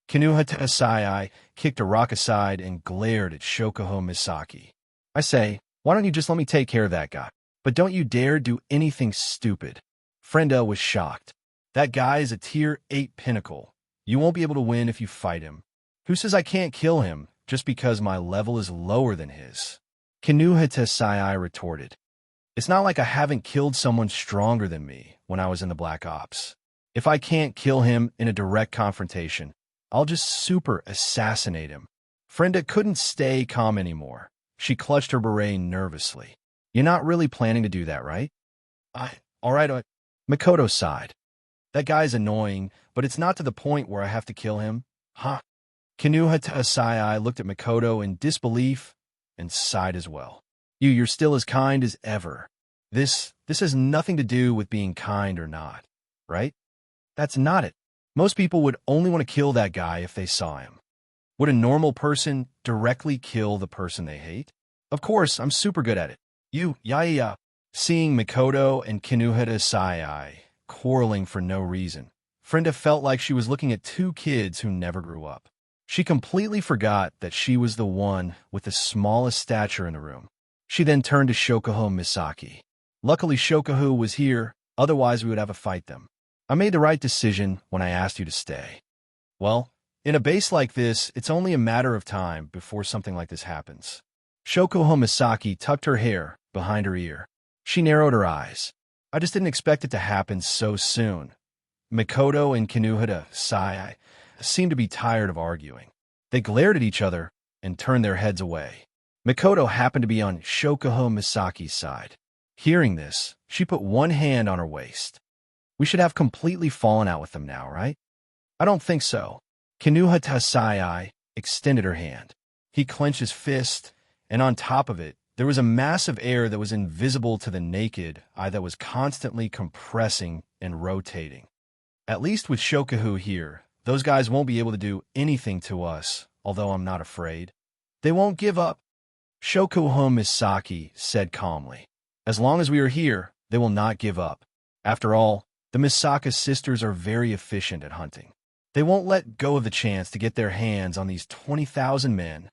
A: Kinuhata Sai kicked a rock aside and glared at Shokuho Misaki. I say, why don't you just let me take care of that guy? But don't you dare do anything stupid. Frenda was shocked. That guy is a tier 8 pinnacle. You won't be able to win if you fight him. Who says I can't kill him just because my level is lower than his? Kinuhata Sai retorted. It's not like I haven't killed someone stronger than me when I was in the Black Ops. If I can't kill him in a direct confrontation, I'll just super assassinate him. Frenda couldn't stay calm anymore. She clutched her beret nervously. You're not really planning to do that, right? All right. Mikoto sighed. That guy's annoying, but it's not to the point where I have to kill him. Huh? Kinuhata Sai looked at Mikoto in disbelief and sighed as well. You're still as kind as ever. This has nothing to do with being kind or not, right? That's not it. Most people would only want to kill that guy if they saw him. Would a normal person directly kill the person they hate? Of course, I'm super good at it. Yeah. Seeing Mikoto and Kinuhata Sai quarreling for no reason, Frenda felt like she was looking at two kids who never grew up. She completely forgot that she was the one with the smallest stature in the room. She then turned to Shokuho Misaki. Luckily, Shokuho was here, otherwise we would have a fight them. I made the right decision when I asked you to stay. Well, in a base like this, it's only a matter of time before something like this happens. Shokuho Misaki tucked her hair behind her ear. She narrowed her eyes. I just didn't expect it to happen so soon. Mikoto and Kinuhata Sai seemed to be tired of arguing. They glared at each other and turned their heads away. Mikoto happened to be on Shokuho Misaki's side. Hearing this, she put one hand on her waist. We should have completely fallen out with them now, right? I don't think so. Kinuhata Sai extended her hand. He clenched his fist, and on top of it, there was a mass of air that was invisible to the naked eye that was constantly compressing and rotating. At least with Shokuho here, those guys won't be able to do anything to us, although I'm not afraid. They won't give up. Shokuho Misaki said calmly. As long as we are here, they will not give up. After all, the Misaka sisters are very efficient at hunting. They won't let go of the chance to get their hands on these 20,000 men.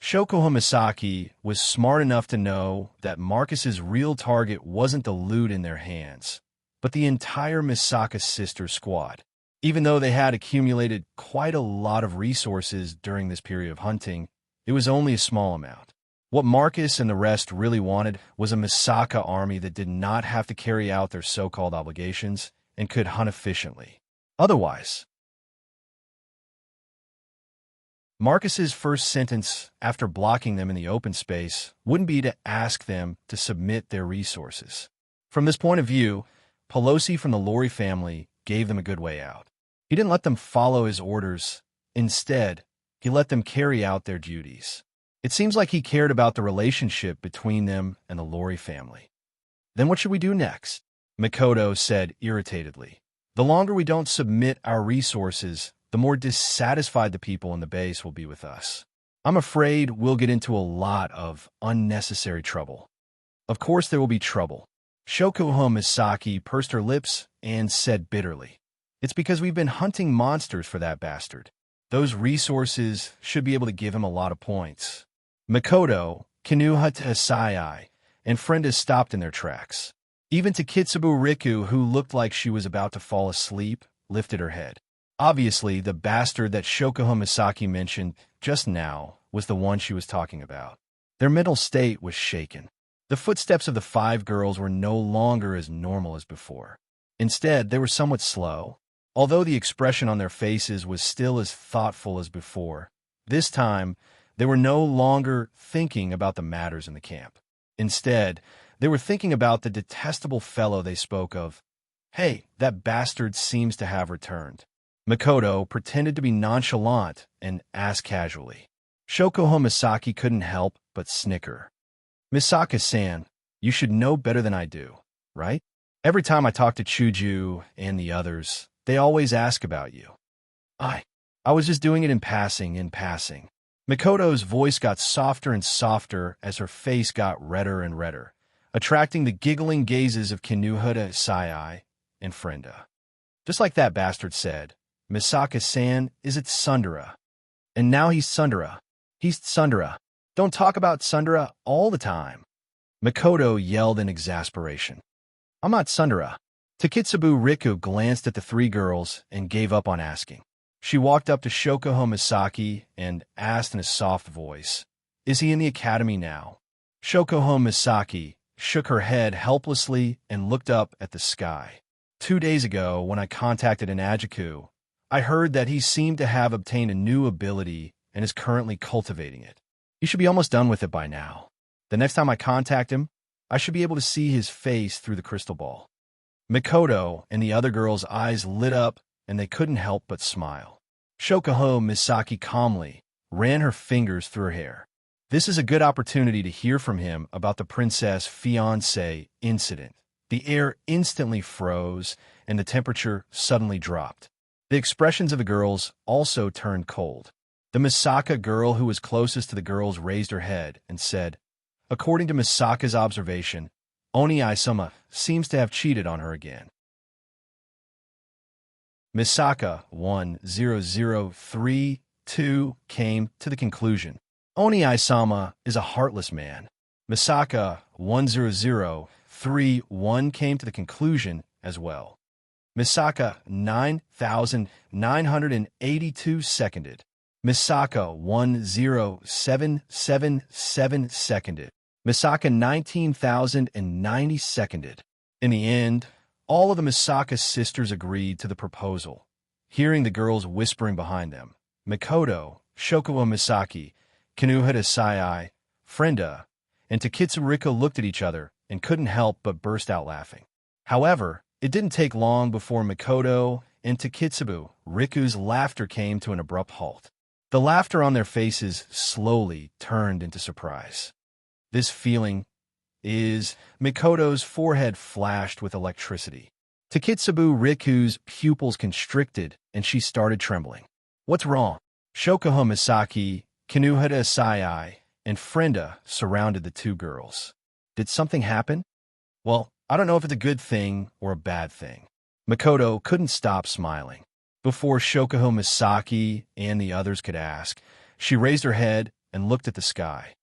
A: Shokuho Misaki was smart enough to know that Marcus's real target wasn't the loot in their hands, but the entire Misaka sister squad. Even though they had accumulated quite a lot of resources during this period of hunting, it was only a small amount. What Marcus and the rest really wanted was a Misaka army that did not have to carry out their so-called obligations and could hunt efficiently. Otherwise, Marcus's first sentence after blocking them in the open space wouldn't be to ask them to submit their resources. From this point of view, Pelosi from the Lori family gave them a good way out. He didn't let them follow his orders. Instead, he let them carry out their duties. It seems like he cared about the relationship between them and the Lori family. Then what should we do next? Mikoto said irritatedly. The longer we don't submit our resources, the more dissatisfied the people in the base will be with us. I'm afraid we'll get into a lot of unnecessary trouble. Of course there will be trouble. Shokuho Misaki pursed her lips and said bitterly, It's because we've been hunting monsters for that bastard. Those resources should be able to give him a lot of points. Mikoto, Kinuhata Sai, and Frenda stopped in their tracks. Even Takitsubu Riku, who looked like she was about to fall asleep, lifted her head. Obviously, the bastard that Shokuho Misaki mentioned just now was the one she was talking about. Their mental state was shaken. The footsteps of the five girls were no longer as normal as before. Instead, they were somewhat slow. Although the expression on their faces was still as thoughtful as before, this time, they were no longer thinking about the matters in the camp. Instead, they were thinking about the detestable fellow they spoke of. Hey, that bastard seems to have returned. Mikoto pretended to be nonchalant and asked casually. Shokuho Misaki couldn't help but snicker. Misaka-san, you should know better than I do, right? Every time I talk to Chuju and the others, they always ask about you. I was just doing it in passing. Mikoto's voice got softer and softer as her face got redder and redder, attracting the giggling gazes of Kinuhata Sai and Frenda. Just like that bastard said, Misaka-san is at Sundara. And now he's Sundara. He's Sundara. Don't talk about Sundara all the time. Mikoto yelled in exasperation. I'm not Sundara. Takitsubu Riku glanced at the three girls and gave up on asking. She walked up to Shokuho Misaki and asked in a soft voice, Is he in the academy now? Shokuho Misaki shook her head helplessly and looked up at the sky. 2 days ago, when I contacted Inajiku, I heard that he seemed to have obtained a new ability and is currently cultivating it. He should be almost done with it by now. The next time I contact him, I should be able to see his face through the crystal ball. Mikoto and the other girls' eyes lit up, and they couldn't help but smile. Shokuho Misaki calmly ran her fingers through her hair. This is a good opportunity to hear from him about the princess fiancé incident. The air instantly froze, and the temperature suddenly dropped. The expressions of the girls also turned cold. The Misaka girl who was closest to the girls raised her head and said, according to Misaka's observation, Oni Isama seems to have cheated on her again. Misaka 10032 came to the conclusion, Oni Isama is a heartless man. Misaka 10031 came to the conclusion as well. Misaka 9982 seconded. Misaka 10777 seconded. Misaka 19090 seconded. In the end, all of the Misaka sisters agreed to the proposal. Hearing the girls whispering behind them, Mikoto, Shokuo Misaki, Kanuhata Sai, Frenda, and Takitsurika looked at each other and couldn't help but burst out laughing. However, it didn't take long before Mikoto and Takitsubu Riku's laughter came to an abrupt halt. The laughter on their faces slowly turned into surprise. This feeling is Mikoto's forehead flashed with electricity. Takitsubu Riku's pupils constricted and she started trembling. What's wrong? Shokuho Misaki, Kanuhata Sai, and Frenda surrounded the two girls. Did something happen? Well, I don't know if it's a good thing or a bad thing. Mikoto couldn't stop smiling. Before Shokuho Misaki and the others could ask, she raised her head and looked at the sky.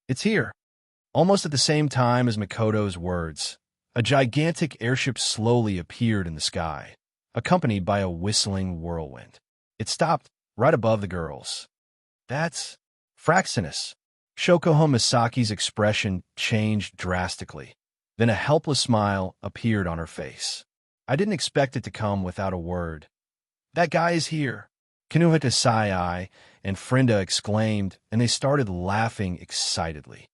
A: It's here. Almost at the same time as Mikoto's words, a gigantic airship slowly appeared in the sky, accompanied by a whistling whirlwind. It stopped right above the girls. That's Fraxinus. Shokuho Misaki's expression changed drastically. Then a helpless smile appeared on her face. I didn't expect it to come without a word. That guy is here. Kanuhata Sai and Frenda exclaimed, and they started laughing excitedly.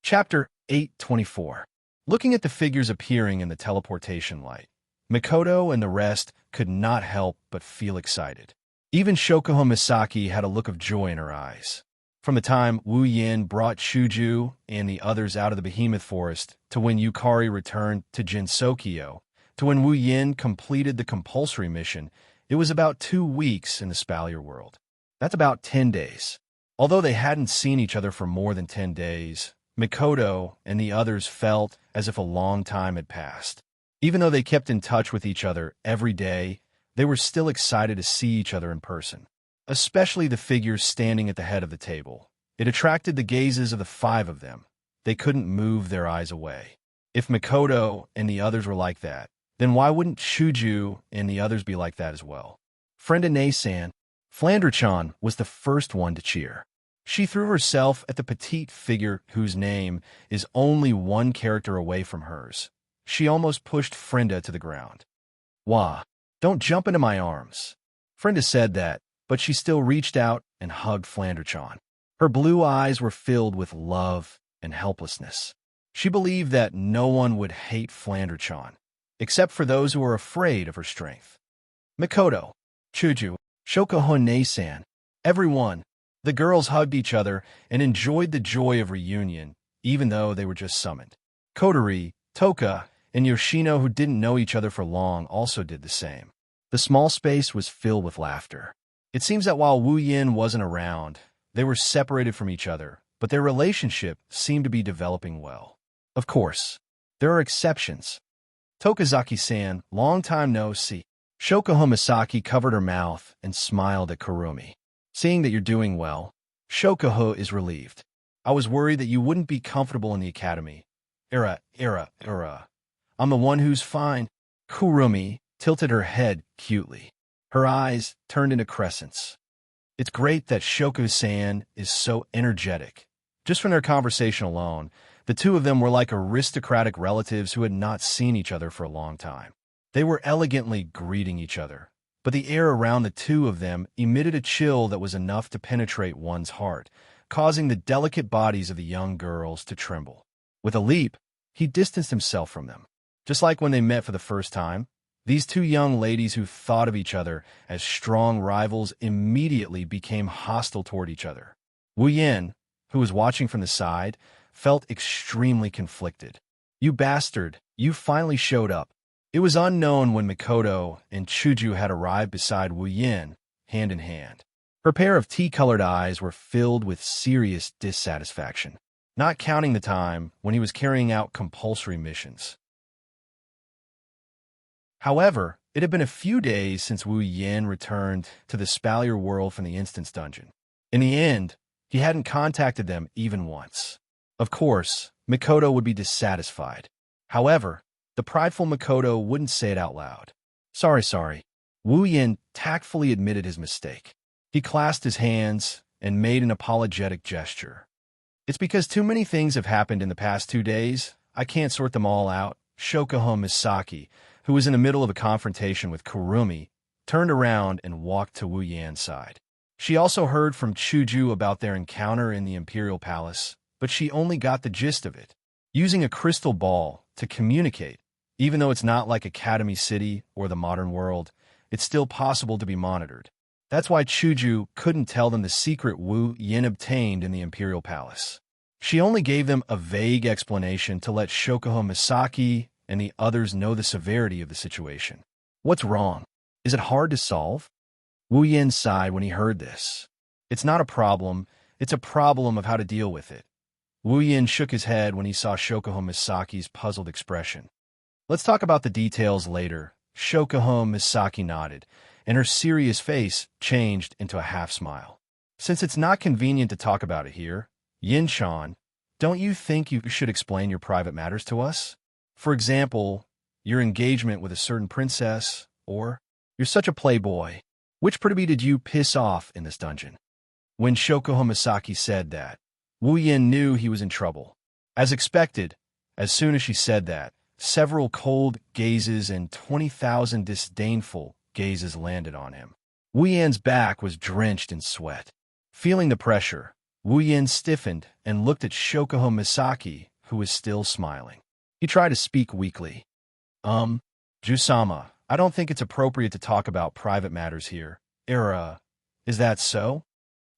A: Chapter 824. Looking at the figures appearing in the teleportation light, Mikoto and the rest could not help but feel excited. Even Shokuho Misaki had a look of joy in her eyes. From the time Wu Yin brought Shuju and the others out of the behemoth forest, to when Yukari returned to Jinsokyo, to when Wu Yin completed the compulsory mission, it was about 2 weeks in the Spalier world. That's about 10 days. Although they hadn't seen each other for more than 10 days, Mikoto and the others felt as if a long time had passed. Even though they kept in touch with each other every day, they were still excited to see each other in person. Especially the figures standing at the head of the table. It attracted the gazes of the 5 of them. They couldn't move their eyes away. If Mikoto and the others were like that, then why wouldn't Shuju and the others be like that as well? Frenda Nay-san, Flandre-chan was the first one to cheer. She threw herself at the petite figure whose name is only 1 character away from hers. She almost pushed Frenda to the ground. Wah, don't jump into my arms. Frenda said that, but she still reached out and hugged Flandre-chan. Her blue eyes were filled with love and helplessness. She believed that no one would hate Flandre-chan, except for those who were afraid of her strength. Mikoto, Chuju, Shokuho Nei-san, everyone. The girls hugged each other and enjoyed the joy of reunion, even though they were just summoned. Kotori, Toka, and Yoshino, who didn't know each other for long, also did the same. The small space was filled with laughter. It seems that while Wu Yin wasn't around, they were separated from each other, but their relationship seemed to be developing well. Of course, there are exceptions. Tokazaki-san, long time no see. Shokuho Misaki covered her mouth and smiled at Kurumi. Seeing that you're doing well, Shokuho is relieved. I was worried that you wouldn't be comfortable in the academy. I'm the one who's fine. Kurumi tilted her head cutely. Her eyes turned into crescents. It's great that Shoku-san is so energetic. Just from their conversation alone, the two of them were like aristocratic relatives who had not seen each other for a long time. They were elegantly greeting each other, but the air around the two of them emitted a chill that was enough to penetrate one's heart, causing the delicate bodies of the young girls to tremble. With a leap, he distanced himself from them. Just like when they met for the first time, these two young ladies who thought of each other as strong rivals immediately became hostile toward each other. Wu Yin, who was watching from the side, felt extremely conflicted. You bastard, you finally showed up. It was unknown when Mikoto and Chuju had arrived beside Wu Yin, hand in hand. Her pair of tea-colored eyes were filled with serious dissatisfaction, not counting the time when he was carrying out compulsory missions. However, it had been a few days since Wu Yin returned to the Spalier world from the Instance Dungeon. In the end, he hadn't contacted them even once. Of course, Mikoto would be dissatisfied. However, the prideful Mikoto wouldn't say it out loud. Sorry. Wu Yin tactfully admitted his mistake. He clasped his hands and made an apologetic gesture. It's because too many things have happened in the past 2 days. I can't sort them all out. Shokuho Misaki, who was in the middle of a confrontation with Kurumi, turned around and walked to Wu Yan's side. She also heard from Chuju about their encounter in the Imperial Palace, but she only got the gist of it. Using a crystal ball to communicate, even though it's not like Academy City or the modern world, it's still possible to be monitored. That's why Chuju couldn't tell them the secret Wu Yin obtained in the Imperial Palace. She only gave them a vague explanation to let Shokuho Misaki and the others know the severity of the situation. What's wrong? Is it hard to solve? Wu Yin sighed when he heard this. It's not a problem, it's a problem of how to deal with it. Wu Yin shook his head when he saw Shokuho Misaki's puzzled expression. Let's talk about the details later. Shokuho Misaki nodded, and her serious face changed into a half-smile. Since it's not convenient to talk about it here, Yin-chan, don't you think you should explain your private matters to us? For example, your engagement with a certain princess, or you're such a playboy. Which pretty did you piss off in this dungeon? When Shokuho Misaki said that, Wu Yin knew he was in trouble. As expected, as soon as she said that, several cold gazes and 20,000 disdainful gazes landed on him. Wu Yan's back was drenched in sweat. Feeling the pressure, Wu Yin stiffened and looked at Shokuho Misaki, who was still smiling. He tried to speak weakly. Jusama, I don't think it's appropriate to talk about private matters here. Is that so?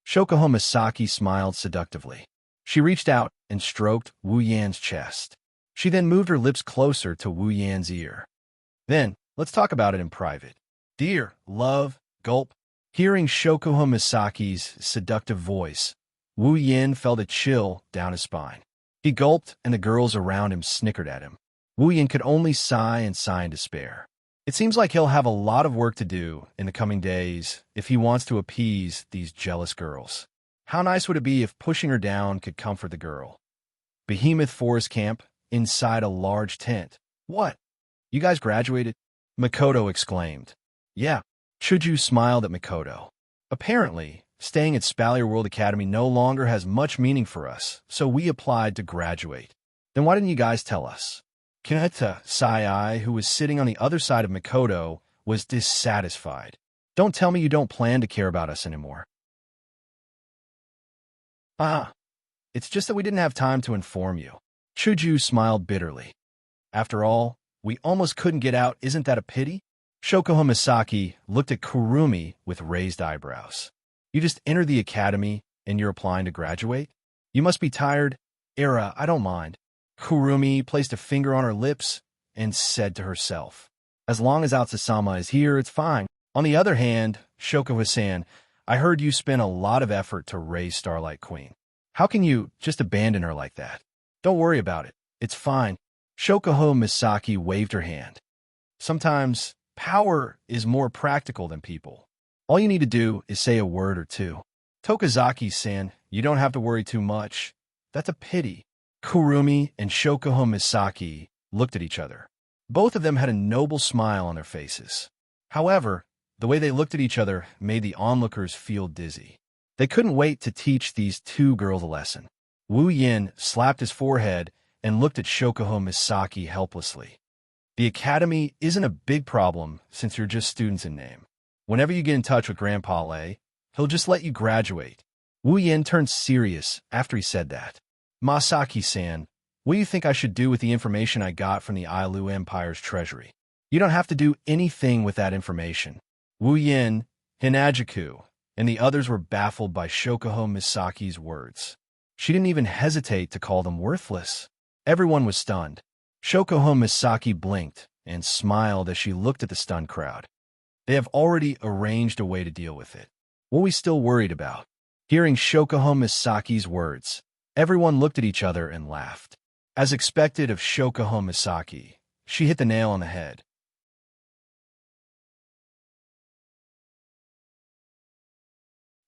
A: Shokuho Misaki smiled seductively. She reached out and stroked Wu Yan's chest. She then moved her lips closer to Wu Yan's ear. Then, let's talk about it in private. Dear, love, gulp. Hearing Shokuho Misaki's seductive voice, Wu Yin felt a chill down his spine. He gulped, and the girls around him snickered at him. Wu Yin could only sigh and sigh in despair. It seems like he'll have a lot of work to do in the coming days if he wants to appease these jealous girls. How nice would it be if pushing her down could comfort the girl? Behemoth Forest Camp, inside a large tent. What? You guys graduated? Mikoto exclaimed. Yeah. Chuju smiled at Mikoto. Apparently, staying at Spalier World Academy no longer has much meaning for us, so we applied to graduate. Then why didn't you guys tell us? Kaneta Sai, who was sitting on the other side of Mikoto, was dissatisfied. Don't tell me you don't plan to care about us anymore. It's just that we didn't have time to inform you. Chuju smiled bitterly. After all, we almost couldn't get out, isn't that a pity? Shokuho Misaki looked at Kurumi with raised eyebrows. You just entered the academy and you're applying to graduate? You must be tired. I don't mind. Kurumi placed a finger on her lips and said to herself, as long as Atsasama is here, it's fine. On the other hand, Shokuho-san, I heard you spent a lot of effort to raise Starlight Queen. How can you just abandon her like that? Don't worry about it. It's fine. Shokuho Misaki waved her hand. Sometimes, power is more practical than people. All you need to do is say a word or two. Tokazaki-san, you don't have to worry too much. That's a pity. Kurumi and Shokuho Misaki looked at each other. Both of them had a noble smile on their faces. However, the way they looked at each other made the onlookers feel dizzy. They couldn't wait to teach these two girls a lesson. Wu Yin slapped his forehead and looked at Shokuho Misaki helplessly. The academy isn't a big problem since you're just students in name. Whenever you get in touch with Grandpa Lei, he'll just let you graduate. Wu Yin turned serious after he said that. Masaki-san, what do you think I should do with the information I got from the Ailu Empire's treasury? You don't have to do anything with that information. Wu Yin, Hinajuku, and the others were baffled by Shokuho Misaki's words. She didn't even hesitate to call them worthless. Everyone was stunned. Shokuho Misaki blinked and smiled as she looked at the stunned crowd. They have already arranged a way to deal with it. What are we still worried about? Hearing Shokuho Misaki's words, everyone looked at each other and laughed. As expected of Shokuho Misaki, she hit the nail on the head.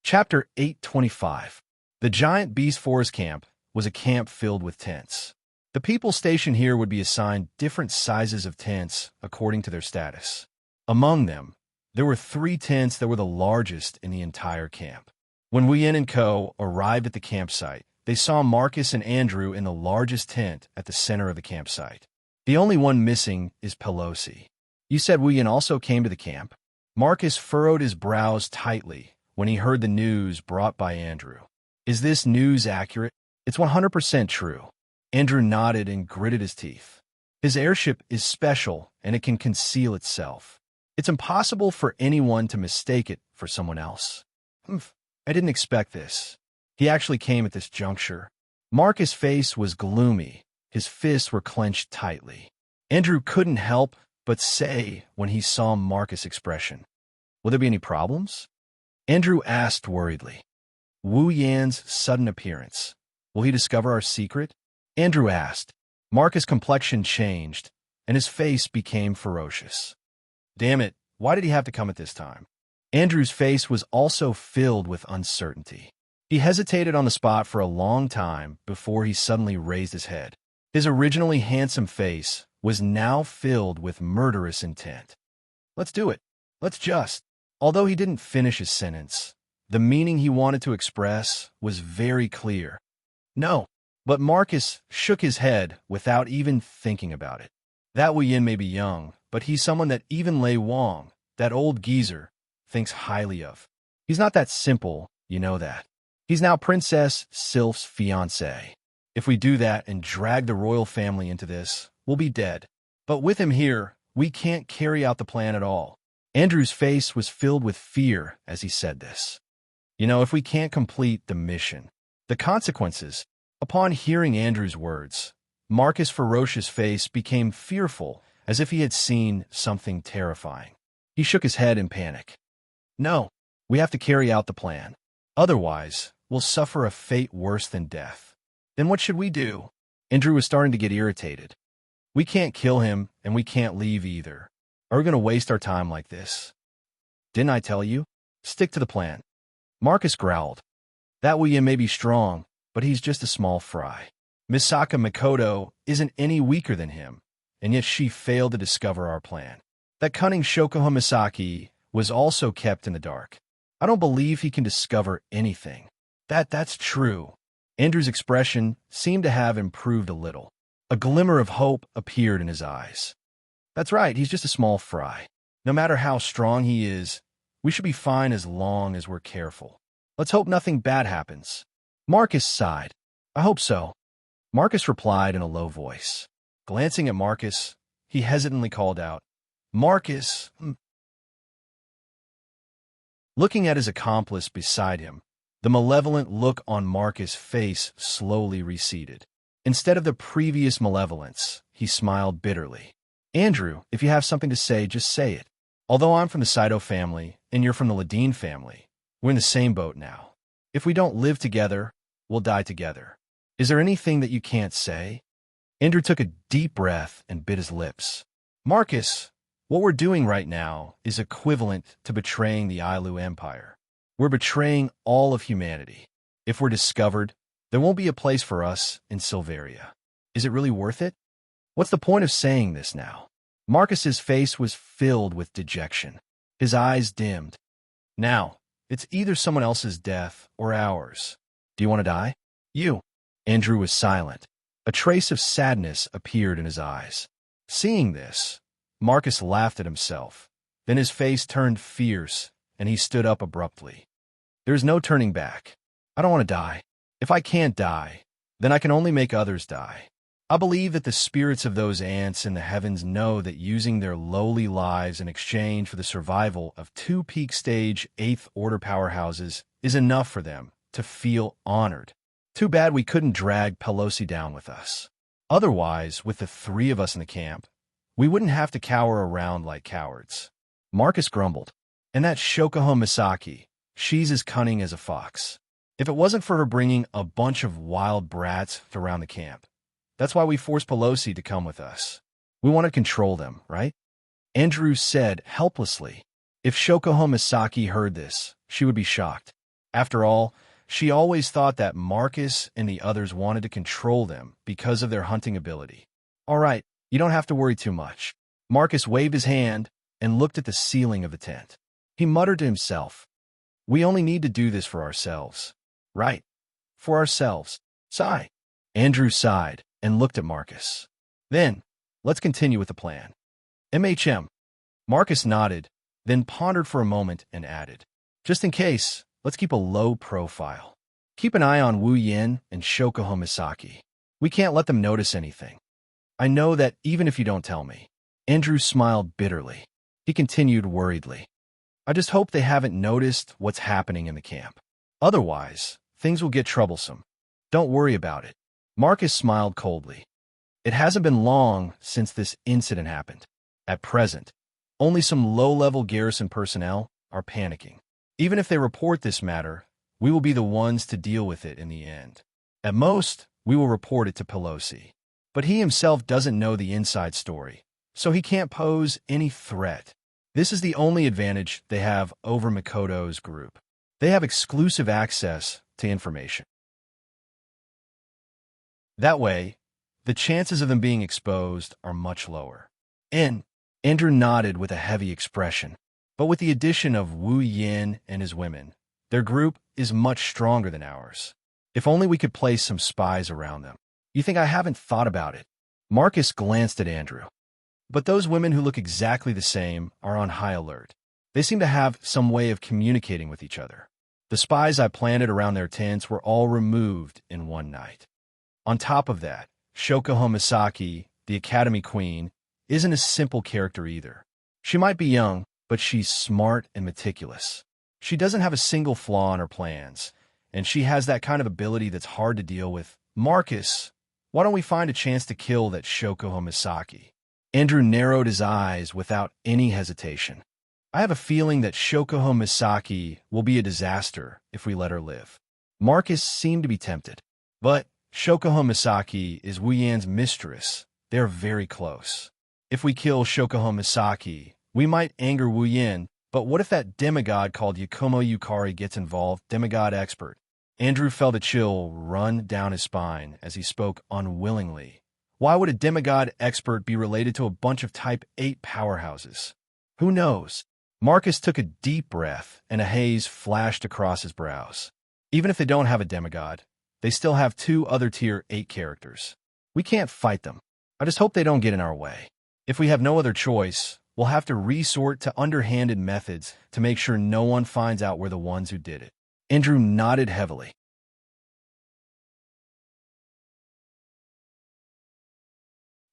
A: Chapter 825. The Giant Beast Forest Camp was a camp filled with tents. The people stationed here would be assigned different sizes of tents according to their status. Among them, there were 3 tents that were the largest in the entire camp. When Wien and Co. arrived at the campsite, they saw Marcus and Andrew in the largest tent at the center of the campsite. The only one missing is Pelosi. You said Wien also came to the camp? Marcus furrowed his brows tightly when he heard the news brought by Andrew. Is this news accurate? It's 100% true. Andrew nodded and gritted his teeth. His airship is special and it can conceal itself. It's impossible for anyone to mistake it for someone else. I didn't expect this. He actually came at this juncture. Marcus' face was gloomy. His fists were clenched tightly. Andrew couldn't help but say when he saw Marcus' expression, "Will there be any problems?" Andrew asked worriedly. Wu Yan's sudden appearance. Will he discover our secret? Andrew asked. Marcus' complexion changed, and his face became ferocious. Damn it, why did he have to come at this time? Andrew's face was also filled with uncertainty. He hesitated on the spot for a long time before he suddenly raised his head. His originally handsome face was now filled with murderous intent. Let's do it. Let's just. Although he didn't finish his sentence, the meaning he wanted to express was very clear. No. But Marcus shook his head without even thinking about it. That Wu Yin may be young, but he's someone that even Lei Wang, that old geezer, thinks highly of. He's not that simple, you know that. He's now Princess Sylph's fiancé. If we do that and drag the royal family into this, we'll be dead. But with him here, we can't carry out the plan at all. Andrew's face was filled with fear as he said this. You know, if we can't complete the mission, the consequences. Upon hearing Andrew's words, Marcus' ferocious face became fearful, as if he had seen something terrifying. He shook his head in panic. No, we have to carry out the plan. Otherwise, we'll suffer a fate worse than death. Then what should we do? Andrew was starting to get irritated. We can't kill him, and we can't leave either. Are we going to waste our time like this? Didn't I tell you? Stick to the plan. Marcus growled. That Wu Yin may be strong, but he's just a small fry. Misaka Mikoto isn't any weaker than him, and yet she failed to discover our plan. That cunning Shokuho Misaki was also kept in the dark. I don't believe he can discover anything. That's true. Andrew's expression seemed to have improved a little. A glimmer of hope appeared in his eyes. That's right, he's just a small fry. No matter how strong he is, we should be fine as long as we're careful. Let's hope nothing bad happens. Marcus sighed. I hope so. Marcus replied in a low voice. Glancing at Marcus, he hesitantly called out, Marcus! Looking at his accomplice beside him, the malevolent look on Marcus' face slowly receded. Instead of the previous malevolence, he smiled bitterly. Andrew, if you have something to say, just say it. Although I'm from the Saito family, and you're from the Ladine family, we're in the same boat now. If we don't live together, we'll die together. Is there anything that you can't say? Andrew took a deep breath and bit his lips. Marcus, what we're doing right now is equivalent to betraying the Ailu Empire. We're betraying all of humanity. If we're discovered, there won't be a place for us in Silveria. Is it really worth it? What's the point of saying this now? Marcus's face was filled with dejection. His eyes dimmed. Now, it's either someone else's death or ours. Do you want to die? You. Andrew was silent. A trace of sadness appeared in his eyes. Seeing this, Marcus laughed at himself. Then his face turned fierce, and he stood up abruptly. There's no turning back. I don't want to die. If I can't die, then I can only make others die. I believe that the spirits of those ants in the heavens know that using their lowly lives in exchange for the survival of 2 peak stage 8th order powerhouses is enough for them to feel honored. Too bad we couldn't drag Pelosi down with us. Otherwise, with the 3 of us in the camp, we wouldn't have to cower around like cowards. Marcus grumbled. And that Shokuho Misaki, she's as cunning as a fox. If it wasn't for her bringing a bunch of wild brats around the camp, that's why we forced Pelosi to come with us. We want to control them, right? Andrew said helplessly. If Shokuho Misaki heard this, she would be shocked. After all, she always thought that Marcus and the others wanted to control them because of their hunting ability. All right, you don't have to worry too much. Marcus waved his hand and looked at the ceiling of the tent. He muttered to himself, we only need to do this for ourselves. Right. For ourselves. Sigh. Andrew sighed and looked at Marcus. Then, let's continue with the plan. MHM. Marcus nodded, then pondered for a moment and added, just in case, let's keep a low profile. Keep an eye on Wu Yin and Shokuho Misaki. We can't let them notice anything. I know that even if you don't tell me. Andrew smiled bitterly. He continued worriedly. I just hope they haven't noticed what's happening in the camp. Otherwise, things will get troublesome. Don't worry about it. Marcus smiled coldly. It hasn't been long since this incident happened. At present, only some low-level garrison personnel are panicking. Even if they report this matter, we will be the ones to deal with it in the end. At most, we will report it to Pelosi. But he himself doesn't know the inside story, so he can't pose any threat. This is the only advantage they have over Mikoto's group. They have exclusive access to information. That way, the chances of them being exposed are much lower. Andrew nodded with a heavy expression. But with the addition of Wu Yin and his women, their group is much stronger than ours. If only we could place some spies around them. You think I haven't thought about it? Marcus glanced at Andrew. But those women who look exactly the same are on high alert. They seem to have some way of communicating with each other. The spies I planted around their tents were all removed in one night. On top of that, Shokuho Misaki, the Academy Queen, isn't a simple character either. She might be young, but she's smart and meticulous. She doesn't have a single flaw in her plans, and she has that kind of ability that's hard to deal with. Marcus, why don't we find a chance to kill that Shokuho Misaki? Andrew narrowed his eyes without any hesitation. I have a feeling that Shokuho Misaki will be a disaster if we let her live. Marcus seemed to be tempted. But Shokuho Misaki is Wu Yan's mistress. They're very close. If we kill Shokuho Misaki, we might anger Wu Yan, but what if that demigod called Yakumo Yukari gets involved? Demigod expert. Andrew felt a chill run down his spine as he spoke unwillingly. Why would a demigod expert be related to a bunch of Type 8 powerhouses? Who knows? Marcus took a deep breath, and a haze flashed across his brows. Even if they don't have a demigod, they still have 2 other Tier 8 characters. We can't fight them. I just hope they don't get in our way. If we have no other choice, we'll have to resort to underhanded methods to make sure no one finds out we're the ones who did it. Andrew nodded heavily.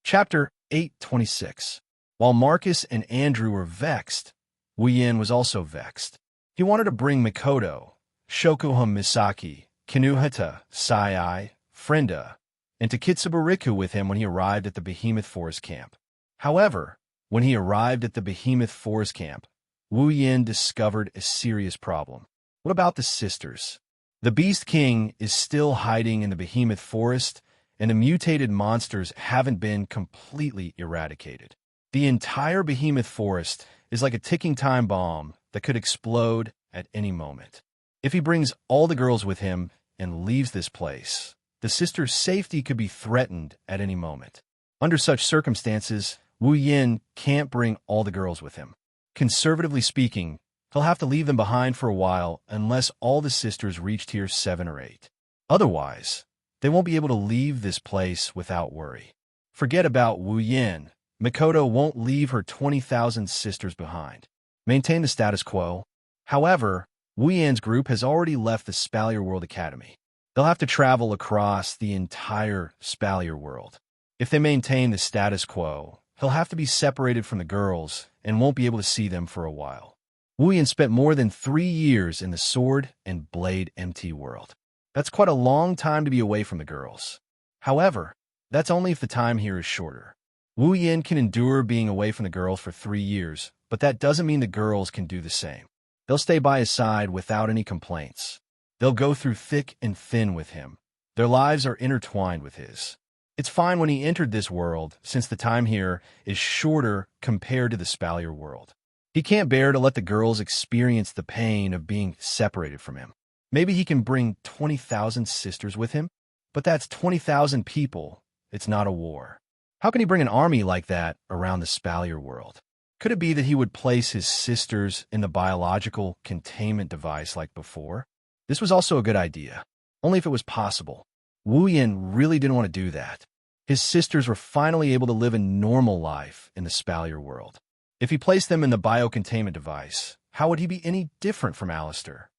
A: Chapter 826. While Marcus and Andrew were vexed, Wu Yan was also vexed. He wanted to bring Mikoto, Shokuho Misaki, Kinuhata, Sai, Frenda, and Takitsubariku with him when he arrived at the Behemoth Forest Camp. However, when he arrived at the Behemoth Forest Camp, Wu Yan discovered a serious problem. What about the sisters? The Beast King is still hiding in the Behemoth Forest, and the mutated monsters haven't been completely eradicated. The entire Behemoth Forest is like a ticking time bomb that could explode at any moment. If he brings all the girls with him and leaves this place, the sisters' safety could be threatened at any moment. Under such circumstances, Wu Yan can't bring all the girls with him. Conservatively speaking, he'll have to leave them behind for a while unless all the sisters reach Tier 7 or 8. Otherwise, they won't be able to leave this place without worry. Forget about Wu Yan. Mikoto won't leave her 20,000 sisters behind. Maintain the status quo. However, Wu Yan's group has already left the Spalier World Academy. They'll have to travel across the entire Spalier world. If they maintain the status quo, he'll have to be separated from the girls and won't be able to see them for a while. Wu Yan spent more than 3 years in the Sword and Blade MT world. That's quite a long time to be away from the girls. However, that's only if the time here is shorter. Wu Yin can endure being away from the girls for 3 years, but that doesn't mean the girls can do the same. They'll stay by his side without any complaints. They'll go through thick and thin with him. Their lives are intertwined with his. It's fine when he entered this world, since the time here is shorter compared to the Spalier world. He can't bear to let the girls experience the pain of being separated from him. Maybe he can bring 20,000 sisters with him, but that's 20,000 people. It's not a war. How can he bring an army like that around the Spalier world? Could it be that he would place his sisters in the biological containment device like before? This was also a good idea, only if it was possible. Wu Yin really didn't want to do that. His sisters were finally able to live a normal life in the Spalier world. If he placed them in the biocontainment device, how would he be any different from Alistair?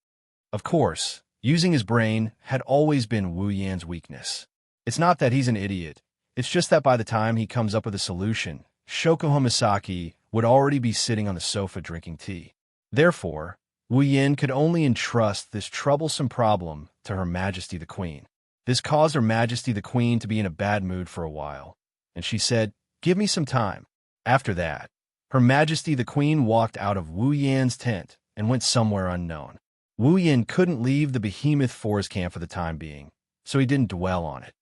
A: Of course, using his brain had always been Wu Yan's weakness. It's not that he's an idiot. It's just that by the time he comes up with a solution, Shoko Misaki would already be sitting on the sofa drinking tea. Therefore, Wu Yin could only entrust this troublesome problem to Her Majesty the Queen. This caused Her Majesty the Queen to be in a bad mood for a while, and she said, "Give me some time." After that, Her Majesty the Queen walked out of Wu Yan's tent and went somewhere unknown. Wu Yin couldn't leave the Behemoth Forest Camp for the time being, so he didn't dwell on it.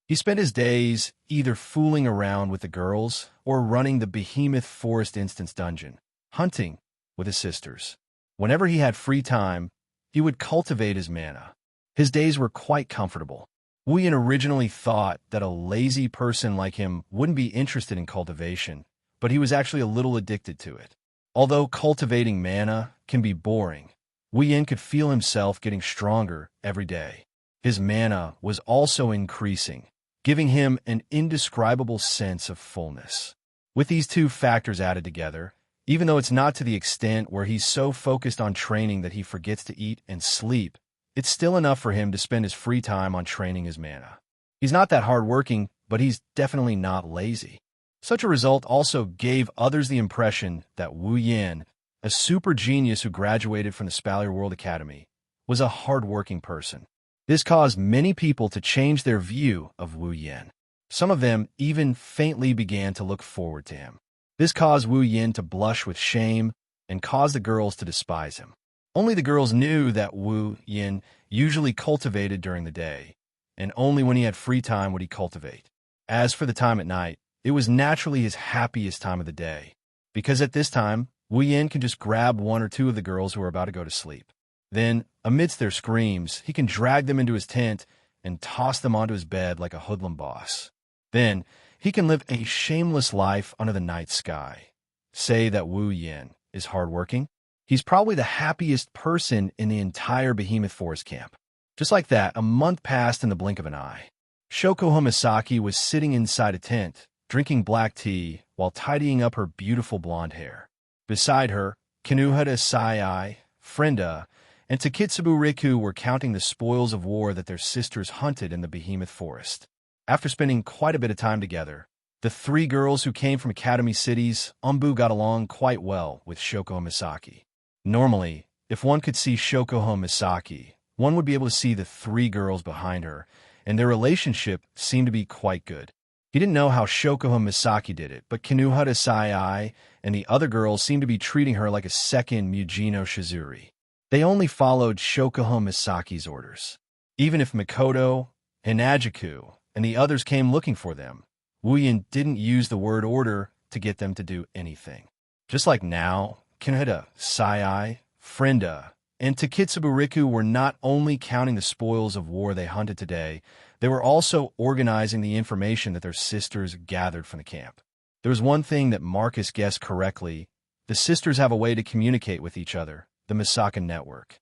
A: He spent his days either fooling around with the girls or running the Behemoth Forest Instance Dungeon, hunting with his sisters. Whenever he had free time, he would cultivate his mana. His days were quite comfortable. Wu Yin originally thought that a lazy person like him wouldn't be interested in cultivation, but he was actually a little addicted to it. Although cultivating mana can be boring, Wu Yin could feel himself getting stronger every day. His mana was also increasing, giving him an indescribable sense of fullness. With these two factors added together, even though it's not to the extent where he's so focused on training that he forgets to eat and sleep, it's still enough for him to spend his free time on training his mana. He's not that hardworking, but he's definitely not lazy. Such a result also gave others the impression that Wu Yin, a super genius who graduated from the Spalier World Academy, was a hardworking person. This caused many people to change their view of Wu Yin. Some of them even faintly began to look forward to him. This caused Wu Yin to blush with shame and caused the girls to despise him. Only the girls knew that Wu Yin usually cultivated during the day, and only when he had free time would he cultivate. As for the time at night, it was naturally his happiest time of the day, because at this time, Wu Yin can just grab one or two of the girls who are about to go to sleep. Then, amidst their screams, he can drag them into his tent and toss them onto his bed like a hoodlum boss. Then, he can live a shameless life under the night sky. Say that Wu Yin is hardworking? He's probably the happiest person in the entire Behemoth Forest Camp. Just like that, a month passed in the blink of an eye. Shoko Misaki was sitting inside a tent, drinking black tea while tidying up her beautiful blonde hair. Beside her, Kinuhata Sai, Frenda, and Takitsubu Riku were counting the spoils of war that their sisters hunted in the Behemoth Forest. After spending quite a bit of time together, the three girls who came from academy cities, got along quite well with Shoko Misaki. Normally, if one could see Shoko Misaki, one would be able to see the three girls behind her, and their relationship seemed to be quite good. He didn't know how Shoko Misaki did it, but Kinuhata Sai and the other girls seemed to be treating her like a second Mujino Shizuri. They only followed Shoko Misaki's orders. Even if Mikoto, Hinajiku, and the others came looking for them, Wu Yin didn't use the word order to get them to do anything. Just like now, Kinuhata Sai, Frenda, and Takitsubu Riku were not only counting the spoils of war they hunted today, they were also organizing the information that their sisters gathered from the camp. There was one thing that Marcus guessed correctly: the sisters have a way to communicate with each other, the Misaka network.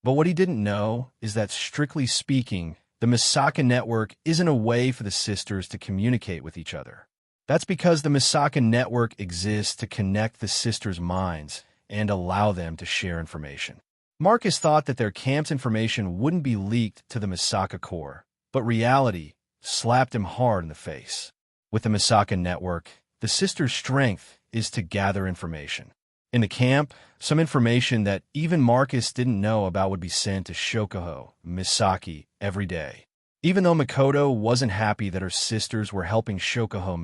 A: But what he didn't know is that, strictly speaking, the Misaka network isn't a way for the sisters to communicate with each other. That's because the Misaka network exists to connect the sisters' minds and allow them to share information. Marcus thought that their camp's information wouldn't be leaked to the Misaka core, but reality slapped him hard in the face. With the Misaka network, the sisters' strength is to gather information. In the camp, some information that even Marcus didn't know about would be sent to Shoko Misaki every day. Even though Makoto wasn't happy that her sisters were helping Shokuho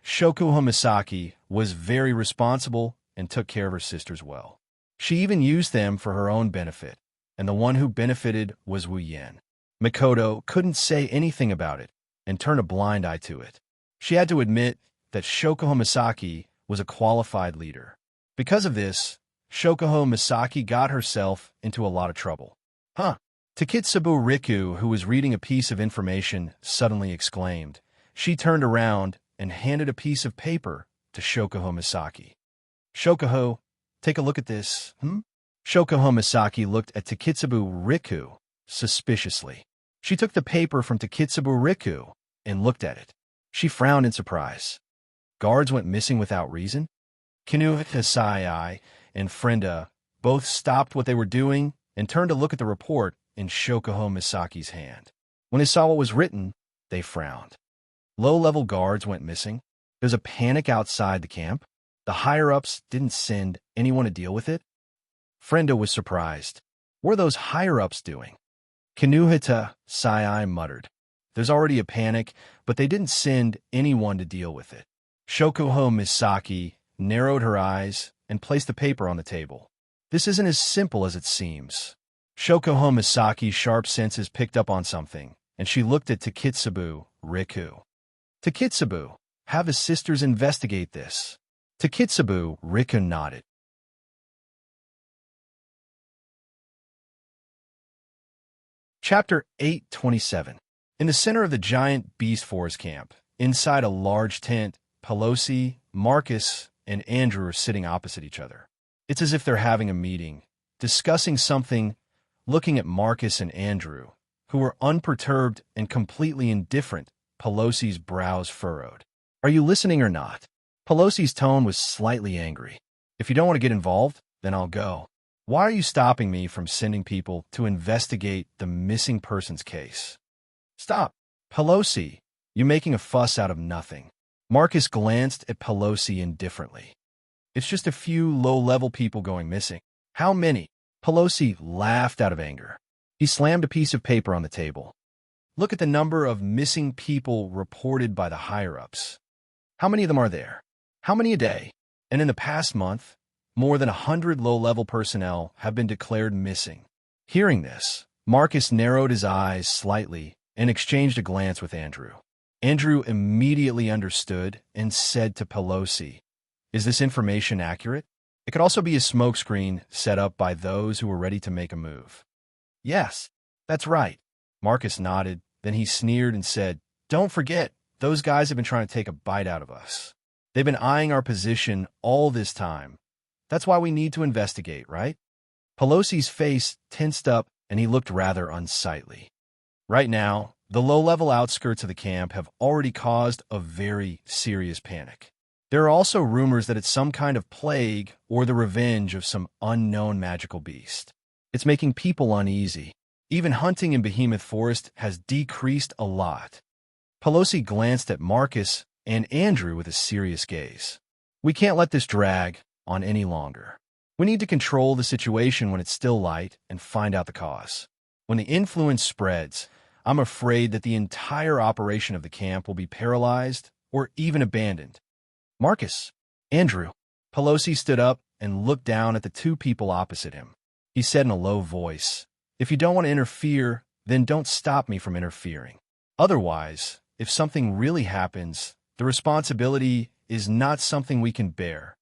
A: Misaki was very responsible and took care of her sisters well. She even used them for her own benefit, and the one who benefited was Wu Yen. Makoto couldn't say anything about it and turned a blind eye to it. She had to admit that Shokuho Misaki was a qualified leader. Because of this, Shokuho Misaki got herself into a lot of trouble. Takitsubo Riku, who was reading a piece of information, suddenly exclaimed. She turned around and handed a piece of paper to Shokuho Misaki. Shokuho, take a look at this, Shokuho Misaki looked at Takitsubo Riku suspiciously. She took the paper from Takitsubo Riku and looked at it. She frowned in surprise. Guards went missing without reason? Kinuhita Sai and Frenda both stopped what they were doing and turned to look at the report in Shokuho Misaki's hand. When they saw what was written, they frowned. Low-level guards went missing. There's a panic outside the camp. The higher-ups didn't send anyone to deal with it. Frenda was surprised. What are those higher-ups doing? Kinuhita Sai muttered. There's already a panic, but they didn't send anyone to deal with it. Shokuho Misaki narrowed her eyes and placed the paper on the table. This isn't as simple as it seems. Shokuho Misaki's sharp senses picked up on something, and she looked at Takitsubo Riku. Takitsubo, have the sisters investigate this. Takitsubo Riku nodded. Chapter 827. In the center of the giant beast forest camp, inside a large tent, Pelosi, Marcus, and Andrew are sitting opposite each other. It's as if they're having a meeting, discussing something, looking at Marcus and Andrew, who were unperturbed and completely indifferent. Pelosi's brows furrowed. Are you listening or not? Pelosi's tone was slightly angry. If you don't want to get involved, then I'll go. Why are you stopping me from sending people to investigate the missing persons case? Stop. Pelosi, you're making a fuss out of nothing. Marcus glanced at Pelosi indifferently. It's just a few low-level people going missing. How many? Pelosi laughed out of anger. He slammed a piece of paper on the table. Look at the number of missing people reported by the higher-ups. How many of them are there? How many a day? And in the past month, more than 100 low-level personnel have been declared missing. Hearing this, Marcus narrowed his eyes slightly and exchanged a glance with Andrew. Andrew immediately understood and said to Pelosi, "Is this information accurate? It could also be a smokescreen set up by those who were ready to make a move." "Yes, that's right." Marcus nodded, then he sneered and said, "Don't forget, those guys have been trying to take a bite out of us. They've been eyeing our position all this time. That's why we need to investigate, right?" Pelosi's face tensed up and he looked rather unsightly. Right now, the low-level outskirts of the camp have already caused a very serious panic. There are also rumors that it's some kind of plague or the revenge of some unknown magical beast. It's making people uneasy. Even hunting in Behemoth Forest has decreased a lot. Pelosi glanced at Marcus and Andrew with a serious gaze. "We can't let this drag on any longer. We need to control the situation when it's still light and find out the cause. When the influence spreads, I'm afraid that the entire operation of the camp will be paralyzed or even abandoned." "Marcus, Andrew." Pelosi stood up and looked down at the two people opposite him. He said in a low voice, "If you don't want to interfere, then don't stop me from interfering. Otherwise, if something really happens, the responsibility is not something we can bear."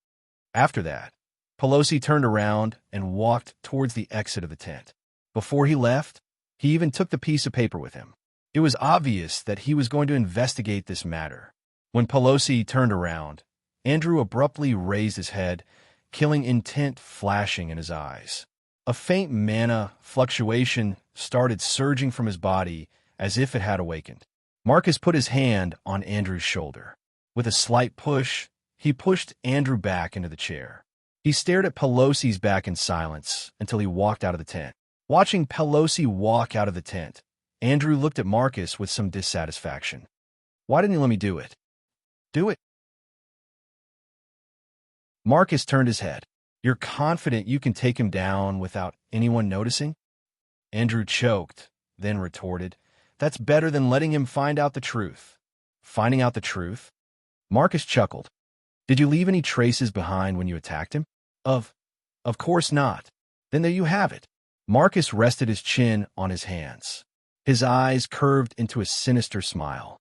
A: After that, Pelosi turned around and walked towards the exit of the tent. Before he left, he even took the piece of paper with him. It was obvious that he was going to investigate this matter. When Pelosi turned around, Andrew abruptly raised his head, killing intent flashing in his eyes. A faint mana fluctuation started surging from his body as if it had awakened. Marcus put his hand on Andrew's shoulder. With a slight push, he pushed Andrew back into the chair. He stared at Pelosi's back in silence until he walked out of the tent. Watching Pelosi walk out of the tent, Andrew looked at Marcus with some dissatisfaction. "Why didn't you let me do it?" "Do it?" Marcus turned his head. "You're confident you can take him down without anyone noticing?" Andrew choked, then retorted, That's better than letting him find out the truth. Finding out the truth? Marcus chuckled. Did you leave any traces behind when you attacked him? Of course not. Then there you have it. Marcus rested his chin on his hands. His eyes curved into a sinister smile.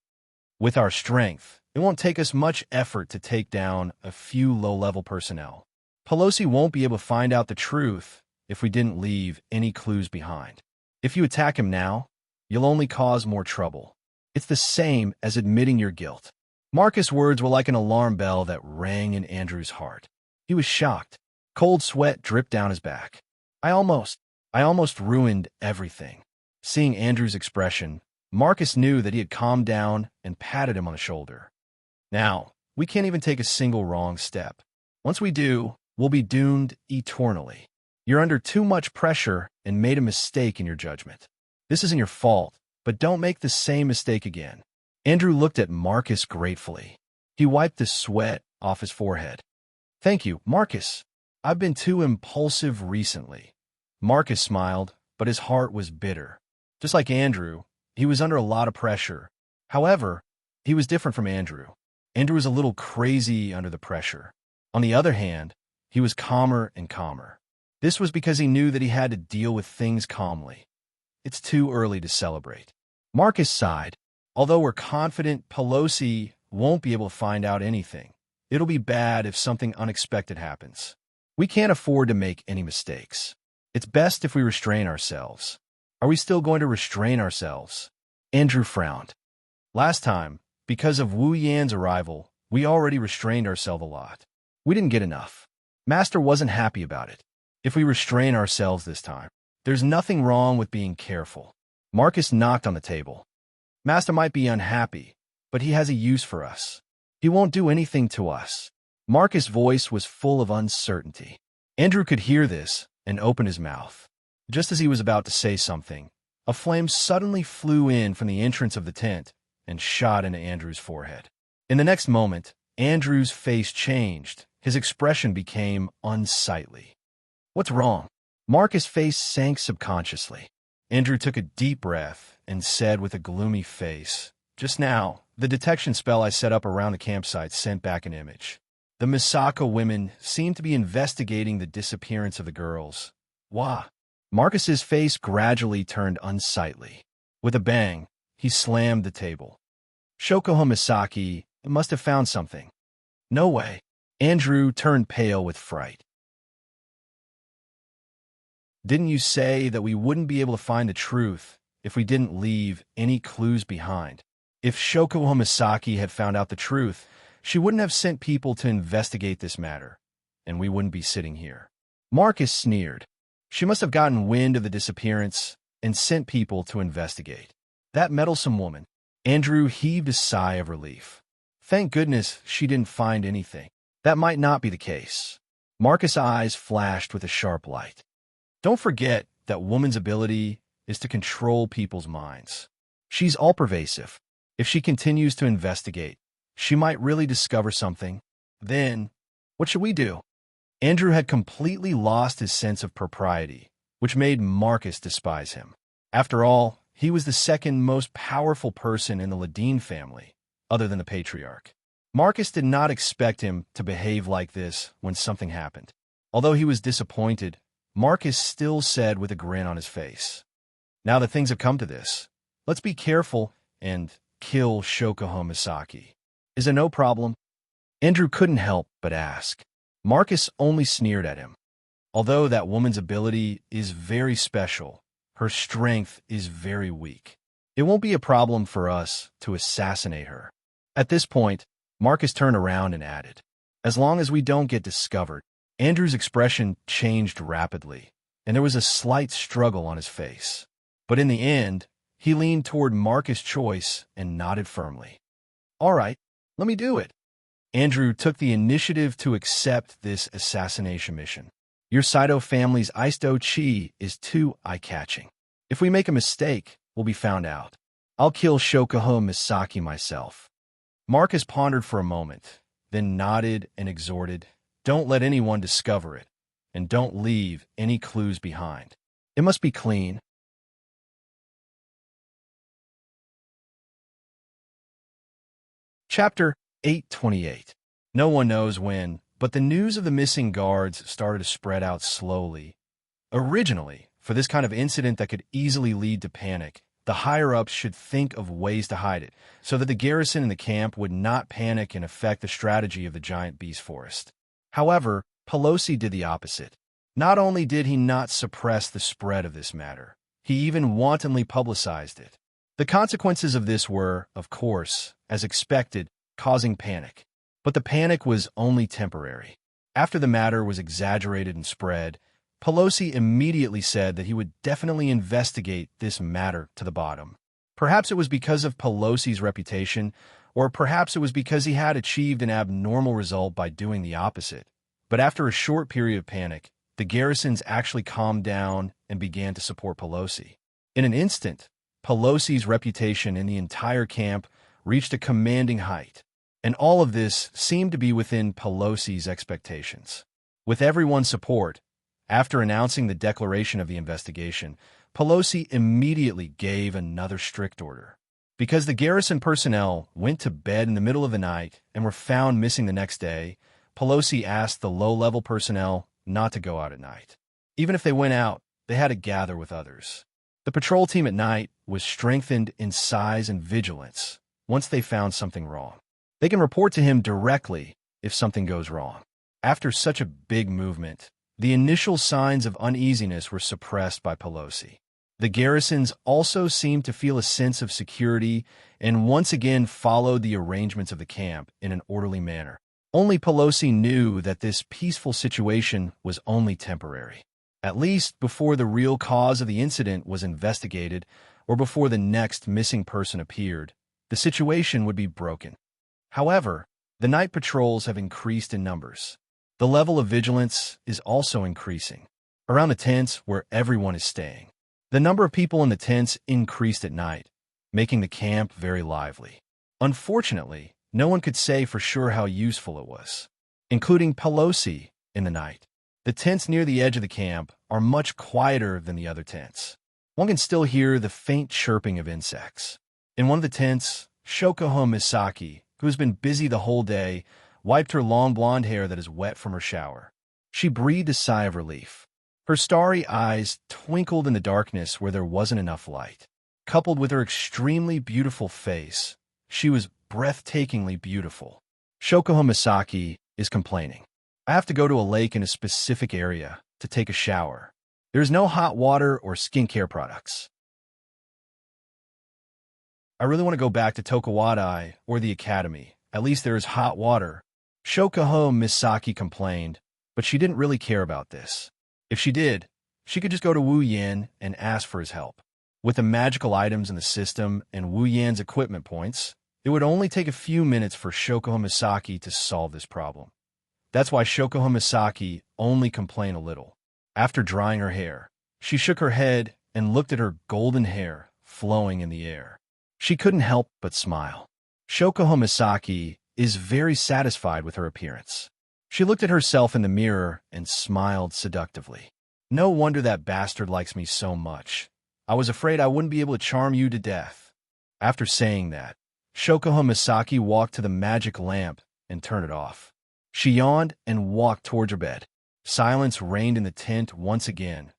A: With our strength, it won't take us much effort to take down a few low-level personnel. Pelosi won't be able to find out the truth if we didn't leave any clues behind. If you attack him now, you'll only cause more trouble. It's the same as admitting your guilt. Marcus' words were like an alarm bell that rang in Andrew's heart. He was shocked. Cold sweat dripped down his back. I almost ruined everything. Seeing Andrew's expression, Marcus knew that he had calmed down and patted him on the shoulder. Now, we can't even take a single wrong step. Once we do, we'll be doomed eternally. You're under too much pressure and made a mistake in your judgment. This isn't your fault, but don't make the same mistake again. Andrew looked at Marcus gratefully. He wiped the sweat off his forehead. Thank you, Marcus. I've been too impulsive recently. Marcus smiled, but his heart was bitter. Just like Andrew, he was under a lot of pressure. However, he was different from Andrew. Andrew was a little crazy under the pressure. On the other hand, he was calmer and calmer. This was because he knew that he had to deal with things calmly. It's too early to celebrate. Marcus sighed. Although we're confident Pelosi won't be able to find out anything, it'll be bad if something unexpected happens. We can't afford to make any mistakes. It's best if we restrain ourselves. Are we still going to restrain ourselves? Andrew frowned. Last time, because of Wu Yan's arrival, we already restrained ourselves a lot. We didn't get enough. Master wasn't happy about it. If we restrain ourselves this time, there's nothing wrong with being careful. Marcus knocked on the table. Master might be unhappy, but he has a use for us. He won't do anything to us. Marcus' voice was full of uncertainty. Andrew could hear this and opened his mouth. Just as he was about to say something, a flame suddenly flew in from the entrance of the tent and shot into Andrew's forehead. In the next moment, Andrew's face changed. His expression became unsightly. What's wrong? Marcus' face sank subconsciously. Andrew took a deep breath and said with a gloomy face, Just now, the detection spell I set up around the campsite sent back an image. The Misaka women seemed to be investigating the disappearance of the girls. Wah! Marcus's face gradually turned unsightly. With a bang, he slammed the table. Shokoho Misaki must have found something. No way. Andrew turned pale with fright. Didn't you say that we wouldn't be able to find the truth if we didn't leave any clues behind? If Shokoho Misaki had found out the truth, she wouldn't have sent people to investigate this matter, and we wouldn't be sitting here. Marcus sneered. She must have gotten wind of the disappearance and sent people to investigate. That meddlesome woman. Andrew heaved a sigh of relief. Thank goodness she didn't find anything. That might not be the case. Marcus' eyes flashed with a sharp light. Don't forget that woman's ability is to control people's minds. She's all-pervasive. If she continues to investigate, she might really discover something. Then, what should we do? Andrew had completely lost his sense of propriety, which made Marcus despise him. After all, he was the second most powerful person in the Ladine family, other than the patriarch. Marcus did not expect him to behave like this when something happened. Although he was disappointed, Marcus still said with a grin on his face, Now that things have come to this, let's be careful and kill Shokoho Misaki. Is it no problem? Andrew couldn't help but ask. Marcus only sneered at him. Although that woman's ability is very special, her strength is very weak. It won't be a problem for us to assassinate her. At this point, Marcus turned around and added, As long as we don't get discovered. Andrew's expression changed rapidly, and there was a slight struggle on his face. But in the end, he leaned toward Marcus' choice and nodded firmly. All right, let me do it. Andrew took the initiative to accept this assassination mission. Your Saito family's Aisto Chi is too eye-catching. If we make a mistake, we'll be found out. I'll kill Shokoho Misaki myself. Marcus pondered for a moment, then nodded and exhorted, Don't let anyone discover it, and don't leave any clues behind. It must be clean. Chapter 828. No one knows when, but the news of the missing guards started to spread out slowly. Originally, for this kind of incident that could easily lead to panic, the higher-ups should think of ways to hide it, so that the garrison in the camp would not panic and affect the strategy of the giant beast forest. However, Pelosi did the opposite. Not only did he not suppress the spread of this matter, he even wantonly publicized it. The consequences of this were, of course, as expected, causing panic. But the panic was only temporary. After the matter was exaggerated and spread, Pelosi immediately said that he would definitely investigate this matter to the bottom. Perhaps it was because of Pelosi's reputation, or perhaps it was because he had achieved an abnormal result by doing the opposite. But after a short period of panic, the garrisons actually calmed down and began to support Pelosi. In an instant, Pelosi's reputation in the entire camp reached a commanding height, and all of this seemed to be within Pelosi's expectations. With everyone's support, after announcing the declaration of the investigation, Pelosi immediately gave another strict order. Because the garrison personnel went to bed in the middle of the night and were found missing the next day, Pelosi asked the low-level personnel not to go out at night. Even if they went out, they had to gather with others. The patrol team at night was strengthened in size and vigilance once they found something wrong. They can report to him directly if something goes wrong. After such a big movement, the initial signs of uneasiness were suppressed by Pelosi. The garrisons also seemed to feel a sense of security and once again followed the arrangements of the camp in an orderly manner. Only Pelosi knew that this peaceful situation was only temporary. At least before the real cause of the incident was investigated or before the next missing person appeared, the situation would be broken. However, the night patrols have increased in numbers. The level of vigilance is also increasing. Around the tents where everyone is staying, the number of people in the tents increased at night, making the camp very lively. Unfortunately, no one could say for sure how useful it was, including Pelosi in the night. The tents near the edge of the camp are much quieter than the other tents. One can still hear the faint chirping of insects. In one of the tents, Shokoho Misaki, who has been busy the whole day, wiped her long blonde hair that is wet from her shower. She breathed a sigh of relief. Her starry eyes twinkled in the darkness where there wasn't enough light. Coupled with her extremely beautiful face, she was breathtakingly beautiful. Shokoho Misaki is complaining. I have to go to a lake in a specific area to take a shower. There is no hot water or skincare products. I really want to go back to Tokawadai or the academy. At least there is hot water. Shokoho Misaki complained, but she didn't really care about this. If she did, she could just go to Wu Yan and ask for his help. With the magical items in the system and Wu Yan's equipment points, it would only take a few minutes for Shokoho Misaki to solve this problem. That's why Shokoho Misaki only complained a little. After drying her hair, she shook her head and looked at her golden hair flowing in the air. She couldn't help but smile. Shokoho Misaki is very satisfied with her appearance. She looked at herself in the mirror and smiled seductively. No wonder that bastard likes me so much. I was afraid I wouldn't be able to charm you to death. After saying that, Shokoho Misaki walked to the magic lamp and turned it off. She yawned and walked towards her bed. Silence reigned in the tent once again.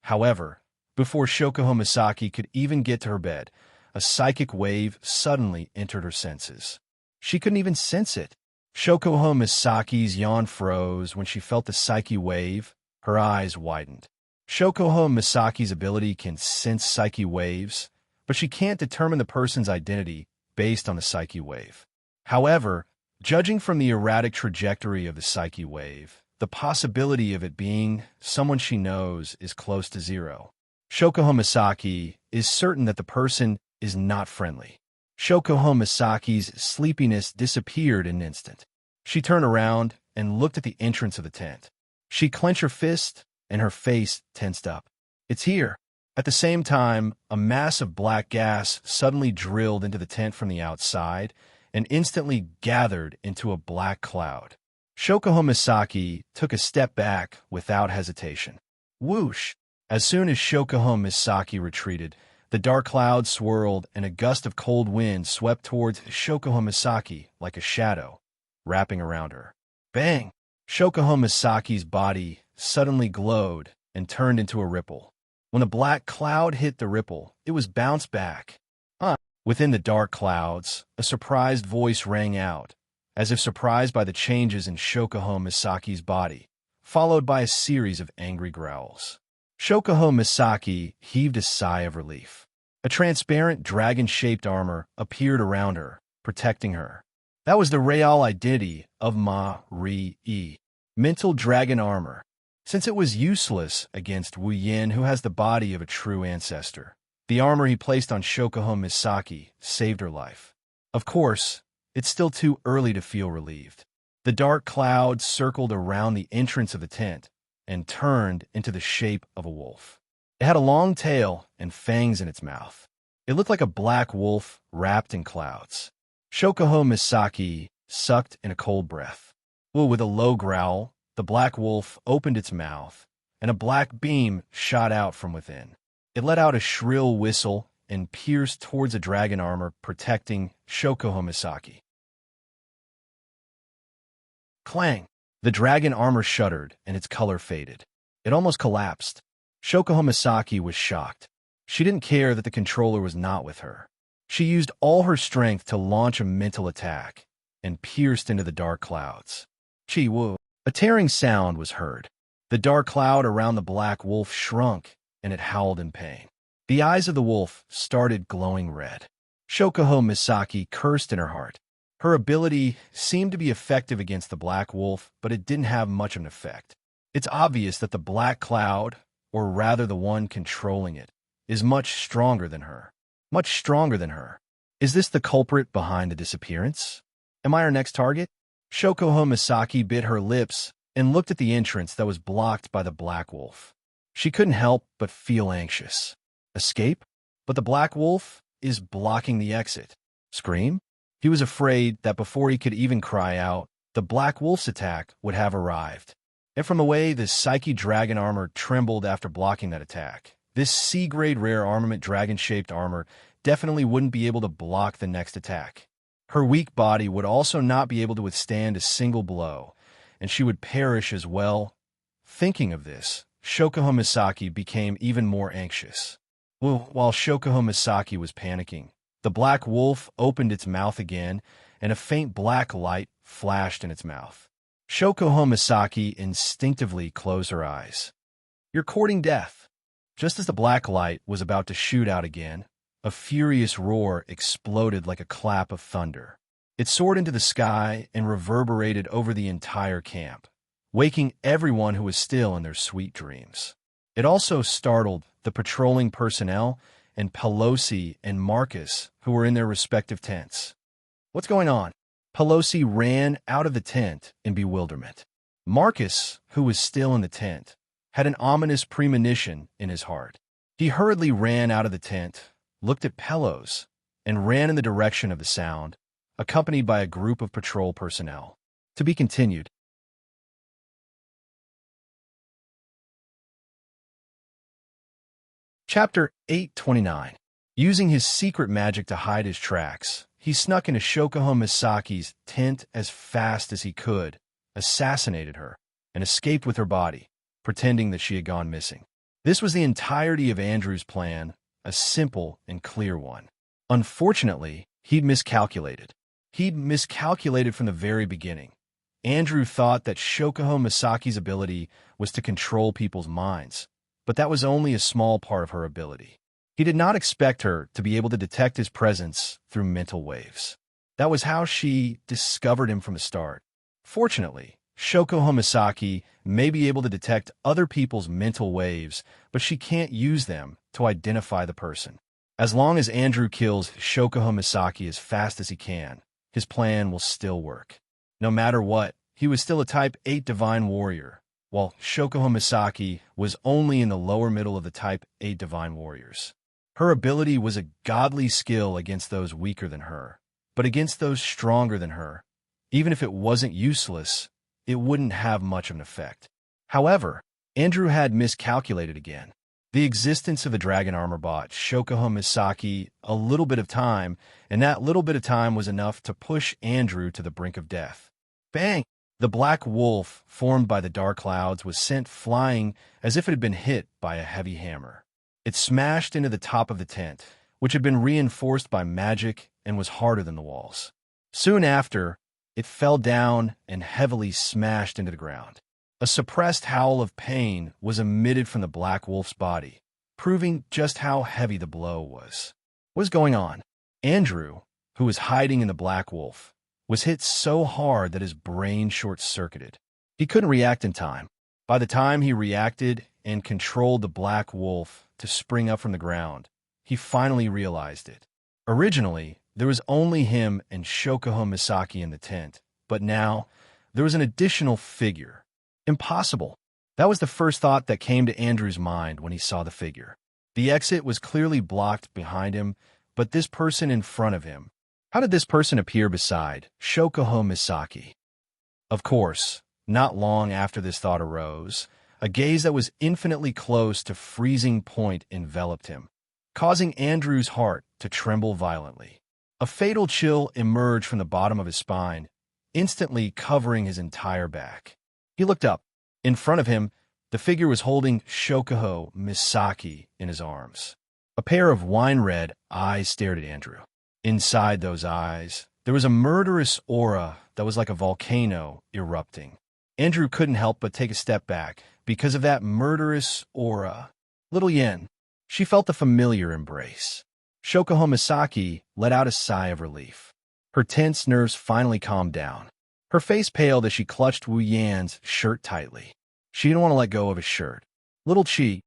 A: However, before Shokoho Misaki could even get to her bed, a psychic wave suddenly entered her senses. She couldn't even sense it. Shokoho Misaki's yawn froze when she felt the psyche wave. Her eyes widened. Shokoho Misaki's ability can sense psyche waves, but she can't determine the person's identity based on the psyche wave. However, judging from the erratic trajectory of the psyche wave, the possibility of it being someone she knows is close to zero. Shokoho Misaki is certain that the person is not friendly. Shokoho Misaki's sleepiness disappeared in an instant. She turned around and looked at the entrance of the tent. She clenched her fist and her face tensed up. It's here. At the same time, a mass of black gas suddenly drilled into the tent from the outside and instantly gathered into a black cloud. Shokoho Misaki took a step back without hesitation. Whoosh! As soon as Shokoho Misaki retreated, The dark clouds swirled, and a gust of cold wind swept towards Shokuho Misaki like a shadow, wrapping around her. Bang! Shokuho Misaki's body suddenly glowed and turned into a ripple. When a black cloud hit the ripple, it was bounced back. Within the dark clouds, a surprised voice rang out, as if surprised by the changes in Shokuho Misaki's body, followed by a series of angry growls. Shokuho Misaki heaved a sigh of relief. A transparent dragon-shaped armor appeared around her, protecting her. That was the real identity of Ma-Ri-E, mental dragon armor, since it was useless against Wu Yin, who has the body of a true ancestor. The armor he placed on Shokuho Misaki saved her life. Of course, it's still too early to feel relieved. The dark cloud circled around the entrance of the tent and turned into the shape of a wolf. It had a long tail and fangs in its mouth. It looked like a black wolf wrapped in clouds. Shokuho Misaki sucked in a cold breath. With a low growl, the black wolf opened its mouth, and a black beam shot out from within. It let out a shrill whistle and pierced towards the dragon armor protecting Shokuho Misaki. Clang! The dragon armor shuddered and its color faded. It almost collapsed. Shokuho Misaki was shocked. She didn't care that the controller was not with her. She used all her strength to launch a mental attack and pierced into the dark clouds. Chi-woo! A tearing sound was heard. The dark cloud around the black wolf shrunk, and it howled in pain. The eyes of the wolf started glowing red. Shokuho Misaki cursed in her heart. Her ability seemed to be effective against the black wolf, but it didn't have much of an effect. It's obvious that the black cloud, or rather the one controlling it, is much stronger than her. Much stronger than her. Is this the culprit behind the disappearance? Am I our next target? Shokuho Misaki bit her lips and looked at the entrance that was blocked by the black wolf. She couldn't help but feel anxious. Escape? But the black wolf is blocking the exit. Scream? He was afraid that before he could even cry out, the black wolf's attack would have arrived. And from the way the Psyche dragon armor trembled after blocking that attack, this C-grade rare armament dragon-shaped armor definitely wouldn't be able to block the next attack. Her weak body would also not be able to withstand a single blow, and she would perish as well. Thinking of this, Shokuho Misaki became even more anxious. While Shokuho Misaki was panicking, the black wolf opened its mouth again, and a faint black light flashed in its mouth. Shokuho Misaki instinctively closed her eyes. You're courting death. Just as the black light was about to shoot out again, a furious roar exploded like a clap of thunder. It soared into the sky and reverberated over the entire camp, waking everyone who was still in their sweet dreams. It also startled the patrolling personnel and Pelosi and Marcus, who were in their respective tents. What's going on? Pelosi ran out of the tent in bewilderment. Marcus, who was still in the tent, had an ominous premonition in his heart. He hurriedly ran out of the tent, looked at Pelos, and ran in the direction of the sound, accompanied by a group of patrol personnel. To be continued. Chapter 829. Using his secret magic to hide his tracks, he snuck into Shokuho Misaki's tent as fast as he could, assassinated her, and escaped with her body, pretending that she had gone missing. This was the entirety of Andrew's plan, a simple and clear one. Unfortunately, he'd miscalculated. He'd miscalculated from the very beginning. Andrew thought that Shokuho Misaki's ability was to control people's minds, but that was only a small part of her ability. He did not expect her to be able to detect his presence through mental waves. That was how she discovered him from the start. Fortunately, Shokuho Misaki may be able to detect other people's mental waves, but she can't use them to identify the person. As long as Andrew kills Shokuho Misaki as fast as he can, his plan will still work. No matter what, he was still a Type 8 Divine Warrior, while Shokuho Misaki was only in the lower middle of the Type 8 Divine Warriors. Her ability was a godly skill against those weaker than her, but against those stronger than her, even if it wasn't useless, it wouldn't have much of an effect. However, Andrew had miscalculated again. The existence of the dragon armor bought Shokuho Misaki a little bit of time, and that little bit of time was enough to push Andrew to the brink of death. Bang! The black wolf, formed by the dark clouds, was sent flying as if it had been hit by a heavy hammer. It smashed into the top of the tent, which had been reinforced by magic and was harder than the walls. Soon after, it fell down and heavily smashed into the ground. A suppressed howl of pain was emitted from the black wolf's body, proving just how heavy the blow was. What was going on? Andrew, who was hiding in the black wolf, was hit so hard that his brain short-circuited. He couldn't react in time. By the time he reacted and controlled the black wolf to spring up from the ground, he finally realized it. Originally, there was only him and Shokuho Misaki in the tent, but now there was an additional figure. Impossible. That was the first thought that came to Andrew's mind when he saw the figure. The exit was clearly blocked behind him, but this person in front of him. How did this person appear beside Shokuho Misaki? Of course, not long after this thought arose, a gaze that was infinitely close to freezing point enveloped him, causing Andrew's heart to tremble violently. A fatal chill emerged from the bottom of his spine, instantly covering his entire back. He looked up. In front of him, the figure was holding Shokuho Misaki in his arms. A pair of wine-red eyes stared at Andrew. Inside those eyes, there was a murderous aura that was like a volcano erupting. Andrew couldn't help but take a step back because of that murderous aura. Little Yen. She felt the familiar embrace. Shokuho Misaki let out a sigh of relief. Her tense nerves finally calmed down. Her face paled as she clutched Wu Yan's shirt tightly. She didn't want to let go of his shirt. Little Chi.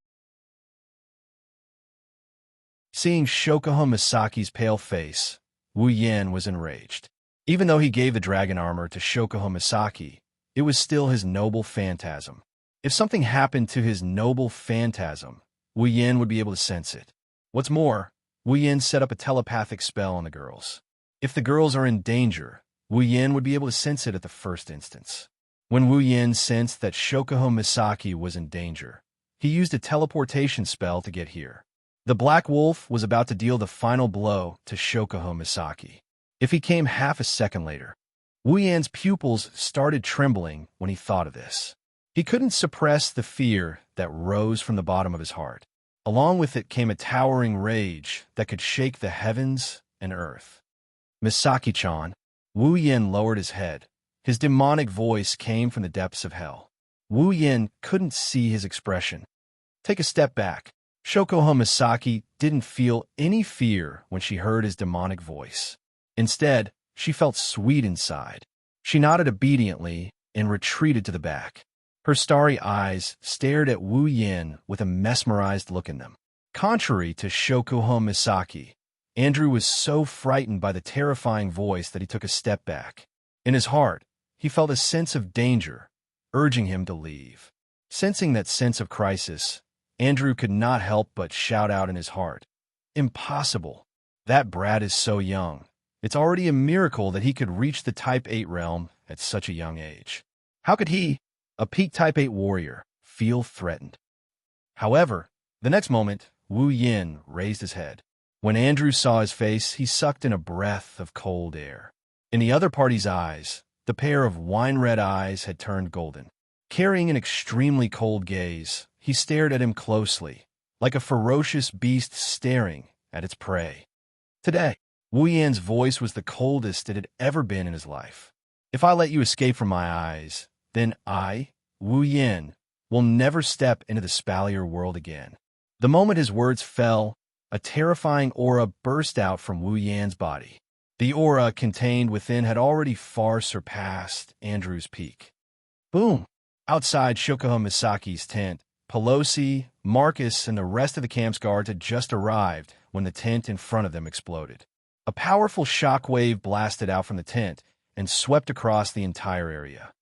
A: Seeing Shokuho Misaki's pale face, Wu Yan was enraged. Even though he gave the dragon armor to Shokuho Misaki, it was still his noble phantasm. If something happened to his noble phantasm, Wu Yan would be able to sense it. What's more, Wu Yan set up a telepathic spell on the girls. If the girls are in danger, Wu Yan would be able to sense it at the first instance. When Wu Yan sensed that Shokuho Misaki was in danger, he used a teleportation spell to get here. The Black Wolf was about to deal the final blow to Shokuho Misaki. If he came half a second later, Wu Yan's pupils started trembling when he thought of this. He couldn't suppress the fear that rose from the bottom of his heart. Along with it came a towering rage that could shake the heavens and earth. Misaki-chan. Wu Yan lowered his head. His demonic voice came from the depths of hell. Wu Yan couldn't see his expression. Take a step back. Shokuho Misaki didn't feel any fear when she heard his demonic voice. Instead, she felt sweet inside. She nodded obediently and retreated to the back. Her starry eyes stared at Wu Yan with a mesmerized look in them. Contrary to Shokuho Misaki, Andrew was so frightened by the terrifying voice that he took a step back. In his heart, he felt a sense of danger, urging him to leave. Sensing that sense of crisis, Andrew could not help but shout out in his heart, "Impossible! That brat is so young. It's already a miracle that he could reach the Type 8 realm at such a young age. How could he, a peak Type 8 warrior, feel threatened?" However, the next moment, Wu Yan raised his head. When Andrew saw his face, he sucked in a breath of cold air. In the other party's eyes, the pair of wine-red eyes had turned golden. Carrying an extremely cold gaze, he stared at him closely, like a ferocious beast staring at its prey. Today, Wu Yan's voice was the coldest it had ever been in his life. "If I let you escape from my eyes, then I, Wu Yan, will never step into the Spalier world again." The moment his words fell, a terrifying aura burst out from Wu Yan's body. The aura contained within had already far surpassed Andrew's peak. Boom! Outside Shokuho Misaki's tent, Pelosi, Marcus, and the rest of the camp's guards had just arrived when the tent in front of them exploded. A powerful shockwave blasted out from the tent and swept across the entire area.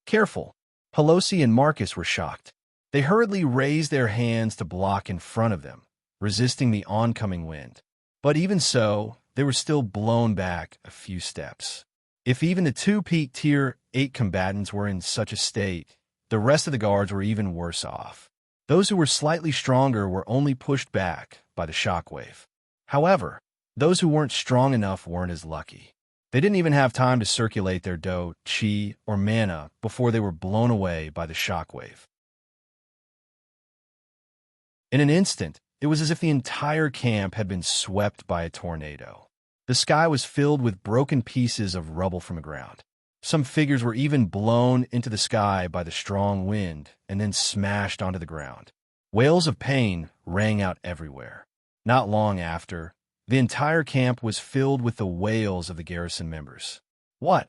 A: Careful! Pelosi and Marcus were shocked. They hurriedly raised their hands to block in front of them, resisting the oncoming wind. But even so, they were still blown back a few steps. If even the two peak Tier 8 combatants were in such a state, the rest of the guards were even worse off. Those who were slightly stronger were only pushed back by the shockwave. However, those who weren't strong enough weren't as lucky. They didn't even have time to circulate their do, chi, or mana before they were blown away by the shockwave. In an instant, it was as if the entire camp had been swept by a tornado. The sky was filled with broken pieces of rubble from the ground. Some figures were even blown into the sky by the strong wind and then smashed onto the ground. Wails of pain rang out everywhere. Not long after, the entire camp was filled with the wails of the garrison members. What?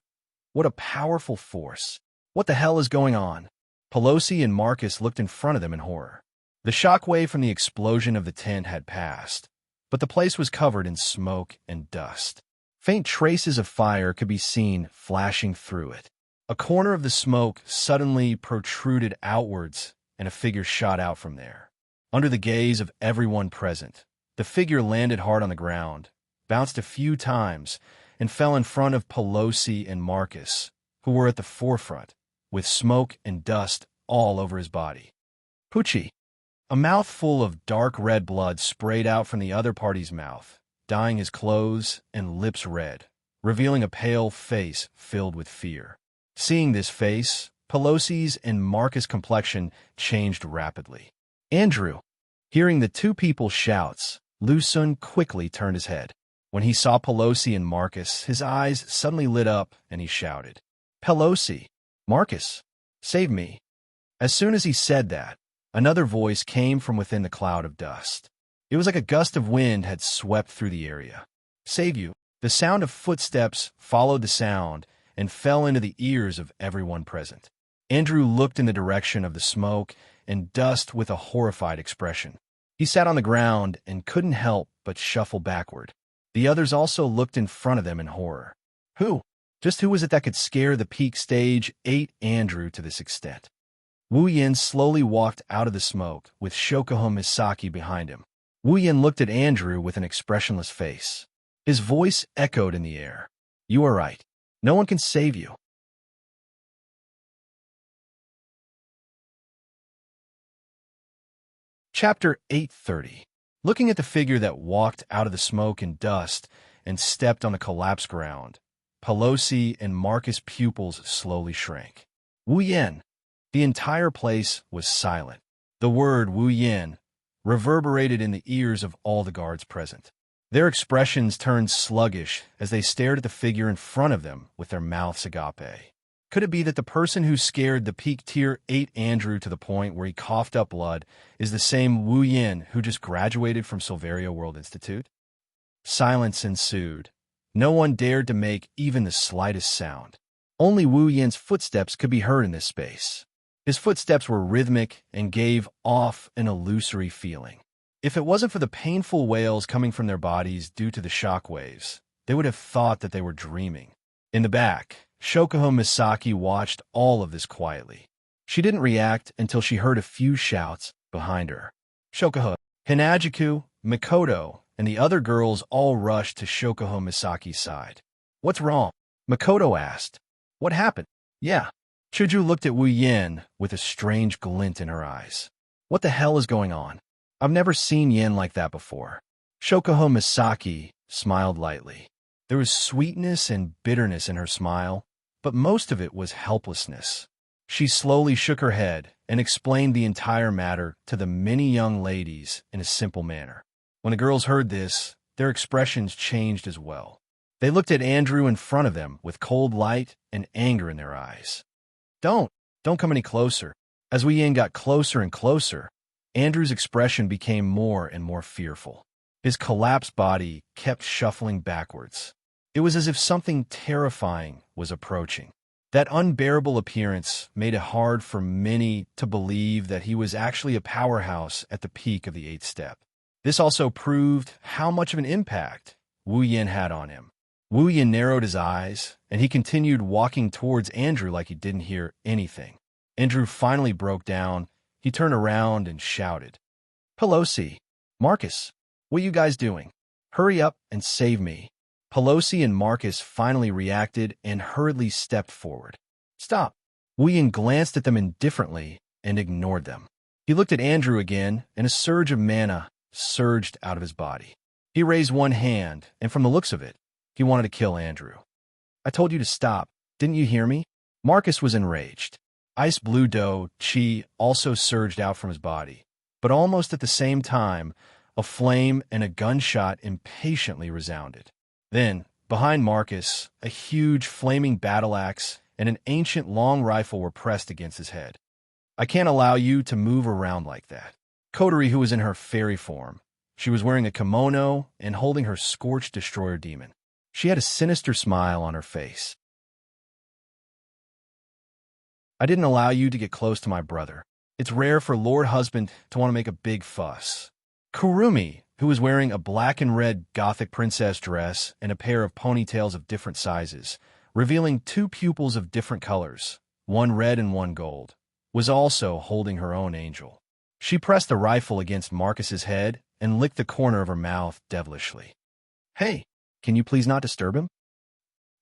A: What a powerful force. What the hell is going on? Pelosi and Marcus looked in front of them in horror. The shockwave from the explosion of the tent had passed, but the place was covered in smoke and dust. Faint traces of fire could be seen flashing through it. A corner of the smoke suddenly protruded outwards, and a figure shot out from there. Under the gaze of everyone present, the figure landed hard on the ground, bounced a few times, and fell in front of Pelosi and Marcus, who were at the forefront, with smoke and dust all over his body. Poochie. A mouthful of dark red blood sprayed out from the other party's mouth, dyeing his clothes and lips red, revealing a pale face filled with fear. Seeing this face, Pelosi's and Marcus' complexion changed rapidly. Andrew. Hearing the two people's shouts, Lu Sun quickly turned his head. When he saw Pelosi and Marcus, his eyes suddenly lit up and he shouted, "Pelosi! Marcus! Save me!" As soon as he said that, another voice came from within the cloud of dust. It was like a gust of wind had swept through the area. "Save you!" The sound of footsteps followed the sound and fell into the ears of everyone present. Andrew looked in the direction of the smoke and dust with a horrified expression. He sat on the ground and couldn't help but shuffle backward. The others also looked in front of them in horror. Who? Just who was it that could scare the peak stage 8 Andrew to this extent? Wu Yin slowly walked out of the smoke, with Shokuho Misaki behind him. Wu Yin looked at Andrew with an expressionless face. His voice echoed in the air. "You are right. No one can save you." Chapter 830. Looking at the figure that walked out of the smoke and dust and stepped on the collapsed ground, Pelosi and Marcus' pupils slowly shrank. Wu Yin. The entire place was silent. The word Wu Yin reverberated in the ears of all the guards present. Their expressions turned sluggish as they stared at the figure in front of them with their mouths agape. Could it be that the person who scared the peak tier 8 Andrew to the point where he coughed up blood is the same Wu Yin who just graduated from Silveria World Institute? Silence ensued. No one dared to make even the slightest sound. Only Wu Yin's footsteps could be heard in this space. His footsteps were rhythmic and gave off an illusory feeling. If it wasn't for the painful wails coming from their bodies due to the shock waves, they would have thought that they were dreaming. In the back, Shokuho Misaki watched all of this quietly. She didn't react until she heard a few shouts behind her. Shokuho, Hinajiku, Mikoto, and the other girls all rushed to Shokuho Misaki's side. "What's wrong?" Mikoto asked. "What happened?" "Yeah." Chuju looked at Wu Yin with a strange glint in her eyes. "What the hell is going on? I've never seen Yin like that before." Shokuho Misaki smiled lightly. There was sweetness and bitterness in her smile, but most of it was helplessness. She slowly shook her head and explained the entire matter to the many young ladies in a simple manner. When the girls heard this, their expressions changed as well. They looked at Andrew in front of them with cold light and anger in their eyes. Don't come any closer." As Wu Yin got closer and closer, Andrew's expression became more and more fearful. His collapsed body kept shuffling backwards. It was as if something terrifying was approaching. That unbearable appearance made it hard for many to believe that he was actually a powerhouse at the peak of the 8th step. This also proved how much of an impact Wu Yin had on him. Wu Yin narrowed his eyes, and he continued walking towards Andrew like he didn't hear anything. Andrew finally broke down. He turned around and shouted, "Pelosi, Marcus, what are you guys doing? Hurry up and save me." Pelosi and Marcus finally reacted and hurriedly stepped forward. "Stop." Wu Yin glanced at them indifferently and ignored them. He looked at Andrew again, and a surge of mana surged out of his body. He raised one hand, and from the looks of it, he wanted to kill Andrew. I told you to stop. Didn't you hear me? Marcus was enraged. Ice blue dough chi also surged out from his body, but almost at the same time, a flame and a gunshot impatiently resounded. Then, behind Marcus, a huge flaming battle axe and an ancient long rifle were pressed against his head. I can't allow you to move around like that. Coterie, who was in her fairy form. She was wearing a kimono and holding her scorched destroyer demon. She had a sinister smile on her face. I didn't allow you to get close to my brother. It's rare for Lord Husband to want to make a big fuss. Kurumi, who was wearing a black and red gothic princess dress and a pair of ponytails of different sizes, revealing two pupils of different colors, one red and one gold, was also holding her own angel. She pressed the rifle against Marcus's head and licked the corner of her mouth devilishly. Hey, can you please not disturb him?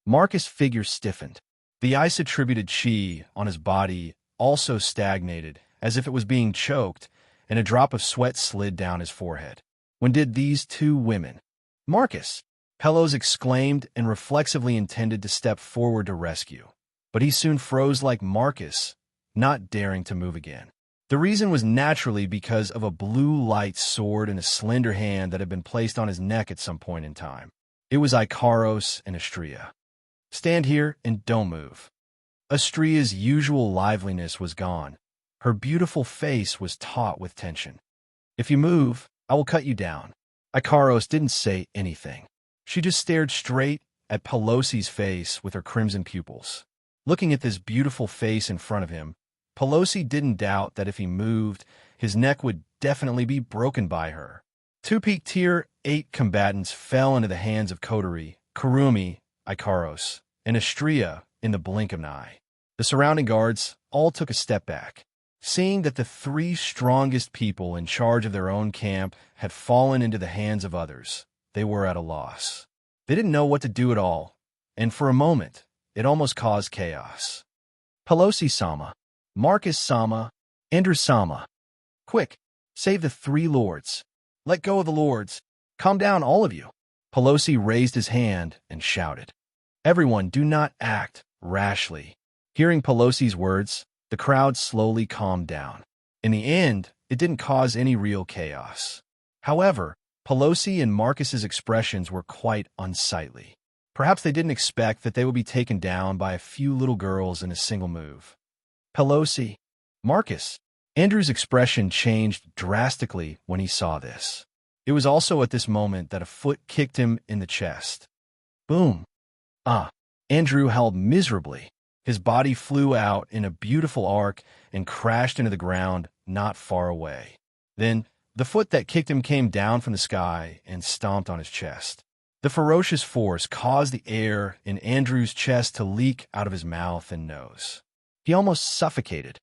A: Marcus' figure stiffened. The ice-attributed chi on his body also stagnated, as if it was being choked, and a drop of sweat slid down his forehead. When did these two women? Marcus! Pelos exclaimed and reflexively intended to step forward to rescue, but he soon froze like Marcus, not daring to move again. The reason was naturally because of a blue light sword in a slender hand that had been placed on his neck at some point in time. It was Ikaros and Astrea. Stand here and don't move. Astrea's usual liveliness was gone. Her beautiful face was taut with tension. If you move, I will cut you down. Ikaros didn't say anything. She just stared straight at Pelosi's face with her crimson pupils. Looking at this beautiful face in front of him, Pelosi didn't doubt that if he moved, his neck would definitely be broken by her. Two peak tier 8 combatants fell into the hands of Coterie, Kurumi, Ikaros, and Astrea in the blink of an eye. The surrounding guards all took a step back. Seeing that the three strongest people in charge of their own camp had fallen into the hands of others, they were at a loss. They didn't know what to do at all, and for a moment, it almost caused chaos. Pelosi-sama, Marcus-sama, Andrew-sama. Quick, save the three lords. Let go of the lords. Calm down, all of you. Pelosi raised his hand and shouted. Everyone, do not act rashly. Hearing Pelosi's words, the crowd slowly calmed down. In the end, it didn't cause any real chaos. However, Pelosi and Marcus's expressions were quite unsightly. Perhaps they didn't expect that they would be taken down by a few little girls in a single move. Pelosi, Marcus. Andrew's expression changed drastically when he saw this. It was also at this moment that a foot kicked him in the chest. Boom. Andrew howled miserably. His body flew out in a beautiful arc and crashed into the ground not far away. Then, the foot that kicked him came down from the sky and stomped on his chest. The ferocious force caused the air in Andrew's chest to leak out of his mouth and nose. He almost suffocated.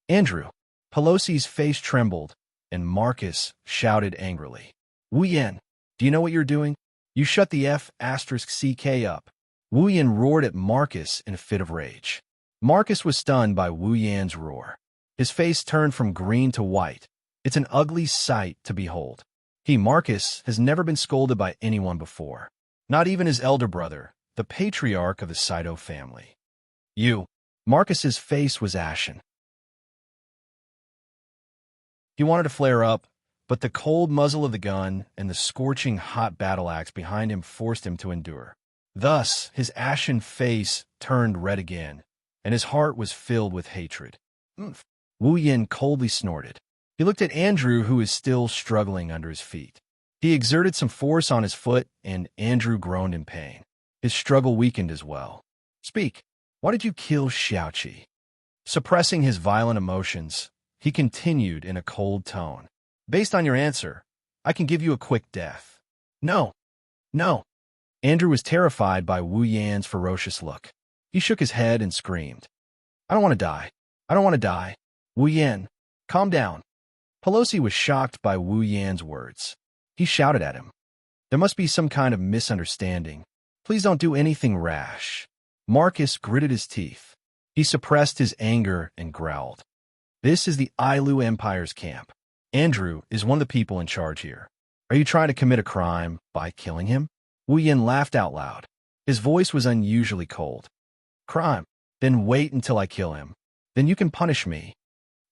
A: Andrew. Pelosi's face trembled, and Marcus shouted angrily. Wu Yan, do you know what you're doing? You shut the F*CK up. Wu Yan roared at Marcus in a fit of rage. Marcus was stunned by Wu Yan's roar. His face turned from green to white. It's an ugly sight to behold. He, Marcus, has never been scolded by anyone before. Not even his elder brother, the patriarch of the Saito family. Marcus's face was ashen. He wanted to flare up, but the cold muzzle of the gun and the scorching hot battle axe behind him forced him to endure. Thus, his ashen face turned red again, and his heart was filled with hatred. Wu Yan coldly snorted. He looked at Andrew, who was still struggling under his feet. He exerted some force on his foot, and Andrew groaned in pain. His struggle weakened as well. Speak. Why did you kill Xiaoqi? Suppressing his violent emotions, he continued in a cold tone. Based on your answer, I can give you a quick death. No. Andrew was terrified by Wu Yan's ferocious look. He shook his head and screamed. I don't want to die. Wu Yan, calm down. Pelosi was shocked by Wu Yan's words. He shouted at him. There must be some kind of misunderstanding. Please don't do anything rash. Marcus gritted his teeth. He suppressed his anger and growled. This is the Ailu Empire's camp. Andrew is one of the people in charge here. Are you trying to commit a crime by killing him? Wu Yin laughed out loud. His voice was unusually cold. Crime? Then wait until I kill him. Then you can punish me.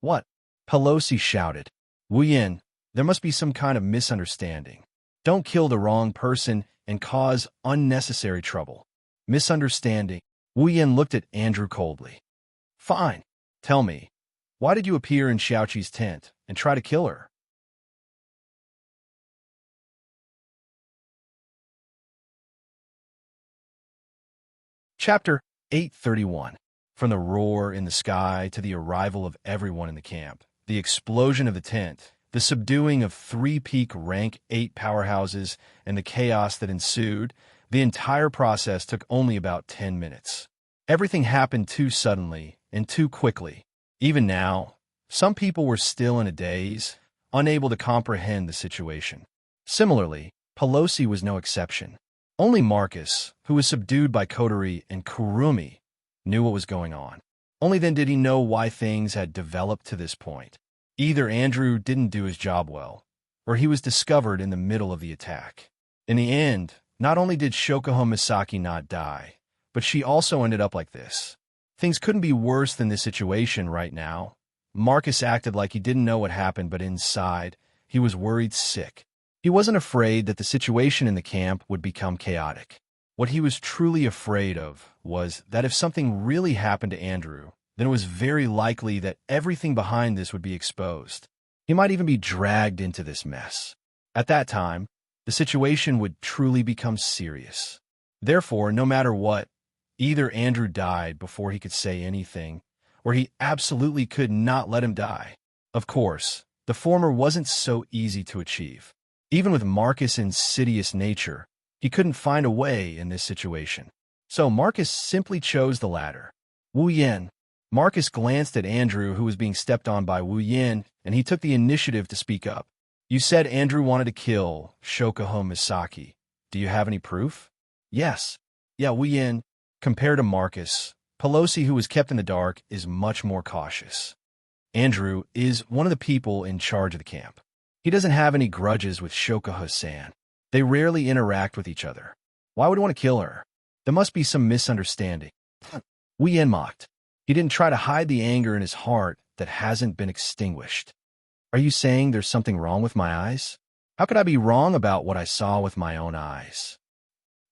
A: What? Pelosi shouted. Wu Yin, there must be some kind of misunderstanding. Don't kill the wrong person and cause unnecessary trouble. Misunderstanding. Wu Yin looked at Andrew coldly. Fine. Tell me, why did you appear in Xiaoqi's tent and try to kill her? Chapter 831. From the roar in the sky to the arrival of everyone in the camp, the explosion of the tent, the subduing of 3 peak rank 8 powerhouses, and the chaos that ensued, the entire process took only about 10 minutes. Everything happened too suddenly and too quickly. Even now, some people were still in a daze, unable to comprehend the situation. Similarly, Pelosi was no exception. Only Marcus, who was subdued by Kodari and Kurumi, knew what was going on. Only then did he know why things had developed to this point. Either Andrew didn't do his job well, or he was discovered in the middle of the attack. In the end, not only did Shokuho Misaki not die, but she also ended up like this. Things couldn't be worse than this situation right now. Marcus acted like he didn't know what happened, but inside, he was worried sick. He wasn't afraid that the situation in the camp would become chaotic. What he was truly afraid of was that if something really happened to Andrew, then it was very likely that everything behind this would be exposed. He might even be dragged into this mess. At that time, the situation would truly become serious. Therefore, no matter what, either Andrew died before he could say anything, or he absolutely could not let him die. Of course, the former wasn't so easy to achieve. Even with Marcus' insidious nature, he couldn't find a way in this situation. So Marcus simply chose the latter. Wu Yin. Marcus glanced at Andrew, who was being stepped on by Wu Yin, and he took the initiative to speak up. You said Andrew wanted to kill Shokuho Misaki. Do you have any proof? Yes. Yeah, Wu Yin. Compared to Marcus, Pelosi, who was kept in the dark, is much more cautious. Andrew is one of the people in charge of the camp. He doesn't have any grudges with Shokuho-san. They rarely interact with each other. Why would he want to kill her? There must be some misunderstanding. Wu Yin mocked. He didn't try to hide the anger in his heart that hasn't been extinguished. Are you saying there's something wrong with my eyes? How could I be wrong about what I saw with my own eyes?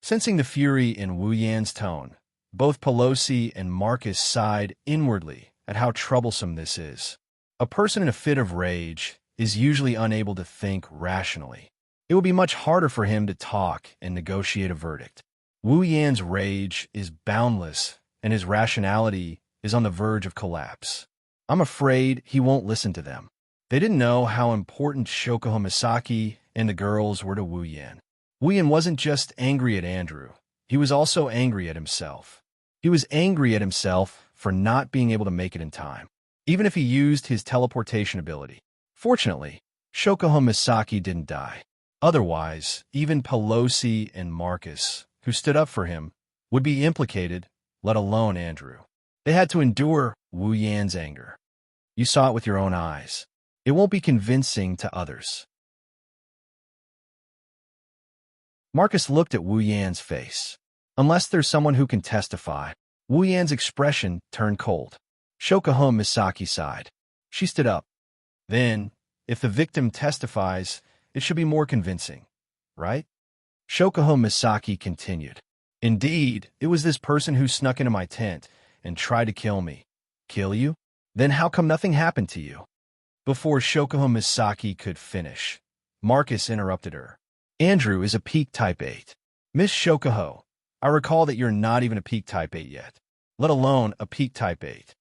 A: Sensing the fury in Wu Yan's tone, both Pelosi and Marcus sighed inwardly at how troublesome this is. A person in a fit of rage is usually unable to think rationally. It would be much harder for him to talk and negotiate a verdict. Wu Yan's rage is boundless, and his rationality is on the verge of collapse. I'm afraid he won't listen to them. They didn't know how important Shokuho Misaki and the girls were to Wu Yan. Wu Yan wasn't just angry at Andrew. He was also angry at himself. He was angry at himself for not being able to make it in time, even if he used his teleportation ability. Fortunately, Shokuho Misaki didn't die. Otherwise, even Pelosi and Marcus, who stood up for him, would be implicated, let alone Andrew. They had to endure Wu Yan's anger. You saw it with your own eyes. It won't be convincing to others. Marcus looked at Wu Yan's face. Unless there's someone who can testify, Wu Yan's expression turned cold. Shokuho Misaki sighed. She stood up. Then, if the victim testifies, it should be more convincing, right? Shokuho Misaki continued. Indeed, it was this person who snuck into my tent and tried to kill me. Kill you? Then how come nothing happened to you? Before Shokuho Misaki could finish, Marcus interrupted her. Andrew is a peak type 8. Miss Shokuho, I recall that you're not even a peak type 8 yet, let alone a peak type 8.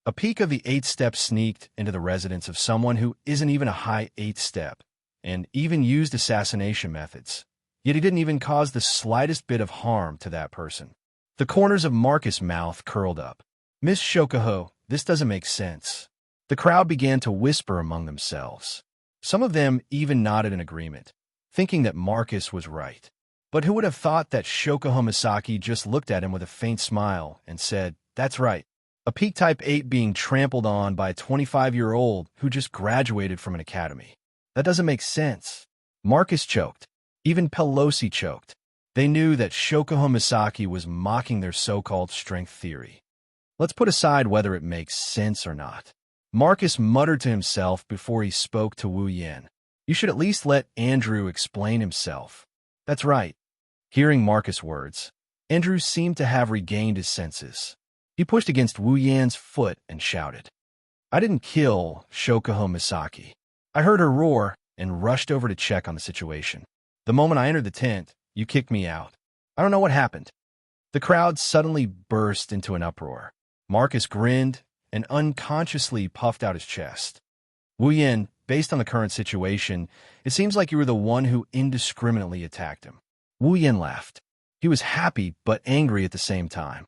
A: A peak of the 8 step sneaked into the residence of someone who isn't even a high 8 step, and even used assassination methods. Yet he didn't even cause the slightest bit of harm to that person. The corners of Marcus' mouth curled up. Miss Shokuho, this doesn't make sense. The crowd began to whisper among themselves. Some of them even nodded in agreement, thinking that Marcus was right. But who would have thought that Shokuho Misaki just looked at him with a faint smile and said, "That's right." A peak type 8 being trampled on by a 25-year-old who just graduated from an academy. That doesn't make sense. Marcus choked. Even Pelosi choked. They knew that Shoko Misaki was mocking their so-called strength theory. Let's put aside whether it makes sense or not. Marcus muttered to himself before he spoke to Wu Yan. You should at least let Andrew explain himself. That's right. Hearing Marcus' words, Andrew seemed to have regained his senses. He pushed against Wu Yan's foot and shouted, I didn't kill Shoko Misaki. I heard her roar and rushed over to check on the situation. The moment I entered the tent, you kicked me out. I don't know what happened. The crowd suddenly burst into an uproar. Marcus grinned and unconsciously puffed out his chest. Wu Yan, based on the current situation, it seems like you were the one who indiscriminately attacked him. Wu Yan laughed. He was happy but angry at the same time.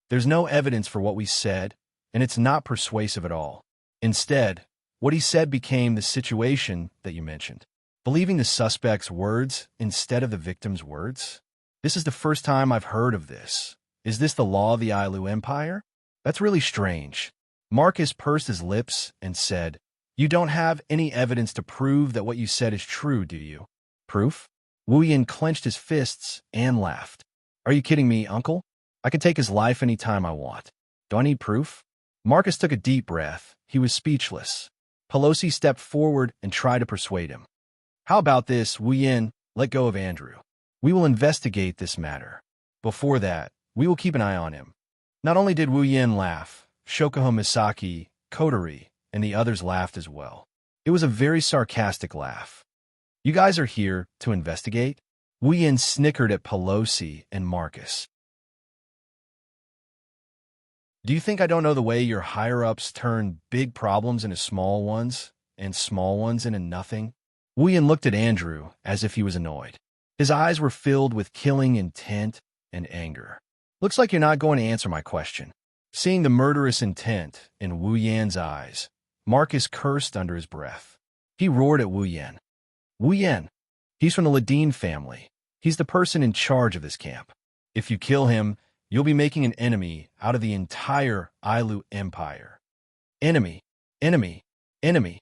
A: There's no evidence for what we said, and it's not persuasive at all. Instead, what he said became the situation that you mentioned. Believing the suspect's words instead of the victim's words? This is the first time I've heard of this. Is this the law of the Ailu Empire? That's really strange. Marcus pursed his lips and said, You don't have any evidence to prove that what you said is true, do you? Proof? Wu Yan clenched his fists and laughed. Are you kidding me, uncle? I can take his life any time I want. Do I need proof? Marcus took a deep breath. He was speechless. Pelosi stepped forward and tried to persuade him. How about this, Wu Yan? Let go of Andrew. We will investigate this matter. Before that, we will keep an eye on him. Not only did Wu Yan laugh, Shoko Misaki, Kotori, and the others laughed as well. It was a very sarcastic laugh. You guys are here to investigate? Wu Yan snickered at Pelosi and Marcus. Do you think I don't know the way your higher-ups turn big problems into small ones, and small ones into nothing? Wu Yan looked at Andrew as if he was annoyed. His eyes were filled with killing intent and anger. Looks like you're not going to answer my question. Seeing the murderous intent in Wu Yan's eyes, Marcus cursed under his breath. He roared at Wu Yan. Wu Yan, he's from the Ladine family. He's the person in charge of this camp. If you kill him, you'll be making an enemy out of the entire Ailu Empire. Enemy, enemy, enemy.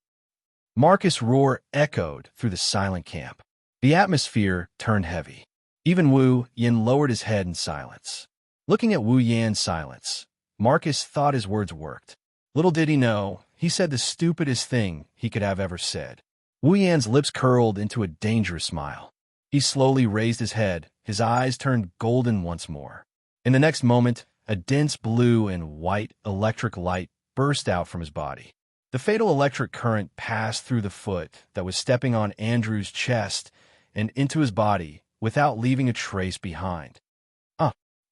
A: Marcus' roar echoed through the silent camp. The atmosphere turned heavy. Even Wu Yan lowered his head in silence. Looking at Wu Yan's silence, Marcus thought his words worked. Little did he know, he said the stupidest thing he could have ever said. Wu Yan's lips curled into a dangerous smile. He slowly raised his head, his eyes turned golden once more. In the next moment, a dense blue and white electric light burst out from his body. The fatal electric current passed through the foot that was stepping on Andrew's chest and into his body without leaving a trace behind.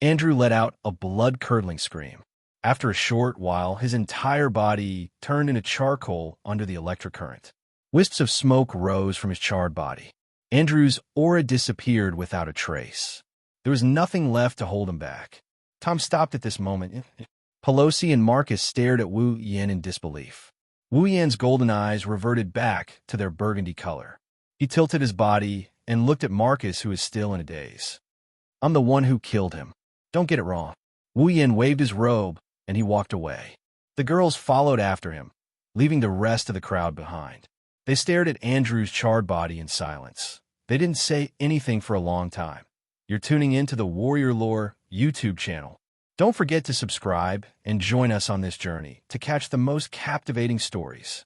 A: Andrew let out a blood-curdling scream. After a short while, his entire body turned into charcoal under the electric current. Wisps of smoke rose from his charred body. Andrew's aura disappeared without a trace. There was nothing left to hold him back. Tom stopped at this moment. Pelosi and Marcus stared at Wu Yan in disbelief. Wu Yan's golden eyes reverted back to their burgundy color. He tilted his body and looked at Marcus, who was still in a daze. I'm the one who killed him. Don't get it wrong. Wu Yan waved his robe, and he walked away. The girls followed after him, leaving the rest of the crowd behind. They stared at Andrew's charred body in silence. They didn't say anything for a long time. You're tuning into the Warrior Lore YouTube channel. Don't forget to subscribe and join us on this journey to catch the most captivating stories.